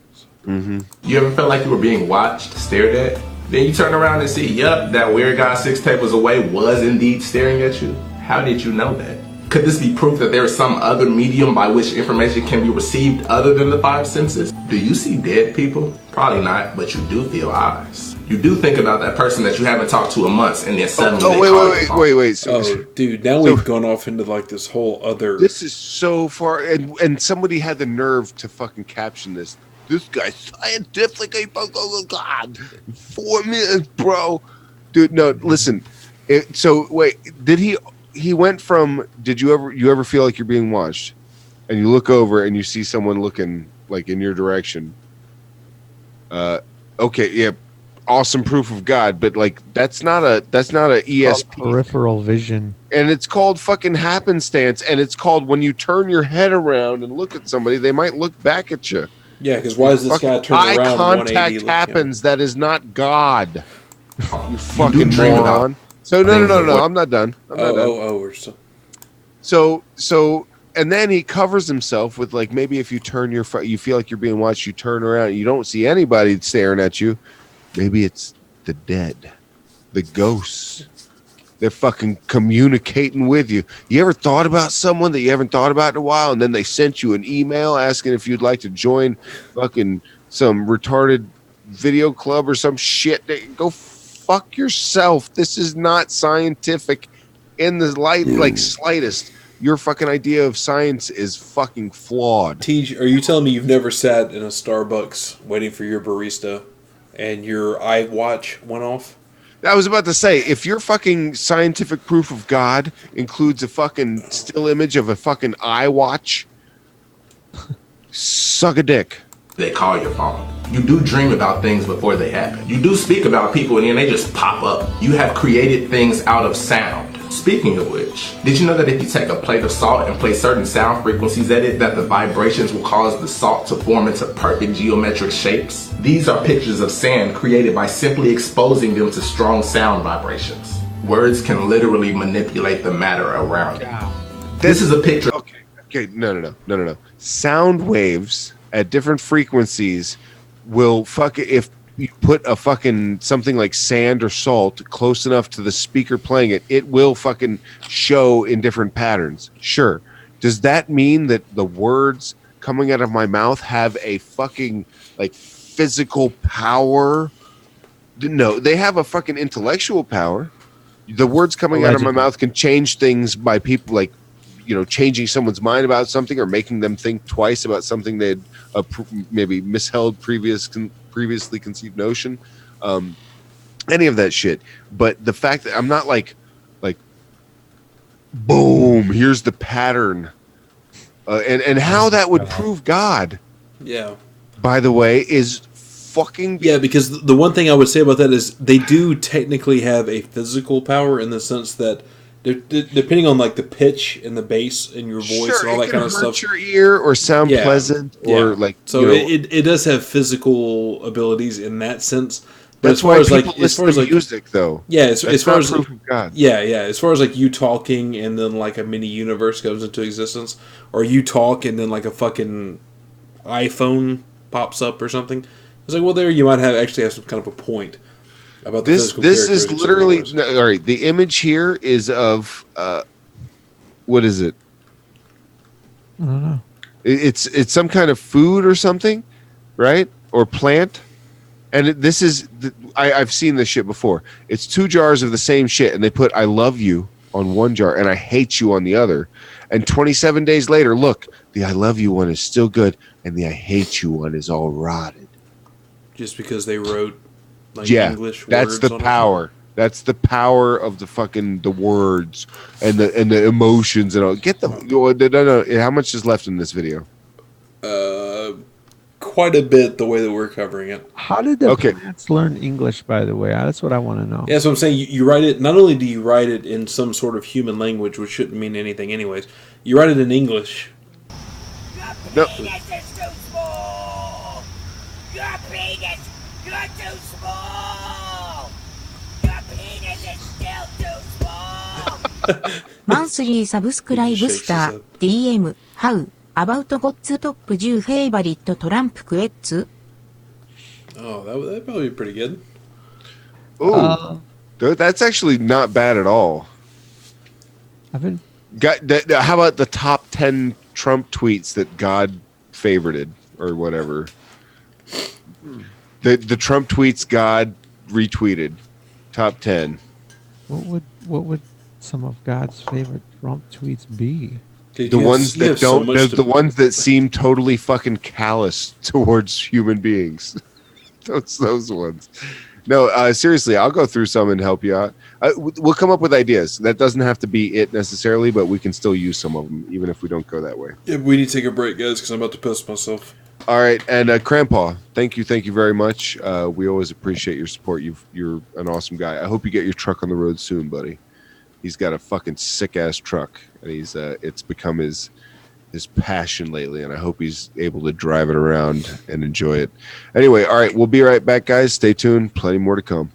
Mm-hmm. You ever felt like you were being watched, stared at? Then you turn around and see, yup, that weird guy 6 tables away was indeed staring at you. How did you know that? Could this be proof that there is some other medium by which information can be received other than the 5 senses? Do you see dead people? Probably not, but you do feel eyes. You do think about that person that you haven't talked to in months, and then suddenly wait. So, dude, now we've gone off into like this whole other. This is so far, and somebody had the nerve to fucking caption this. This guy's scientifically, oh God, 4 minutes, bro. Dude, no, listen. So wait, did he went from? Did you ever feel like you're being watched, and you look over and you see someone looking like in your direction? Okay, yeah. Awesome proof of God, but like that's not a ESP. Peripheral vision, and it's called fucking happenstance, and it's called when you turn your head around and look at somebody, they might look back at you. Yeah, because why is this guy turning around? Eye contact happens. That is not God. You fucking moron. So no. I'm not done. We're still. So, and then he covers himself with like maybe if you turn you feel like you're being watched, you turn around, you don't see anybody staring at you. Maybe it's the dead, the ghosts. They're fucking communicating with you. You ever thought about someone that you haven't thought about in a while, and then they sent you an email asking if you'd like to join fucking some retarded video club or some shit? Go fuck yourself. This is not scientific in the slightest. Your fucking idea of science is fucking flawed. Tej, are you telling me you've never sat in a Starbucks waiting for your barista and your iWatch went off? I was about to say, if your fucking scientific proof of God includes a fucking still image of a fucking iWatch, Suck a dick. They call your phone. You do dream about things before they happen. You do speak about people and then they just pop up. You have created things out of sound. Speaking of which, did you know that if you take a plate of salt and place certain sound frequencies at it, that the vibrations will cause the salt to form into perfect geometric shapes? These are pictures of sand created by simply exposing them to strong sound vibrations. Words can literally manipulate the matter around you. This is a picture. Okay, no. Sound waves at different frequencies will if you put a fucking something like sand or salt close enough to the speaker playing it, it will fucking show in different patterns. Sure. Does that mean that the words coming out of my mouth have a fucking like physical power? No, they have a fucking intellectual power. The words coming out of my mouth can change things by people like, you know, changing someone's mind about something or making them think twice about something they'd maybe misheld previously conceived notion, any of that shit. But the fact that I'm not like boom, here's the pattern, and how that would prove God. Yeah. By the way, is fucking because the one thing I would say about that is they do technically have a physical power in the sense that depending on like the pitch and the bass in your voice and all that kind of stuff, your ear or sound pleasant or like so you know, it does have physical abilities in that sense. But that's why people listen to music, though. Yeah, as far as proof of God. Yeah, as far as like you talking and then like a mini universe goes into existence, or you talk and then like a fucking iPhone pops up or something. It's like, well, there you might actually have some kind of a point about the this. This is literally all right. The image here is of what is it? I don't know. It's some kind of food or something, right? Or plant. And this is I've seen this shit before. It's 2 jars of the same shit, and they put "I love you" on one jar and "I hate you" on the other. And 27 days later, look, the "I love you" one is still good, and the "I hate you" one is all rotted. Just because they wrote like English words. That's the power. That's the power of the words and the emotions and all. Get them. No. How much is left in this video? Quite a bit. The way that we're covering it. How did the plants learn English? By the way, that's what I want to know. Yeah, so I'm saying you write it. Not only do you write it in some sort of human language, which shouldn't mean anything, anyways. You write it in English. No. Your penis, you're too small. Your penis is still too small. マンスリーサブスクライブスター DM How about God's top 10 favorite Trump quotes? Oh, that'd probably be pretty good. Ooh, that's actually not bad at all. I've been. How about the top 10 Trump tweets that God favorited or whatever? The Trump tweets God retweeted, top 10. What would some of God's favorite Trump tweets be? The ones that don't, the ones that seem totally fucking callous towards human beings. those ones. No, seriously, I'll go through some and help you out. We'll come up with ideas. That doesn't have to be it necessarily, but we can still use some of them, even if we don't go that way. Yeah, we need to take a break, guys, because I'm about to piss myself. All right, and Crampaw, thank you very much. We always appreciate your support. You're an awesome guy. I hope you get your truck on the road soon, buddy. He's got a fucking sick ass truck, and it's become his passion lately, and I hope he's able to drive it around and enjoy it. Anyway, all right, we'll be right back, guys. Stay tuned. Plenty more to come.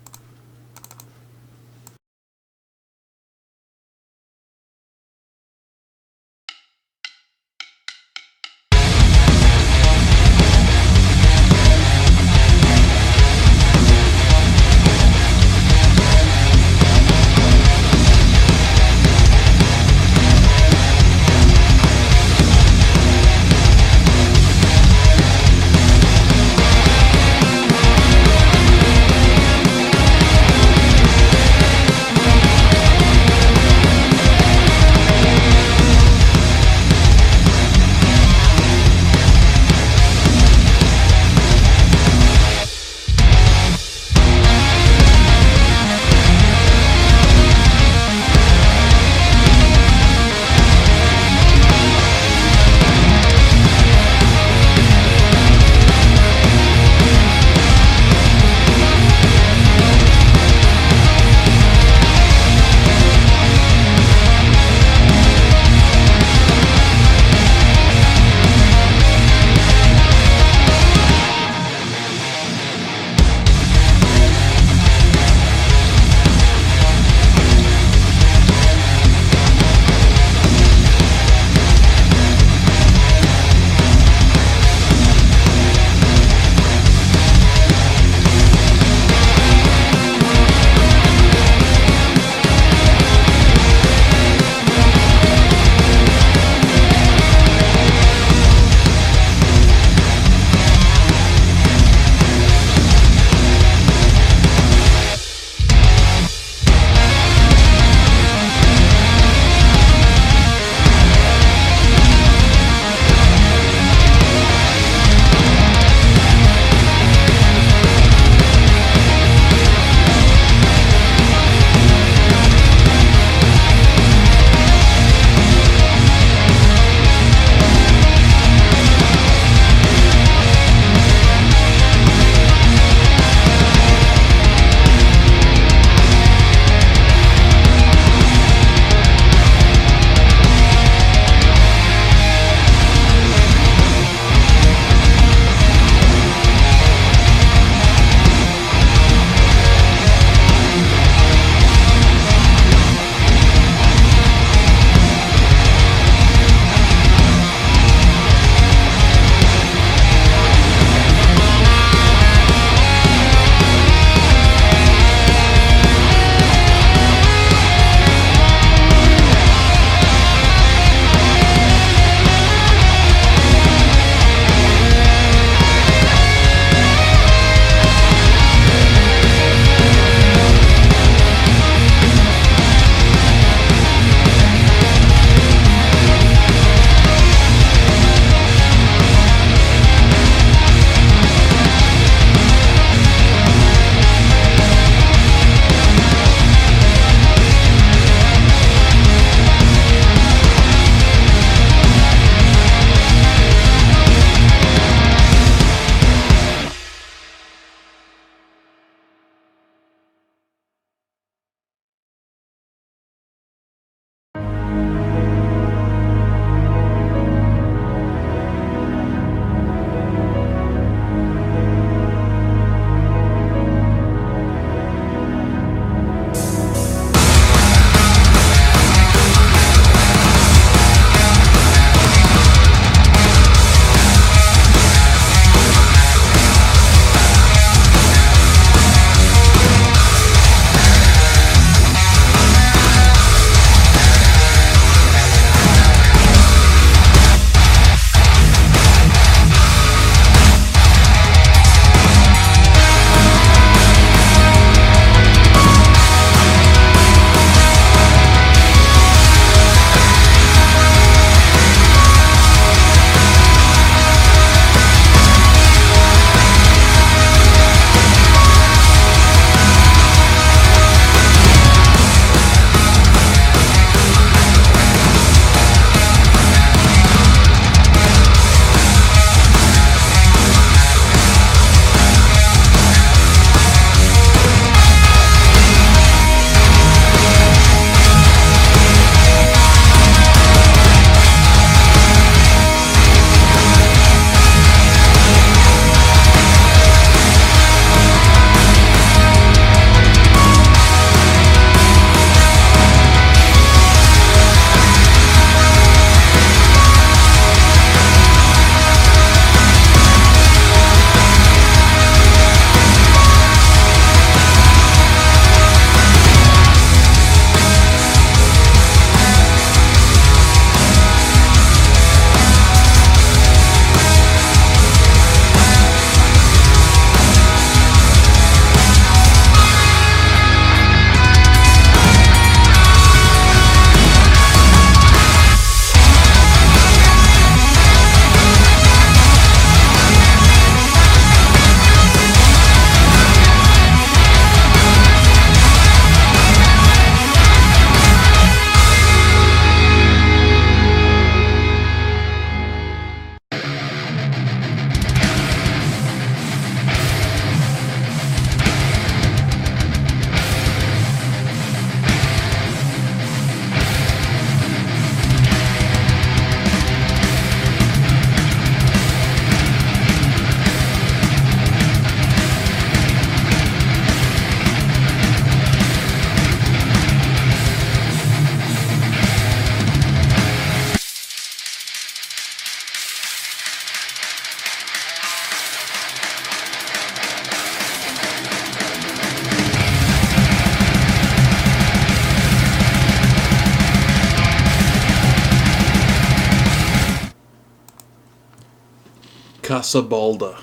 Casabalda.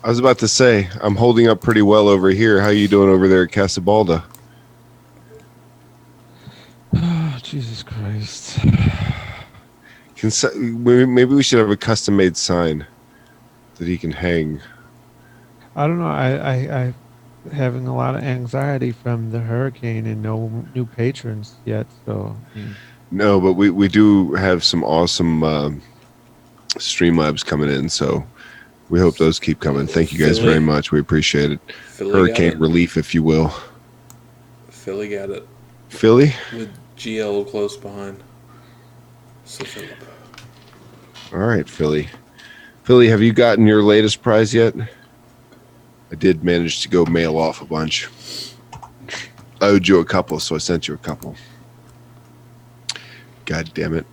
I was about to say, I'm holding up pretty well over here. How you doing over there at Casabalda? Oh, Jesus Christ. Maybe we should have a custom-made sign that he can hang. I don't know. I having a lot of anxiety from the hurricane and no new patrons yet. So No, but we do have some awesome Streamlabs coming in, so we hope those keep coming. Thank you guys Philly. very much. We appreciate it. Philly Hurricane got it. relief, if you will. Philly got it. Philly? With GL close behind. So Philip. All right, Philly. Philly, have you gotten your latest prize yet? I did manage to go mail off a bunch. I owed you a couple, so I sent you a couple. God damn it.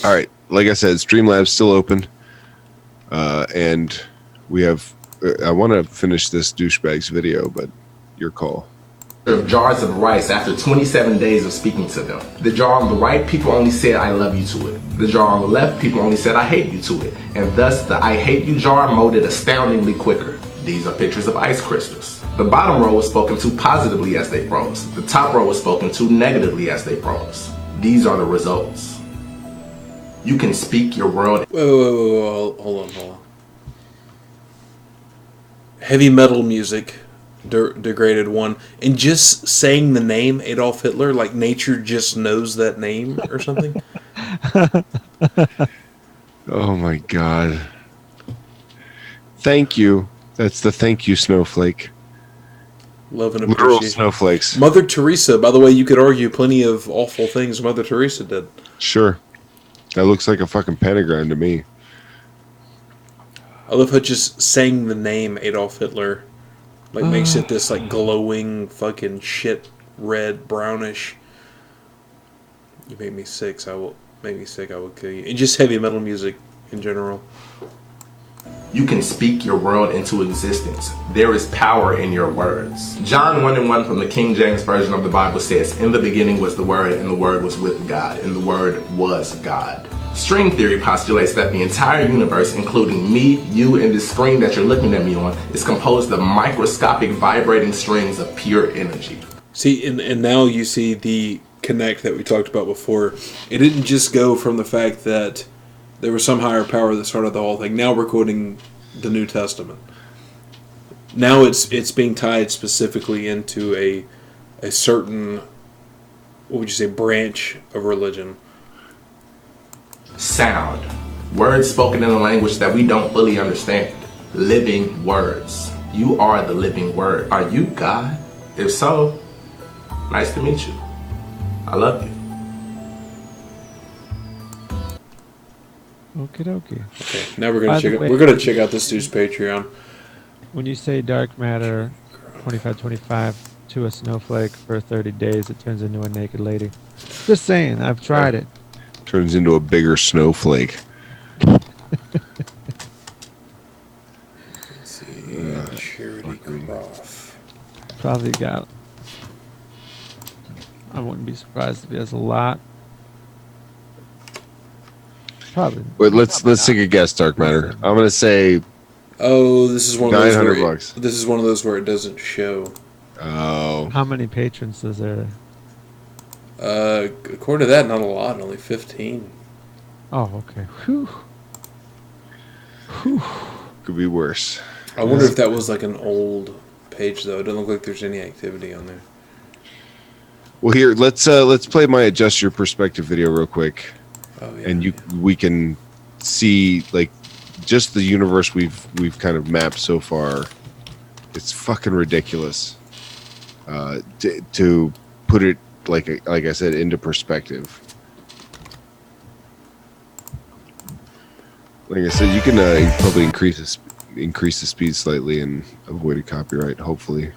All right, like I said, Streamlabs still open, and we have. I want to finish this douchebags video, but your call. Of jars of rice after 27 days of speaking to them. The jar on the right, people only said I love you to it. The jar on the left, people only said I hate you to it. And thus, the I hate you jar molded astoundingly quicker. These are pictures of ice crystals. The bottom row was spoken to positively as they froze. The top row was spoken to negatively as they froze. These are the results. You can speak your world. Whoa, hold on. Heavy metal music. Degraded one, and just saying the name Adolf Hitler, like nature just knows that name or something. Oh my god. Thank you. That's the thank you snowflake. Love and Literal appreciation. snowflakes. Mother Teresa, by the way, you could argue plenty of awful things Mother Teresa did. Sure. That looks like a fucking pentagram to me. I love how just saying the name Adolf Hitler makes it this like glowing fucking shit red brownish. You make me sick. I will kill you. And just heavy metal music in general. You can speak your world into existence. There is power in your words. John 1:1 from the King James Version of the Bible says, "In the beginning was the Word, and the Word was with God, and the Word was God." String theory postulates that the entire universe, including me, you, and this screen that you're looking at me on, is composed of microscopic vibrating strings of pure energy. See, and now you see the connect that we talked about before. It didn't just go from the fact that there was some higher power that started the whole thing. Now we're quoting the New Testament. Now it's being tied specifically into a certain, what would you say, branch of religion. Sound. Words spoken in a language that we don't fully understand. Living words. You are the living word. Are you God? If so, nice to meet you. I love you. Okie dokie. Okay, now we're gonna check out this dude's Patreon. When you say Darkmatter 2525 to a snowflake for 30 days, it turns into a naked lady. Just saying, I've tried it. Turns into a bigger snowflake. Let's see, Charity Croft. Probably got. I wouldn't be surprised if he has a lot. Probably. Wait, let's take a guess, Darkmatter. I'm gonna say. Oh, this is one of those $900. This is one of those where it doesn't show. Oh. How many patrons is there? According to that, not a lot. Only 15. Oh, okay. Whew. Whew. Could be worse. I wonder if that was like an old page though. It doesn't look like there's any activity on there. Well, here let's play my adjust your perspective video real quick, and we can see like just the universe we've kind of mapped so far. It's fucking ridiculous. To put it like I said into perspective. Like I said, you can probably increase the speed slightly and avoid a copyright, hopefully.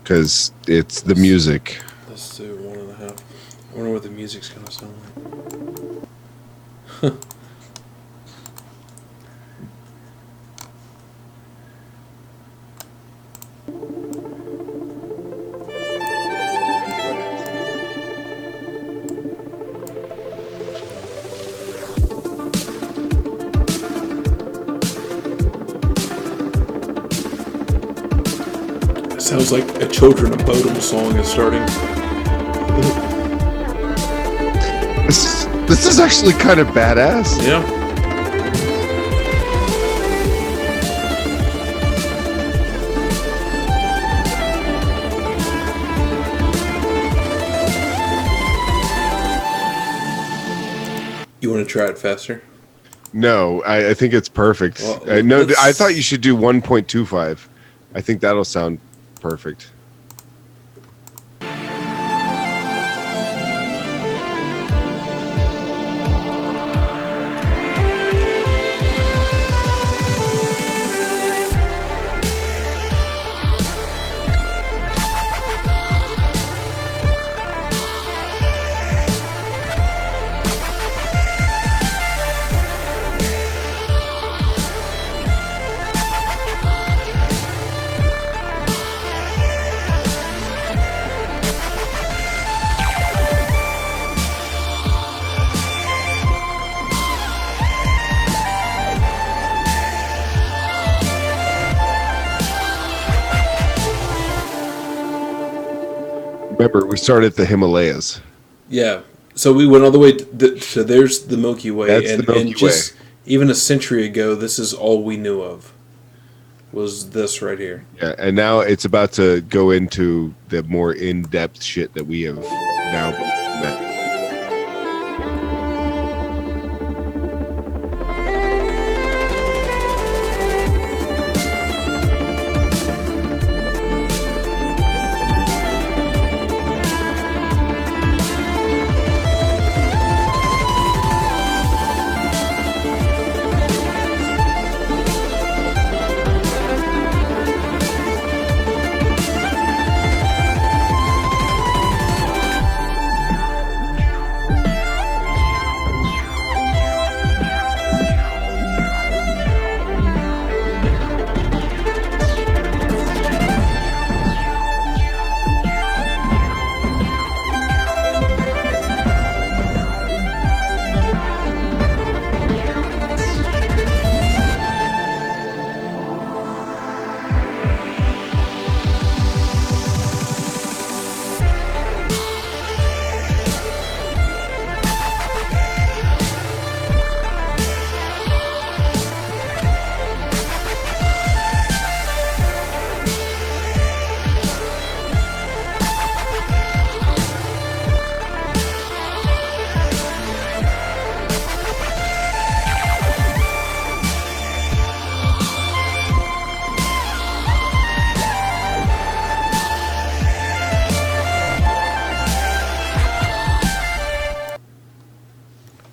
Because it's the music. Let's do 1.5. I wonder what the music's gonna sound like. Sounds like a Children of Bodom song is starting. This is actually kind of badass. Yeah. You want to try it faster? No, I think it's perfect. Well, no, I thought you should do 1.25. I think that'll sound perfect. Remember, we started at the Himalayas. Yeah. So we went all the way to there's the Milky Way. That's and, the Milky and just even a century ago, this is all we knew of. Was this right here. Yeah, and now it's about to go into the more in-depth shit that we have now met.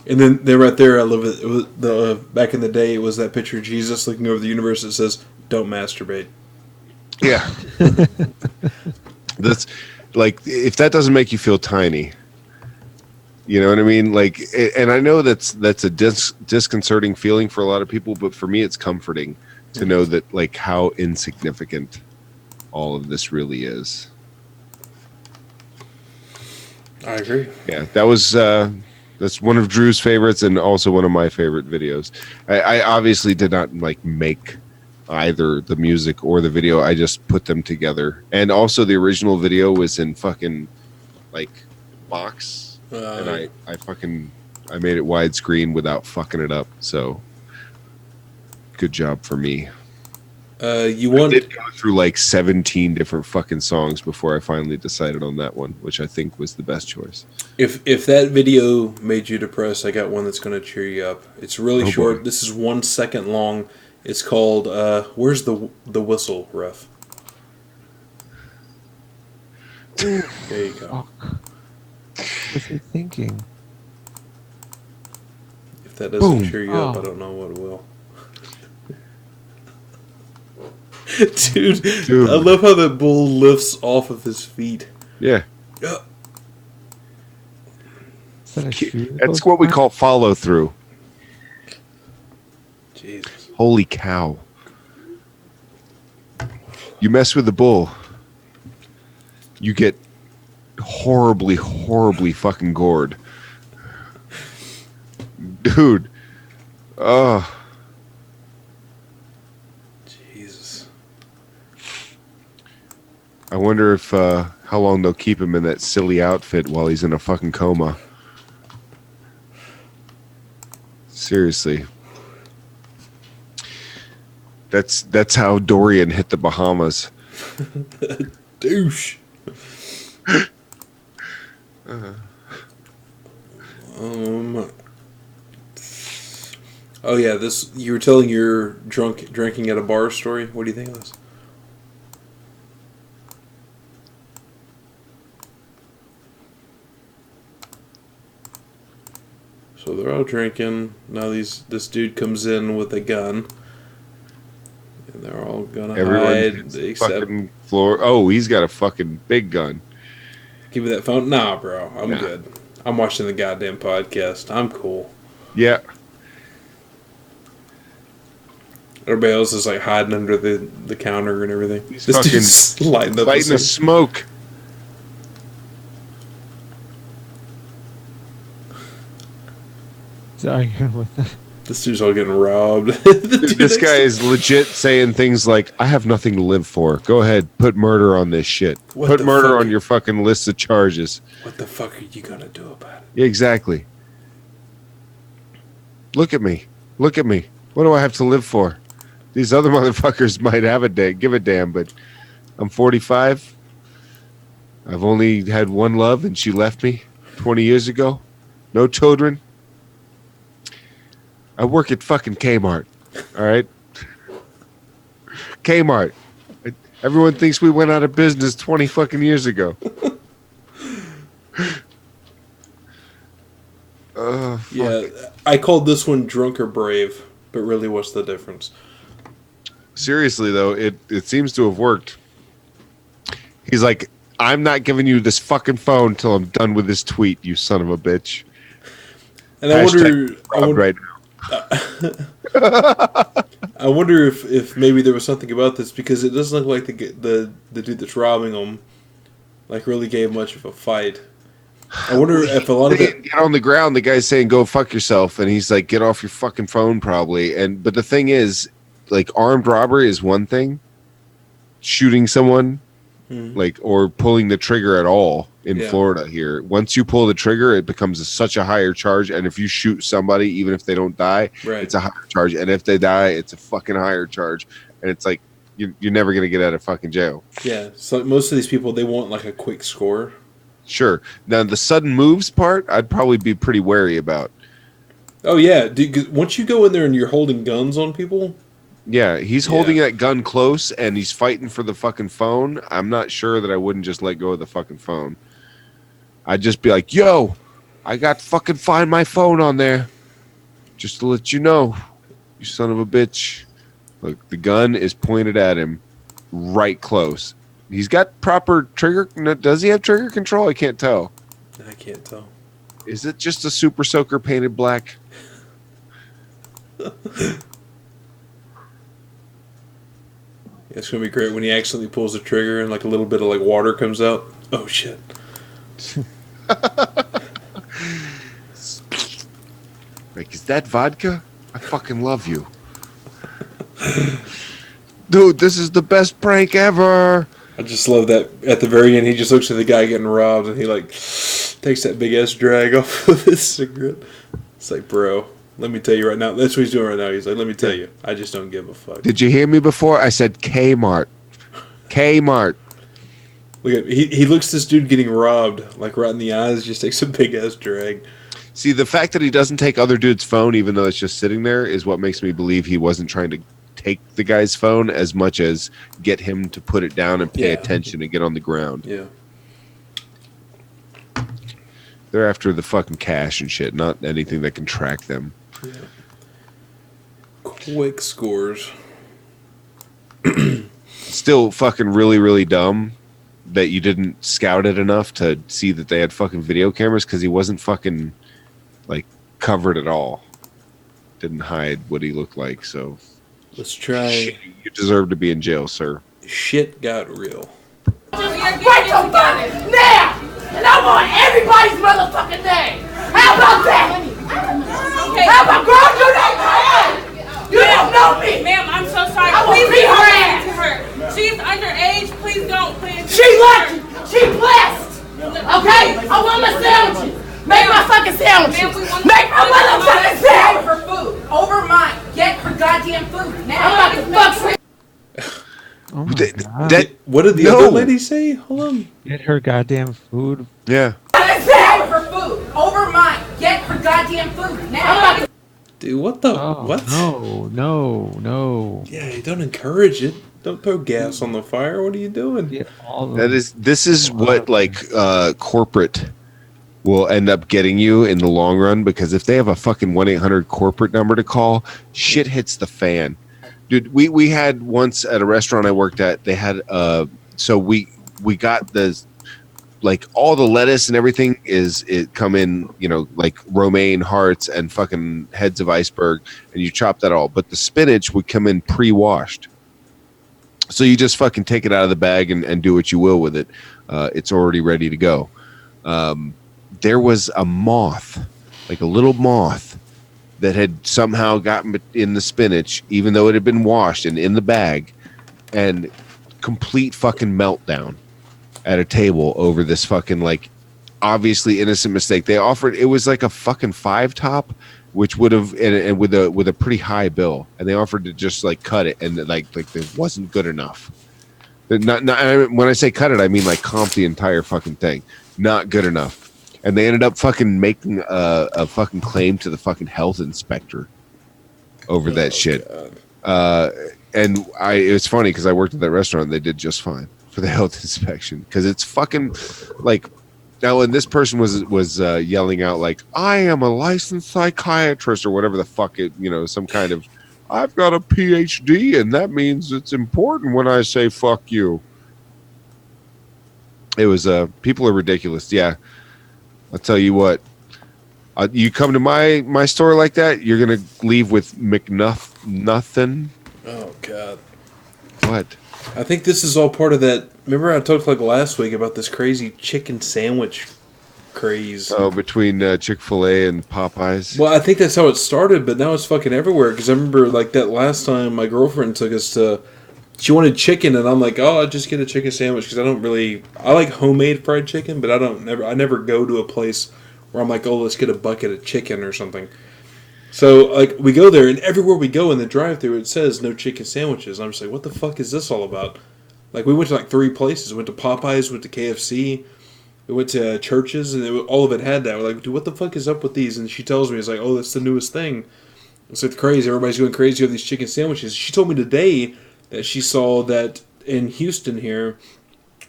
And then right there, I love it. It was back in the day, it was that picture of Jesus looking over the universe that says, "Don't masturbate." Yeah. That's like, if that doesn't make you feel tiny, you know what I mean? Like, and I know that's a disconcerting feeling for a lot of people, but for me, it's comforting to know that, like, how insignificant all of this really is. I agree. Yeah, that was that's one of Drew's favorites and also one of my favorite videos. I obviously did not like make either the music or the video. I just put them together. And also the original video was in fucking like box, and I made it widescreen without fucking it up. So good job for me. I did go through like 17 different fucking songs before I finally decided on that one, which I think was the best choice. If that video made you depressed, I got one that's going to cheer you up. It's really short. Boy. This is 1 second long. It's called "Where's the Whistle, Ref?" There you go. What's he thinking? If that doesn't Boom. cheer you up, I don't know what will. Dude, I love how the bull lifts off of his feet. Yeah. Yeah. That's what we call follow through. Jesus. Holy cow. You mess with the bull, you get horribly, horribly fucking gored. Dude. Oh. Jesus. I wonder if how long they'll keep him in that silly outfit while he's in a fucking coma. Seriously. That's how Dorian hit the Bahamas. Douche. Oh yeah, this you were telling your drinking at a bar story. What do you think of this? So they're all drinking. Now this dude comes in with a gun. And they're all gonna hide except fucking floor. Oh, he's got a fucking big gun. Give me that phone. Nah, bro. I'm good. I'm watching the goddamn podcast. I'm cool. Yeah. Everybody else is like hiding under the counter and everything. He's This fucking dude's lighting up lighting a smoke. Sorry, what the? This dude's all getting robbed. This guy is legit saying things like, I have nothing to live for. Go ahead, put murder on this shit. Put murder on your fucking list of charges. What the fuck are you gonna do about it? Yeah, exactly. Look at me. Look at me. What do I have to live for? These other motherfuckers might have a day, give a damn, but I'm 45. I've only had one love, and she left me 20 years ago. No children. I work at fucking Kmart. All right? Kmart. Everyone thinks we went out of business 20 fucking years ago. Yeah, I called this one Drunk or Brave, but really what's the difference? Seriously, though, it seems to have worked. He's like, I'm not giving you this fucking phone till I'm done with this tweet, you son of a bitch. And I wonder right now. I wonder if maybe there was something about this, because it doesn't look like the dude that's robbing them like really gave much of a fight. I wonder if a lot of it get on the ground. The guy's saying, "Go fuck yourself," and he's like, "Get off your fucking phone, probably." But the thing is, like, armed robbery is one thing. Shooting someone, like, or pulling the trigger at all in Florida here. Once you pull the trigger, it becomes such a higher charge. And if you shoot somebody, even if they don't die, it's a higher charge. And if they die, it's a fucking higher charge. And it's like you're never gonna get out of fucking jail. Yeah, so most of these people, they want like a quick score. Sure. Now the sudden moves part, I'd probably be pretty wary about. Oh yeah, once you go in there and you're holding guns on people. Yeah, he's holding that gun close and he's fighting for the fucking phone. I'm not sure that I wouldn't just let go of the fucking phone. I'd just be like, yo, I got fucking Find My Phone on there. Just to let you know, you son of a bitch. Look, the gun is pointed at him right close. He's got proper trigger. Does he have trigger control? I can't tell. I can't tell. Is it just a Super Soaker painted black? It's gonna be great when he accidentally pulls the trigger and like a little bit of like water comes out. Oh shit! Like, is that vodka? I fucking love you, dude. This is the best prank ever. I just love that at the very end he just looks at the guy getting robbed and he like takes that big ass drag off of his cigarette. It's like, bro, let me tell you right now. That's what he's doing right now. He's like, let me tell you, I just don't give a fuck. Did you hear me before? I said Kmart. Kmart. Look at he looks at this dude getting robbed like right in the eyes. Just takes a big ass drag. See, the fact that he doesn't take other dude's phone, even though it's just sitting there, is what makes me believe he wasn't trying to take the guy's phone as much as get him to put it down and pay attention and get on the ground. Yeah. They're after the fucking cash and shit, not anything that can track them. Yeah. Quick scores. Still fucking really, really dumb that you didn't scout it enough to see that they had fucking video cameras, because he wasn't fucking like covered at all. Didn't hide what he looked like, so let's try. You deserve to be in jail, sir. Shit got real. Write your gun now! And I want everybody's motherfucking name! How about that? Okay. How about girl, you don't know me! You don't know me! Ma'am, I'm so sorry. I will Please beat her don't ass. to her. She's underage. Please don't. Please. She I want my sandwiches. Make my fucking sandwiches. Make my motherfucking sandwich. Her food over mine. Get her goddamn food now. I'm about to fuck. Oh my God. That What did the other lady say? Hold on. Get her goddamn food. Yeah. Her food over mine. Get her goddamn food now. Dude, what the? Oh, what? No. Yeah, you don't encourage it. Don't throw gas on the fire. What are you doing? This is what corporate will end up getting you in the long run, because if they have a fucking 1-800 corporate number to call, shit hits the fan. Dude, we had once at a restaurant I worked at, they had so we got the like all the lettuce and everything it come in, like romaine hearts and fucking heads of iceberg, and you chop that all, but the spinach would come in pre-washed. So you just fucking take it out of the bag and do what you will with it. It's already ready to go. There was a moth, like a little moth, that had somehow gotten in the spinach, even though it had been washed and in the bag, and complete fucking meltdown at a table over this fucking, like, obviously innocent mistake. They offered, it was like a fucking 5-top, which would have, and with a pretty high bill, and they offered to just like cut it, and like it wasn't good enough. Not when I say cut it, I mean like comp the entire fucking thing. Not good enough. And they ended up fucking making a fucking claim to the fucking health inspector over that shit. And it was funny because I worked at that restaurant, and they did just fine for the health inspection, because it's fucking like. Now, and this person was yelling out like, "I am a licensed psychiatrist," or whatever the fuck it, some kind of, "I've got a PhD, and that means it's important when I say fuck you." It was people are ridiculous. Yeah, I'll tell you what. You come to my store like that, you're gonna leave with nothing. Oh God. What? I think this is all part of that. Remember I talked like last week about this crazy chicken sandwich craze. Oh, between Chick-fil-A and Popeyes. Well, I think that's how it started, but now it's fucking everywhere. Because I remember like that last time my girlfriend took us to, she wanted chicken, and I'm like, oh, I'll just get a chicken sandwich, because I like homemade fried chicken, but I never go to a place where I'm like, oh, let's get a bucket of chicken or something. So, like, we go there, and everywhere we go in the drive-thru, it says no chicken sandwiches. I'm just like, what the fuck is this all about? Like, we went to, like, 3 places. We went to Popeyes, went to KFC, we went to Church's, and all of it had that. We're like, dude, what the fuck is up with these? And she tells me, it's like, oh, that's the newest thing. It's like crazy. Everybody's going crazy over these chicken sandwiches. She told me today that she saw that in Houston here,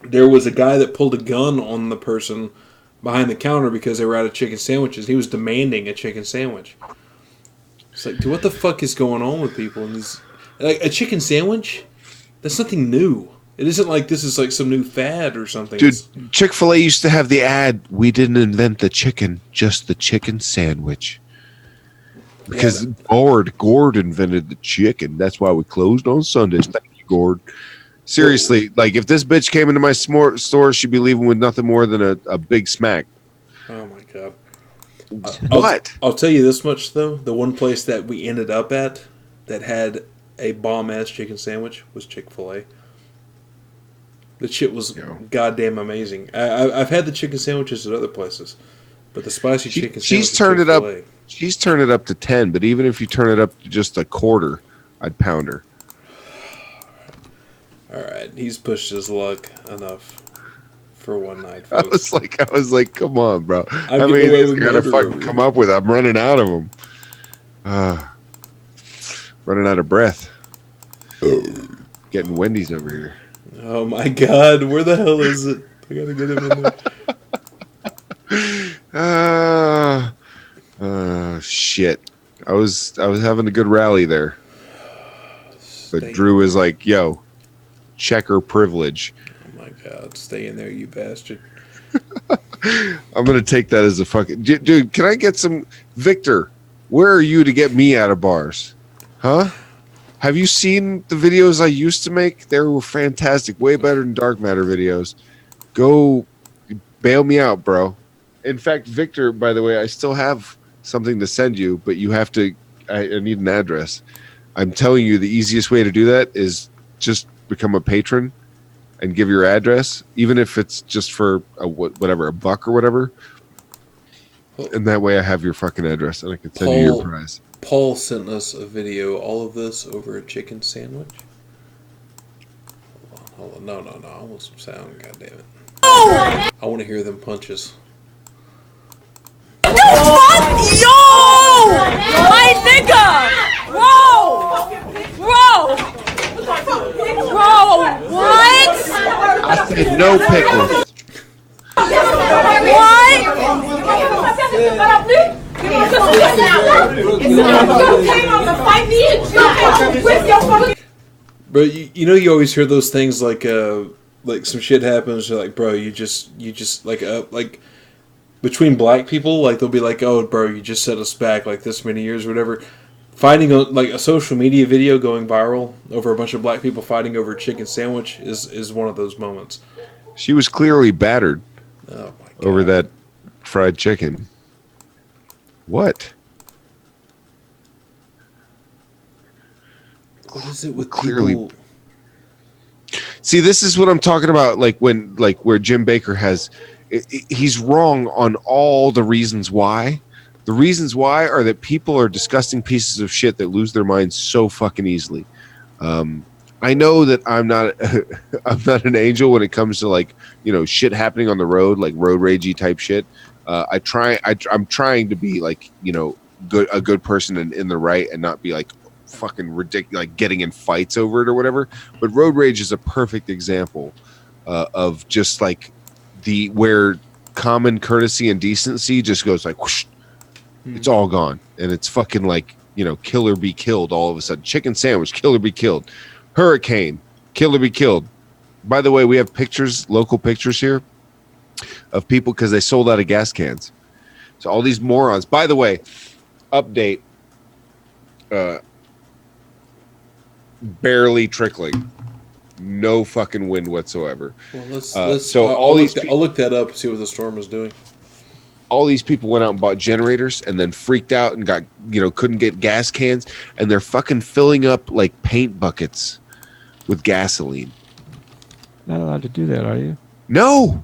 there was a guy that pulled a gun on the person behind the counter because they were out of chicken sandwiches. He was demanding a chicken sandwich. It's like, dude, what the fuck is going on with people? And like a chicken sandwich, that's nothing new. It isn't like this is like some new fad or something. Dude, Chick-fil-A used to have the ad, "We didn't invent the chicken, just the chicken sandwich." Because Gord invented the chicken. That's why we closed on Sundays. Thank you, Gord. Seriously, like if this bitch came into my store, she'd be leaving with nothing more than a big smack. Oh my God. What? I'll tell you this much, though. The one place that we ended up at that had a bomb-ass chicken sandwich was Chick-fil-A. The shit was goddamn amazing. I've had the chicken sandwiches at other places, but the spicy chicken sandwich. She's turned it up. She's turned it up to 10, but even if you turn it up to just a quarter, I'd pound her. All right, he's pushed his luck enough for one night, folks. I was like, come on, bro. I'm I mean, getting away he's with got to murder fucking over come up with it. I'm running out of them. Running out of breath. Getting Wendy's over here. Oh my God, where the hell is it? I gotta get him in there. Shit. I was having a good rally there. But Drew is like, yo, checker privilege. Oh my God, stay in there, you bastard. I'm gonna take that as a fucking dude. Can I get some Victor? Where are you to get me out of bars? Huh? Have you seen the videos I used to make? They were fantastic, way better than Darkmatter videos. Go bail me out, bro. In fact, Victor, by the way, I still have something to send you, but you have to. I need an address. I'm telling you, the easiest way to do that is just become a patron and give your address, even if it's just for a $1 or whatever. And that way I have your fucking address and I can send you your prize. Paul sent us a video, all of this over a chicken sandwich. Hold on. No. I want some sound, goddammit. I want to hear them punches. What the fuck? Yo! My nigga! Bro! What? I said no pickles. Bro, you know you always hear those things like some shit happens, you're like, bro, you just like between black people, like they'll be like, oh, bro, you just set us back like this many years or whatever. Finding a social media video going viral over a bunch of black people fighting over a chicken sandwich is one of those moments. She was clearly battered over that fried chicken. What? What is it with clearly people? See, this is what I'm talking about. Like where Jim Baker he's wrong on all the reasons why. The reasons why are that people are disgusting pieces of shit that lose their minds so fucking easily. I know that I'm not an angel when it comes to like, shit happening on the road, like road ragey type shit. I'm trying to be like, a good person and in the right and not be like fucking ridiculous, like getting in fights over it or whatever. But road rage is a perfect example of just like where common courtesy and decency just goes like whoosh, it's all gone, and it's fucking like kill or be killed all of a sudden. Chicken sandwich, kill or be killed. Hurricane, kill or be killed. By the way, we have local pictures here of people because they sold out of gas cans. So all these morons. By the way, update. Barely trickling. No fucking wind whatsoever. Well, I'll look that up and see what the storm is doing. All these people went out and bought generators and then freaked out and got, couldn't get gas cans, and they're fucking filling up like paint buckets with gasoline. Not allowed to do that, are you? No,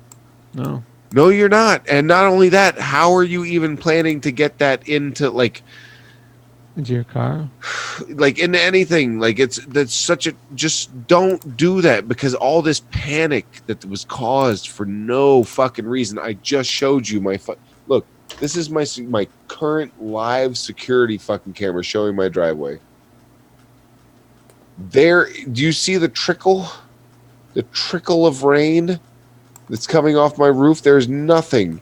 you're not. And not only that, how are you even planning to get that into your car? Like into anything? Like that's such a, just don't do that, because all this panic that was caused for no fucking reason. I just showed you look, this is my current live security fucking camera showing my driveway. There, do you see the trickle? The trickle of rain that's coming off my roof? There's nothing.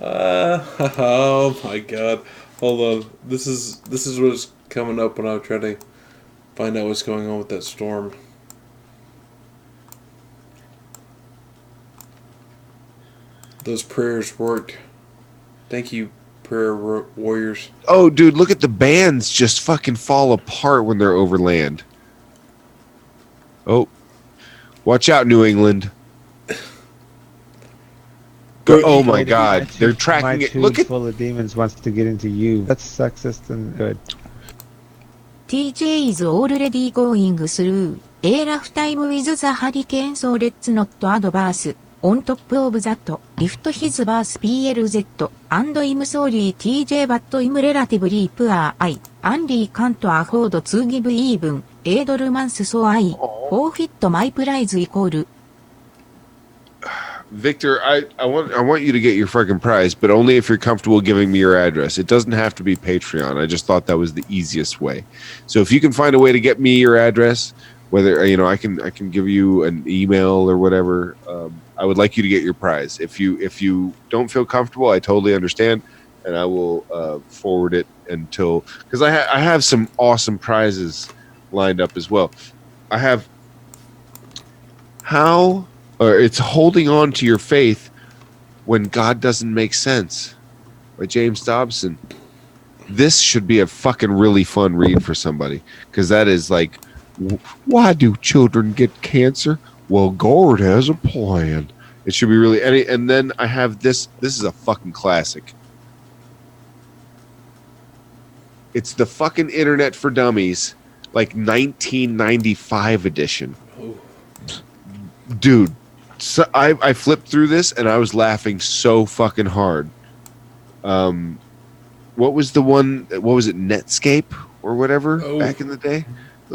Oh my god. Hold on. This is what's coming up when I try to find out what's going on with that storm. Those prayers worked. Thank you, prayer warriors. Oh, dude, look at the bands just fucking fall apart when they're over land. Oh, watch out, New England. Oh my god, they're tracking it. Look at full of demons wants to get into you. That's sexist and good. TJ is already going through a rough time with the hurricane, so let's not adverse. On top of that, lift his verse PLZ, and I'm sorry TJ, but I'm relatively poor. I only can't afford to give even $8, so I forfeit my prize equal. Victor, I want you to get your fucking prize, but only if you're comfortable giving me your address. It doesn't have to be Patreon. I just thought that was the easiest way. So if you can find a way to get me your address, whether I can give you an email or whatever, I would like you to get your prize. If you don't feel comfortable, I totally understand, and I will forward it until, because I have some awesome prizes lined up as well. I have it's Holding On to Your Faith When God Doesn't Make Sense by James Dobson. This should be a fucking really fun read for somebody, because that is like, why do children get cancer? Well, God has a plan. It should be really, and then I have this is a fucking classic. It's the fucking Internet for Dummies, like 1995 edition. Dude, so I flipped through this and I was laughing so fucking hard. What was the one? What was it? Netscape or whatever back in the day.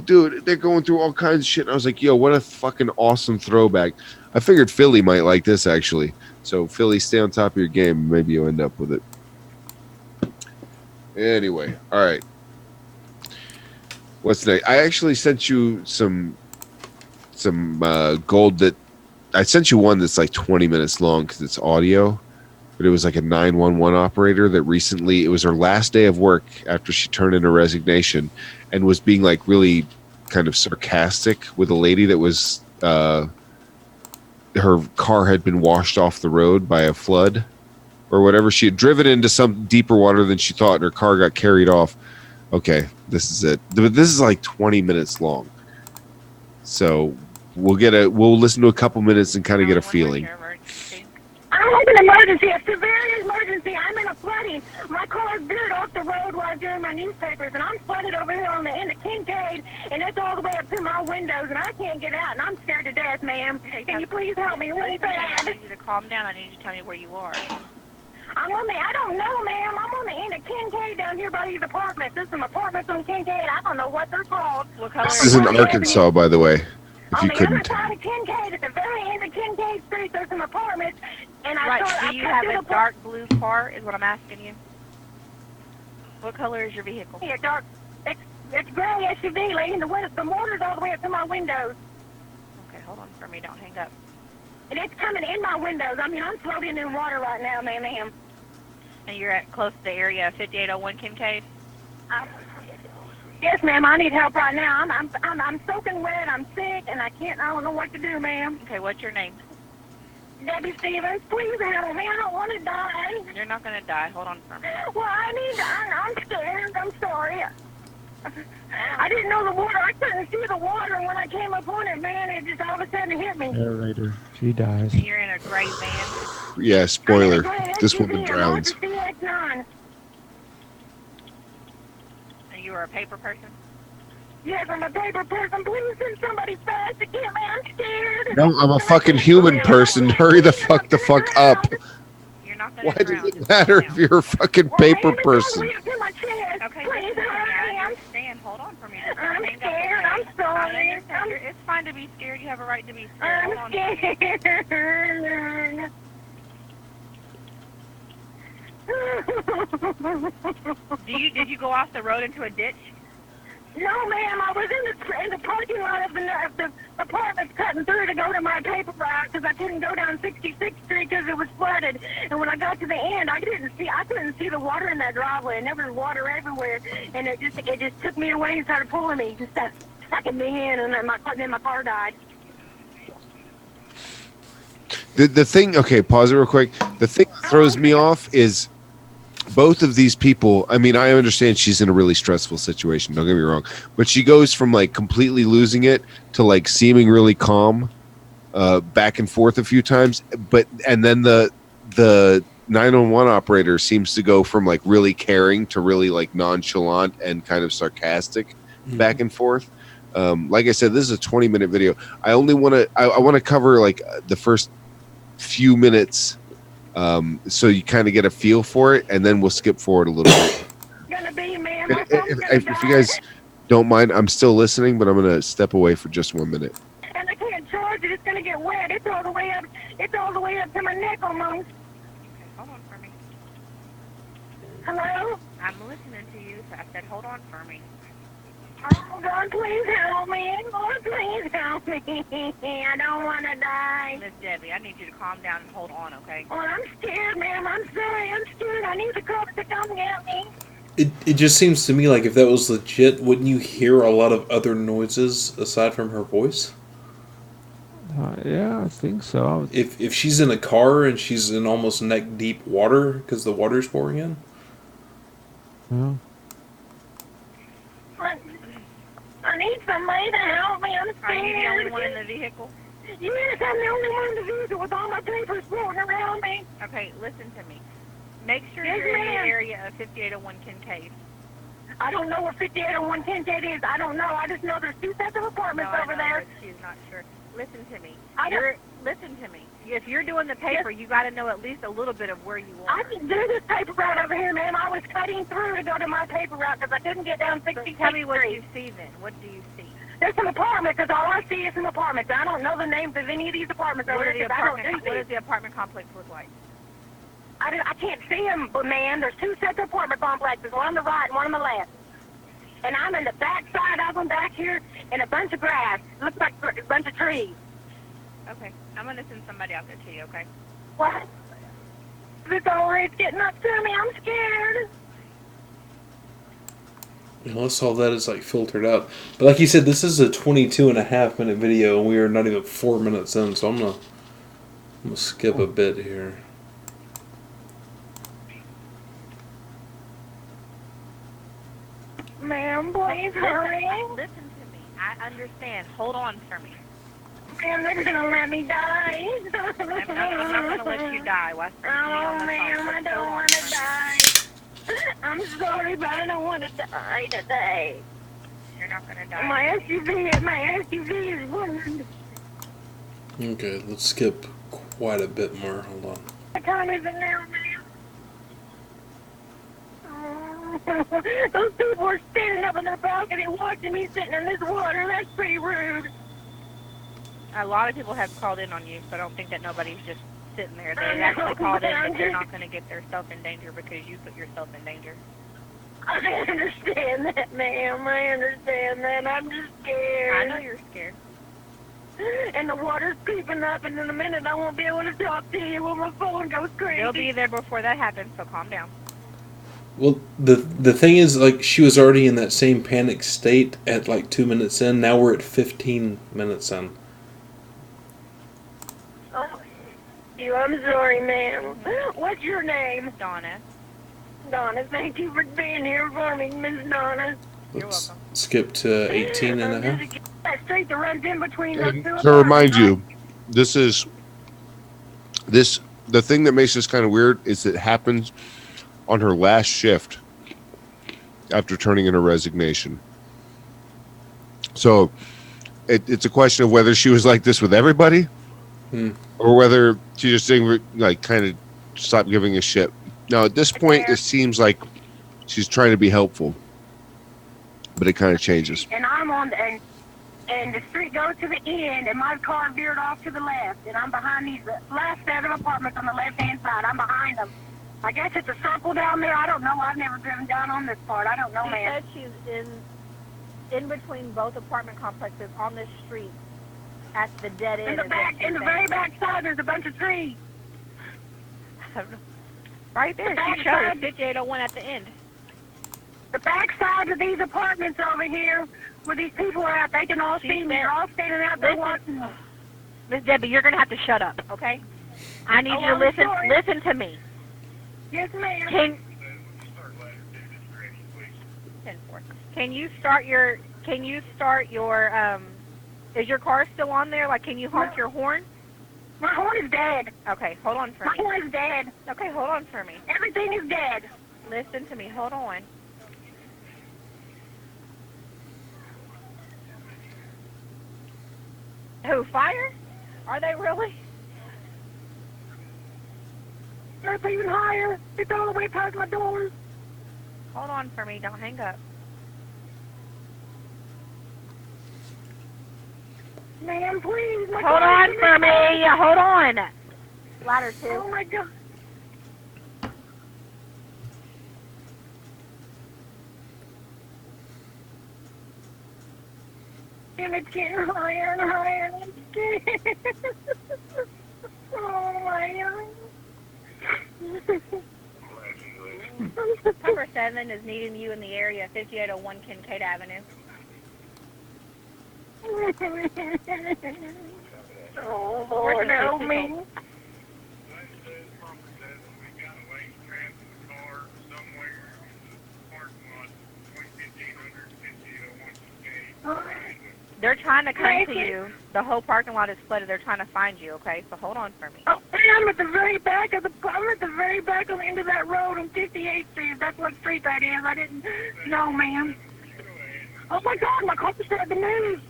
Dude, they're going through all kinds of shit. And I was like, yo, what a fucking awesome throwback. I figured Philly might like this actually. So Philly, stay on top of your game. Maybe you'll end up with it. Anyway, all right. What's next? I actually sent you some gold that I sent you one that's like 20 minutes long because it's audio, but it was like a 911 operator that recently, it was her last day of work after she turned in her resignation and was being like really kind of sarcastic with a lady that was her car had been washed off the road by a flood or whatever. She had driven into some deeper water than she thought and her car got carried off. Okay, this is it. But this is like 20 minutes long. So we'll listen to a couple minutes and kind of get a feeling. I have an emergency, a severe emergency. I'm in a flooding. My car veered off the road while I was doing my newspapers, and I'm flooded over here on the end of Kincaid, and it's all the way up to my windows, and I can't get out, and I'm scared to death, ma'am. Can you please help me really bad? I need you to calm down. I need you to tell me where you are. I don't know, ma'am. I'm on the end of Kincaid down here by these apartments. There's some apartments on Kincaid. I don't know what they're called. This is in Arkansas, by the way, if you couldn't On the other side of Kincaid, at the very end of Kincaid Street, there's some apartments. And Do you have a dark blue car, is what I'm asking you? What color is your vehicle? Yeah, dark. It's gray SUV, lady. The water's all the way up to my windows. Okay, hold on for me. Don't hang up. And it's coming in my windows. I mean, I'm floating in water right now, ma'am. And you're at close to the area of 5801 Kincaid? Yes, ma'am. I need help right now. I'm soaking wet. I'm sick, and I don't know what to do, ma'am. Okay, what's your name? Debbie Stevens. Please help me. I don't want to die. You're not going to die. Hold on for me. Well, I'm scared. I'm sorry. I didn't know the water. I couldn't see the water, and when I came up on it, man, it just all of a sudden hit me. Narrator. She dies. You're in a gray van. Yeah, spoiler. This woman drowns. And you are a paper person? Yes, I'm a paper person. Please send somebody fast to get me. I'm scared. No, I'm a fucking human person. Hurry the fuck up. Why does it matter if you're a fucking paper person? Okay, please, I understand. Hold on for me. I'm scared. I'm sorry. It's fine to be scared. You have a right to be scared. I'm scared. Did you go off the road into a ditch? No, ma'am. I was in the parking lot of the apartments cutting through to go to my paper route because I couldn't go down 66th Street because it was flooded. And when I got to the end, I couldn't see the water in that driveway, and there was water everywhere. And it just took me away and started pulling me, just sucking me in, and then my car died. The thing, okay, pause it real quick. The thing that throws me off is both of these people. I mean, I understand she's in a really stressful situation, don't get me wrong, but she goes from like completely losing it to like seeming really calm, back and forth a few times, and then the 911 operator seems to go from like really caring to really like nonchalant and kind of sarcastic back and forth. Like I said, this is a 20-minute video. I want to cover like the first few minutes, so you kind of get a feel for it, and then we'll skip forward a little bit. If you guys don't mind, I'm still listening, but I'm going to step away for just 1 minute. And I can't charge it. It's going to get wet. It's all the way up. It's all the way up to my neck almost. Hold on for me. Hello? I'm listening to you, so I said hold on for me. Oh, God, please help me. Lord, please help me. I don't want to die. Miss Debbie, I need you to calm down and hold on, okay? Well, I'm scared, ma'am. I'm sorry. I'm scared. I need the cops to come get me. It just seems to me like if that was legit, wouldn't you hear a lot of other noises aside from her voice? Yeah, I think so. If she's in a car and she's in almost neck deep water because the water's pouring in. Yeah. I need somebody to help me. I'm scared. Are you the only one in the vehicle? Yes, I'm the only one in the vehicle with all my papers floating around me. Okay, listen to me. Make sure Yes, you're in the ma'am. area of 5801 Kincaid. I don't know where 5801 Kincaid is. I don't know. I just know there's two sets of apartments over there. She's not sure. Listen to me. Listen to me. If you're doing the paper, you got to know at least a little bit of where you are. I can do this paper route over here, ma'am. I was cutting through to go to my paper route because I couldn't get down 66th Tell me what Street. you see then. What do you see? There's some apartments because all I see is some apartments. I don't know the names of any of these apartments over here because I don't do What these. does the apartment complex look like? I can't see them, but man, there's two separate apartment complexes, one on the right and one on the left. And I'm in the back side of them back here in a bunch of grass. Looks like a bunch of trees. Okay. I'm going to send somebody out there to you, okay? What? It's always getting up to me. I'm scared. Unless all that is like filtered out. But like you said, this is a 22.5-minute video, and we are not even 4 minutes in, so I'm gonna skip a bit here. Ma'am, please hurry. Listen to me. I understand. Hold on for me. Ma'am, they're gonna let me die. I'm not gonna let you die. Why? Oh, ma'am, I don't want to die. I'm sorry, but I don't want to die today. You're not gonna die. My SUV is ruined. Okay, let's skip quite a bit more. Hold on. What time is it now, ma'am? Those people are standing up in the balcony watching me sitting in this water. That's pretty rude. A lot of people have called in on you, so I don't think that nobody's just sitting there. They actually called in that they're not going to get themselves in danger because you put yourself in danger. I understand that, ma'am. I understand that. I'm just scared. I know you're scared. And the water's creeping up, and in a minute I won't be able to talk to you when my phone goes crazy. You'll be there before that happens, so calm down. Well, the thing is, like, she was already in that same panic state at like 2 minutes in. Now we're at 15 minutes in. Oh, I'm sorry, ma'am. What's your name? Donna. Donna, thank you for being here for me, Miss Donna. Let's skip to 18 and a half. That street that runs in between those two To remind you, the thing that makes this kind of weird is it happens on her last shift after turning in her resignation. So it's a question of whether she was like this with everybody or whether she just didn't like kind of stop giving a shit. Now at this point it seems like she's trying to be helpful, but it kind of changes. And I'm on the, and the street goes to the end, and my car veered off to the left, and I'm behind these last 7 apartments on the left-hand side. I'm behind them. I guess it's a circle down there. I don't know. I've never driven down on this part. I don't know, man. She said she's in between both apartment complexes on this street at the dead end. In the very back side, there's a bunch of trees. Right there. She showed us 5801 at the end. The back side of these apartments over here, where these people are at, they can all see me. They're all standing out there watching. Miss Debbie, you're going to have to shut up, okay? I need you to listen. Listen to me. Yes, ma'am. Can you start your is your car still on there? Like, can you honk your horn? My horn is dead. Okay, hold on for me. My horn is dead. Okay, hold on for me. Everything is dead. Listen to me. Hold on. Who, fire? Are they really? It's even higher. It's all the way past my doors. Hold on for me. Don't hang up. Ma'am, please. Hold on for me. Hold on. Ladder 2. Oh, my God. And it's getting higher and higher. And I'm scared. Oh, my God. Number 7 is needing you in the area, 5801 Kincaid Avenue. Oh, Lord, help me. They're trying to come to you. The whole parking lot is flooded. They're trying to find you, okay? So hold on for me. Oh, I'm at the very back of the end of that road on 58th Street. That's what street that is. I didn't know, ma'am. Oh, my God, my car started to move.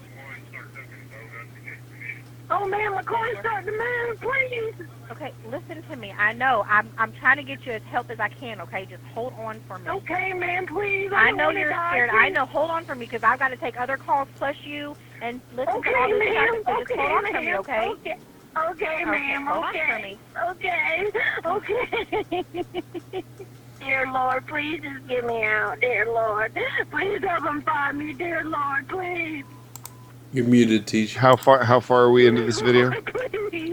Oh, man, my car's starting to move. Please. Okay, listen to me. I know. I'm trying to get you as help as I can, okay? Just hold on for me. Okay, man, please. I don't know wanna you're die, scared. please. I know. Hold on for me because I've got to take other calls plus you and listen Okay, to all this ma'am. stuff. So just hold on for me, ma'am. okay? Okay, ma'am. Hold on Okay. for me. Okay. Dear Lord, please just get me out, dear Lord. Please help them find me, dear Lord, please. You're muted, Teach. How far are we into this video?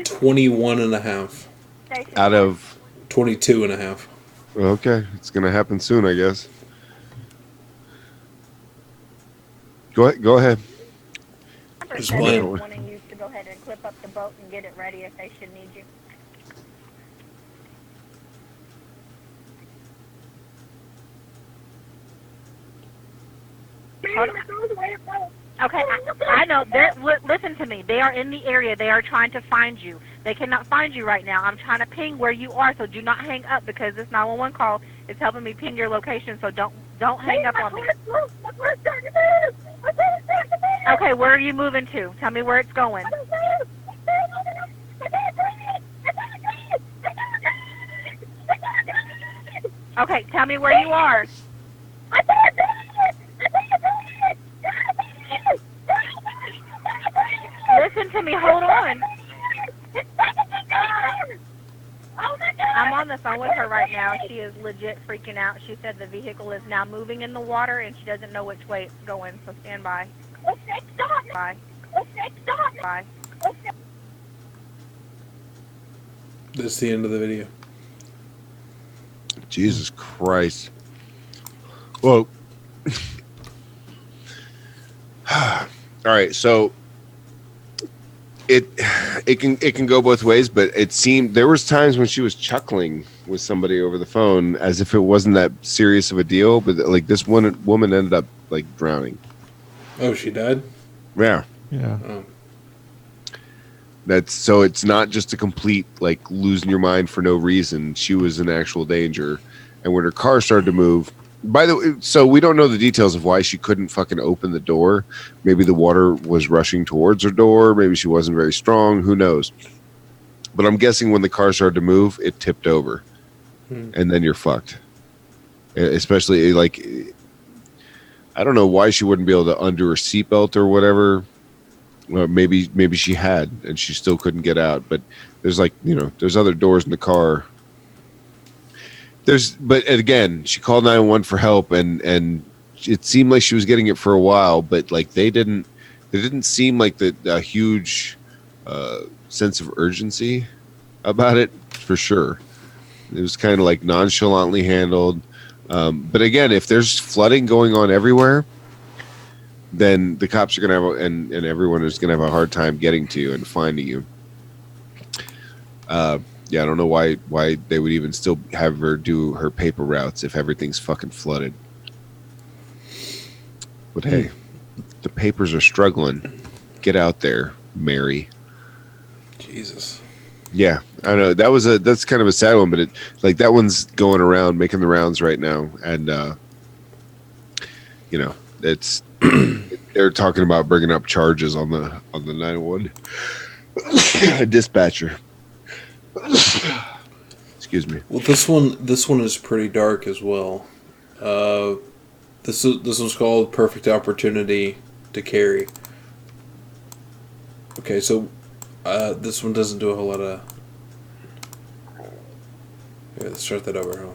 21 and a half. Out of 22 and a half. Okay, it's gonna happen soon, I guess. Go ahead. Just playing. Wanting you to go ahead and clip up the boat and get it ready if they should need you. Okay, I know. Listen to me. They are in the area. They are trying to find you. They cannot find you right now. I'm trying to ping where you are, so do not hang up because this 911 call is helping me ping your location. So don't hang up on me. Okay, where are you moving to? Tell me where it's going. Okay, tell me where you are. Listen to me. Hold on. I'm on the phone with her right now. She is legit freaking out. She said the vehicle is now moving in the water and she doesn't know which way it's going. So stand by. Bye. Bye. That's the end of the video. Jesus Christ. Well, all right. So it can go both ways, but it seemed there was times when she was chuckling with somebody over the phone as if it wasn't that serious of a deal. But like this one woman ended up like drowning. Oh, she died? Yeah. Yeah. Oh. That's so it's not just a complete like losing your mind for no reason. She was in actual danger, and when her car started to move. By the way, so we don't know the details of why she couldn't fucking open the door. Maybe the water was rushing towards her door. Maybe she wasn't very strong. Who knows? But I'm guessing when the car started to move, it tipped over, and then you're fucked. Especially like, I don't know why she wouldn't be able to undo her seatbelt or whatever. Well, maybe she had, and she still couldn't get out. But there's like there's other doors in the car. But again, she called 911 for help, and it seemed like she was getting it for a while, but like they didn't seem like a huge sense of urgency about it for sure. It was kind of like nonchalantly handled. But again, if there's flooding going on everywhere, then the cops are gonna have and everyone is gonna have a hard time getting to you and finding you. Yeah, I don't know why they would even still have her do her paper routes if everything's fucking flooded. But hey, the papers are struggling. Get out there, Mary. Jesus. Yeah, I know that's kind of a sad one, but that one's going around making the rounds right now, and it's they're talking about bringing up charges on the 911 dispatcher. Excuse me. Well, this one is pretty dark as well. This one's called "Perfect Opportunity to Carry." Okay, so this one doesn't do a whole lot of. Here, let's start that over. Huh?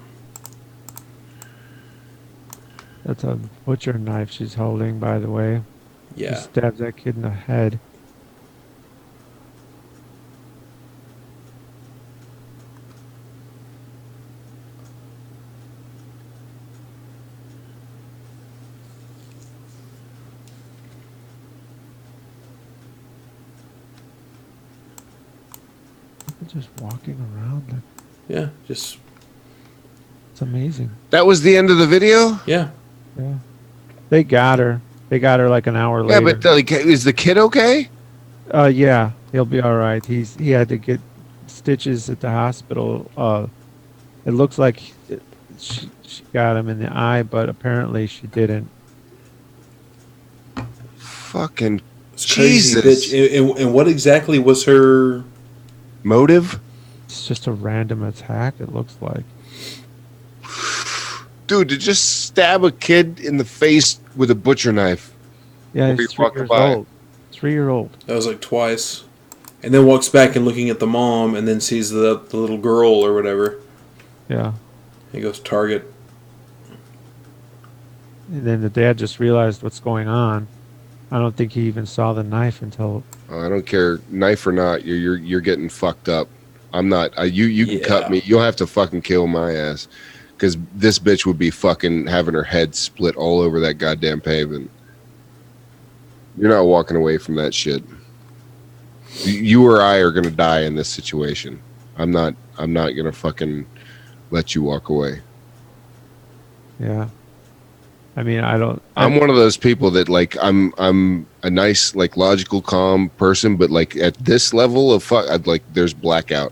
That's a butcher knife she's holding, by the way. Yeah. She stabs that kid in the head. Just walking around. Yeah, just. It's amazing. That was the end of the video? Yeah. Yeah. They got her. They got her like an hour later. Yeah, but is the kid okay? Yeah, he'll be all right. He had to get stitches at the hospital. It looks like she got him in the eye, but apparently she didn't. Fucking It's crazy, bitch. And what exactly was her motive? It's just a random attack, it looks like. Dude, to just stab a kid in the face with a butcher knife. Yeah, he's 3 years old. 3-year-old. That was like twice. And then walks back and looking at the mom and then sees the little girl or whatever. Yeah. He goes, target. And then the dad just realized what's going on. I don't think he even saw the knife until... I don't care, knife or not, you're getting fucked up. I'm not... you can cut me. You'll have to fucking kill my ass. Because this bitch would be fucking having her head split all over that goddamn pavement. You're not walking away from that shit. You or I are gonna die in this situation. I'm not gonna fucking let you walk away. Yeah. I mean, I'm one of those people that like I'm a nice, like, logical, calm person, but like at this level of I'd like there's blackout.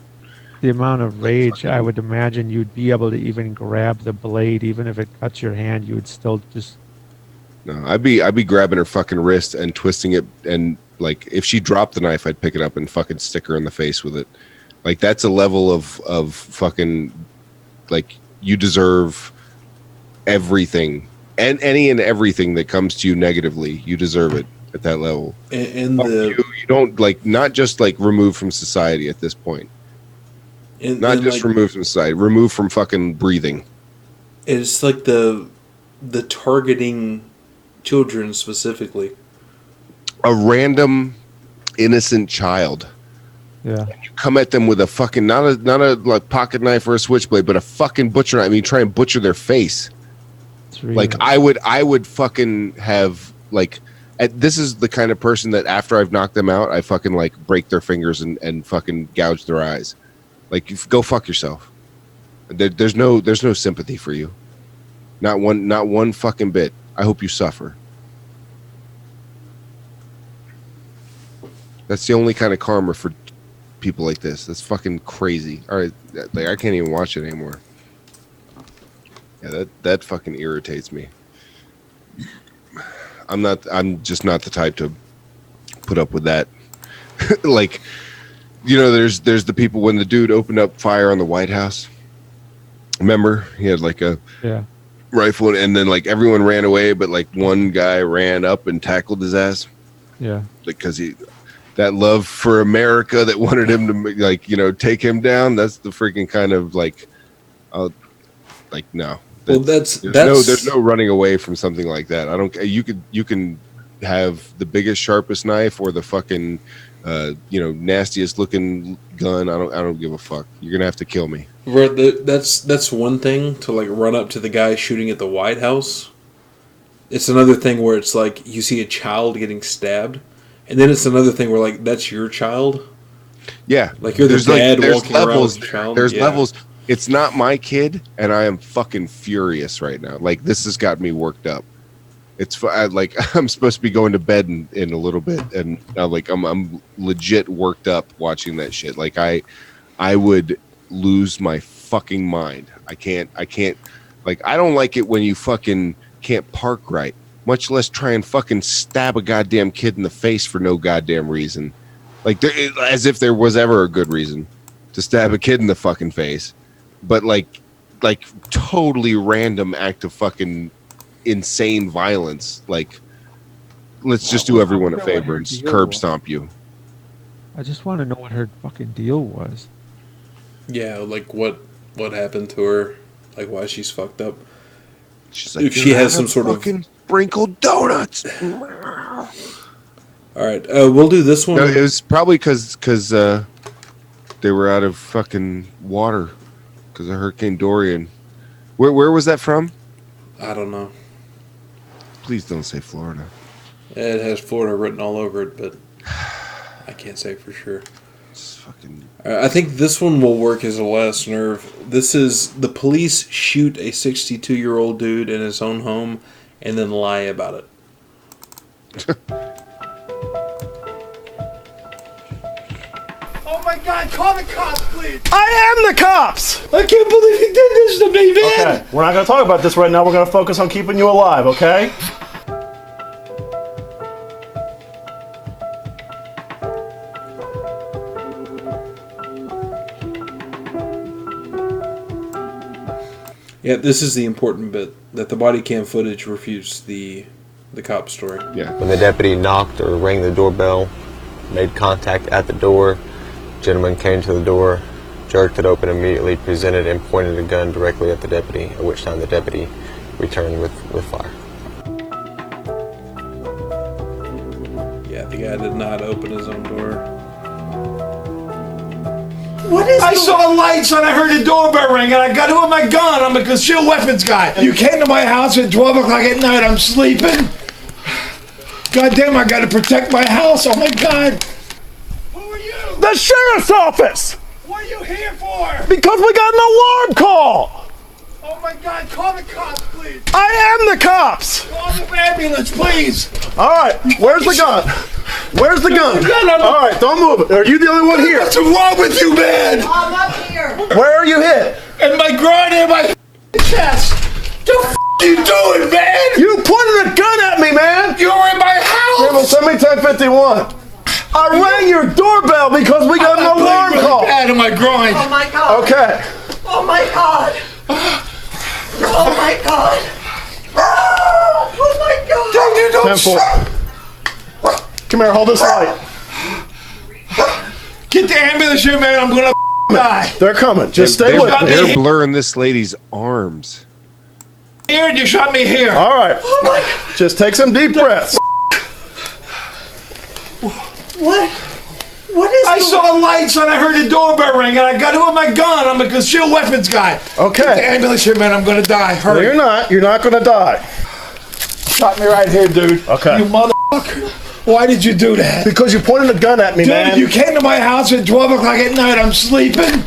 The amount of rage, I would imagine you'd be able to even grab the blade, even if it cuts your hand, you would still just... No, I'd be grabbing her fucking wrist and twisting it, and like if she dropped the knife, I'd pick it up and fucking stick her in the face with it. Like that's a level of fucking, like, you deserve everything and any and everything that comes to you negatively. You deserve it at that level. And you don't, like, not just like removed from society at this point. Not just like, removed from society, removed from fucking breathing. It's like the targeting children specifically. A random innocent child. Yeah. You come at them with a fucking not a like pocket knife or a switchblade, but a fucking butcher knife. I mean, try and butcher their face. Like I would fucking have like. This is the kind of person that after I've knocked them out, I fucking like break their fingers and fucking gouge their eyes. Like, go fuck yourself. There's no sympathy for you. Not one fucking bit. I hope you suffer. That's the only kind of karma for people like this. That's fucking crazy. All right, like, I can't even watch it anymore. Yeah, that fucking irritates me. I'm just not the type to put up with that. Like, you know, there's the people when the dude opened up fire on the White House. Remember, he had like a rifle, and then like everyone ran away, but like one guy ran up and tackled his ass. Yeah, because that love for America that wanted him to, like, you know, take him down. That's the freaking kind of like, like, no. Well, there's no running away from something like that. I don't. You can have the biggest, sharpest knife or the fucking, you know, nastiest looking gun. I don't give a fuck. You're gonna have to kill me. That's one thing to like run up to the guy shooting at the White House. It's another thing where it's like you see a child getting stabbed, and then it's another thing where like that's your child. Yeah, like you're the dad walking around with your child. There's levels. It's not my kid, and I am fucking furious right now. Like, this has got me worked up. It's like I'm supposed to be going to bed in a little bit, and like I'm legit worked up watching that shit. Like I would lose my fucking mind. I can't. Like, I don't like it when you fucking can't park right, much less try and fucking stab a goddamn kid in the face for no goddamn reason. Like, as if there was ever a good reason to stab a kid in the fucking face. But like totally random act of fucking insane violence. Like, let's just do everyone a favor and curb stomp you. I just want to know what her fucking deal was. Yeah, like what happened to her, like why she's fucked up. She's like, if she has some sort of sprinkled donuts. All right, we'll do this one. No, it was probably because they were out of fucking water. Because of Hurricane Dorian. Where was that from? I don't know. Please don't say Florida. It has Florida written all over it, but I can't say for sure. It's fucking... I think this one will work as a last nerve. This is the police shoot a 62-year-old dude in his own home and then lie about it. Oh my God, call the cops, please! I am the cops! I can't believe he did this to me, man! Okay, we're not gonna talk about this right now. We're gonna focus on keeping you alive, okay? Yeah, this is the important bit, that the body cam footage refutes the cop story. Yeah. When the deputy knocked or rang the doorbell, made contact at the door, gentleman came to the door, jerked it open immediately, presented and pointed a gun directly at the deputy, at which time the deputy returned with fire. Yeah, the guy did not open his own door. What is I saw lights and I heard the doorbell ring and I got it with my gun. I'm a concealed weapons guy. You came to my house at 12 o'clock at night. I'm sleeping. God damn, I gotta protect my house. Oh my God. Who are you? The sheriff's office. What are you here for? Because we got an alarm call. Oh my God, call the cops, please. I am the cops. Call the ambulance, please. All right, where's the gun? Where's the gun? All right, don't move it. Are you the only one here? What's wrong with you, man? I'm up here. Where are you hit? In my groin and my chest. The f you doing, man? You pointed a gun at me, man. You were in my house. Yeah, well, send me 1051. I rang your doorbell because we got an alarm call. Bad in my groin. Oh my God. Okay. Oh my God. Oh my God. Oh my God. Don't you don't 10-4. Come here, hold this light. Get the ambulance here, man. I'm gonna die. They're coming. Just stay with me. They're blurring this lady's arms. Here, you shot me here. All right. Oh my God. Just take some deep breaths. What? What is I saw lights and I heard the doorbell ring and I got it with my gun. I'm a concealed weapons guy. Okay. Get the ambulance here, man. I'm gonna die. Hurry. No, you're not. You're not gonna die. Shot me right here, dude. Okay. You motherfucker. Why did you do that? Because you pointed a gun at me, dude, man. You came to my house at 12 o'clock at night. I'm sleeping.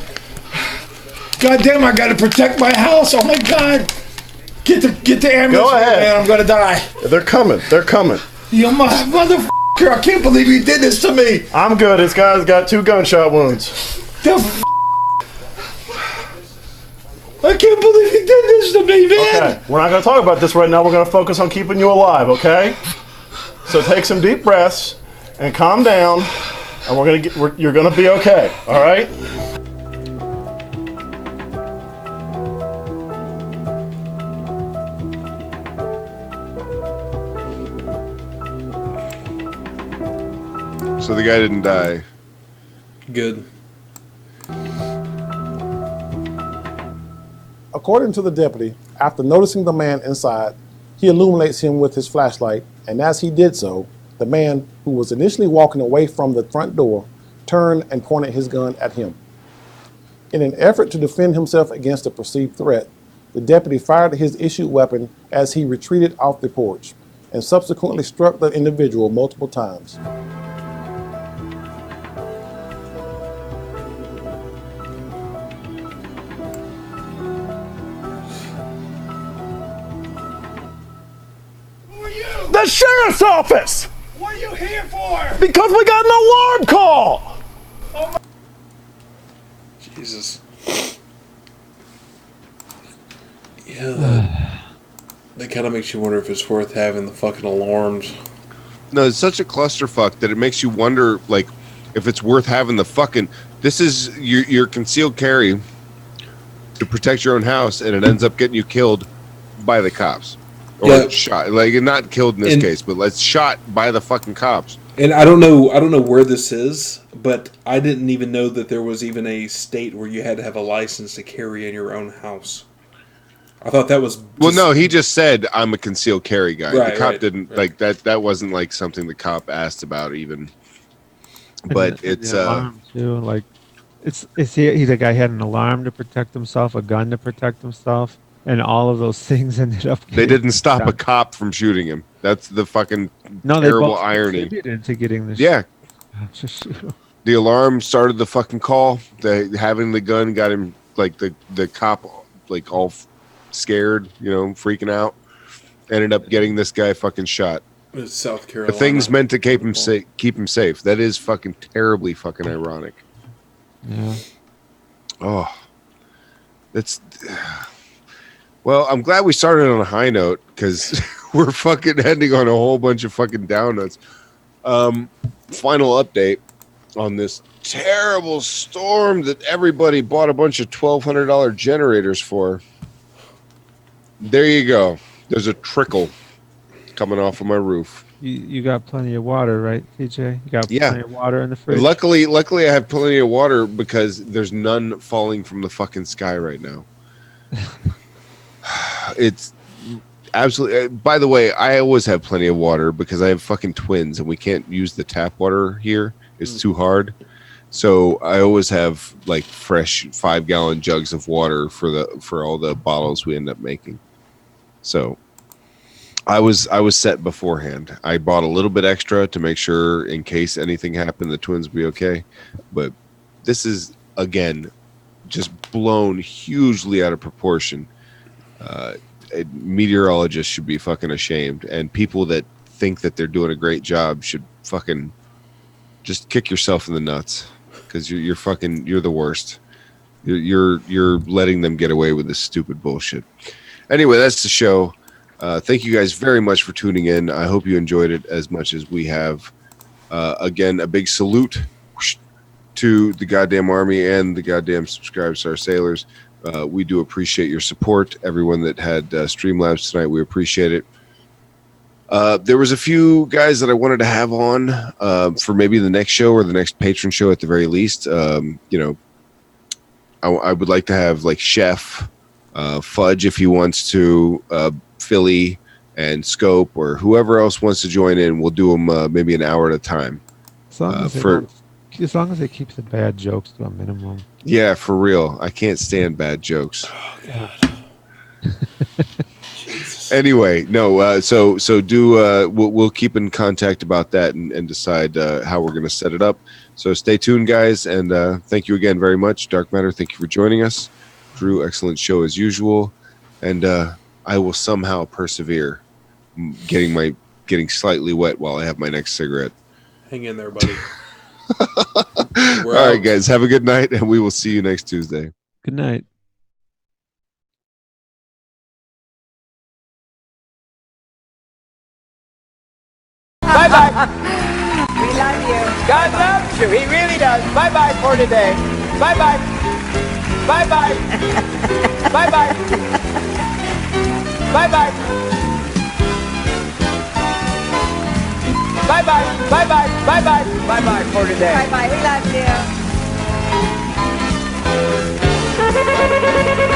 God damn, I gotta protect my house. Oh my God. Get the ambulance here, man. I'm gonna die. They're coming. They're coming. You motherfucker. I can't believe you did this to me. I'm good. This guy's got 2 gunshot wounds. I can't believe you did this to me, man. Okay, we're not going to talk about this right now. We're going to focus on keeping you alive, okay? So take some deep breaths and calm down, and you're going to be okay, all right? So the guy didn't die. Good. According to the deputy, after noticing the man inside, he illuminates him with his flashlight, and as he did so, the man, who was initially walking away from the front door, turned and pointed his gun at him. In an effort to defend himself against a perceived threat, the deputy fired his issued weapon as he retreated off the porch, and subsequently struck the individual multiple times. The sheriff's office! What are you here for? Because we got an alarm call! Oh my Jesus. Yeah, that kind of makes you wonder if it's worth having the fucking alarms. No, it's such a clusterfuck that it makes you wonder, like, if it's worth having the fucking... This is your concealed carry to protect your own house, and it ends up getting you killed by the cops. Or shot, like not killed in this case, but like shot by the fucking cops. And I don't know where this is, but I didn't even know that there was even a state where you had to have a license to carry in your own house. I thought that was well, no, he just said I'm a concealed carry guy. Right, the cop didn't like that. That wasn't like something the cop asked about even. But it's too, like it's either guy had an alarm to protect himself, a gun to protect himself. And all of those things ended up. They didn't stop a cop from shooting him. That's the fucking terrible irony. Contributed to getting this. Yeah. The alarm started the fucking call. Having the gun got him like the cop like all scared, freaking out. Ended up getting this guy fucking shot. It was South Carolina. The thing's meant to keep him safe. That is fucking terribly fucking ironic. Yeah. Oh. That's. Well, I'm glad we started on a high note because we're fucking ending on a whole bunch of fucking down notes. Final update on this terrible storm that everybody bought a bunch of $1,200 generators for. There you go. There's a trickle coming off of my roof. You got plenty of water, right, TJ? You got plenty of water in the fridge. Luckily, I have plenty of water because there's none falling from the fucking sky right now. It's absolutely. By the way, I always have plenty of water because I have fucking twins and we can't use the tap water here. It's too hard. So I always have like fresh 5-gallon jugs of water for all the bottles we end up making. So I was set beforehand. I bought a little bit extra to make sure in case anything happened, the twins would be okay. But this is again just blown hugely out of proportion. Meteorologists should be fucking ashamed, and people that think that they're doing a great job should fucking just kick yourself in the nuts because you're the worst. You're letting them get away with this stupid bullshit. Anyway, that's the show. Thank you guys very much for tuning in. I hope you enjoyed it as much as we have. Again, a big salute to the goddamn army and the goddamn subscribers to our sailors. We do appreciate your support. Everyone that had Streamlabs tonight, we appreciate it. There was a few guys that I wanted to have on for maybe the next show or the next patron show at the very least. I would like to have like Chef, Fudge if he wants to, Philly, and Scope, or whoever else wants to join in. We'll do them maybe an hour at a time. As long as they keep the bad jokes to a minimum. Yeah, for real. I can't stand bad jokes. Oh, God. Anyway, no. So do we'll keep in contact about that and decide how we're going to set it up. So stay tuned, guys, and thank you again very much, Darkmatter. Thank you for joining us, Drew. Excellent show as usual, and I will somehow persevere, getting slightly wet while I have my next cigarette. Hang in there, buddy. All right, guys. Have a good night, and we will see you next Tuesday. Good night. Bye-bye. We love you. God loves you. He really does. Bye-bye for today. Bye-bye. Bye-bye. Bye-bye. Bye-bye. Bye-bye. Bye-bye. Bye-bye. Bye-bye for today. Bye-bye. We love you.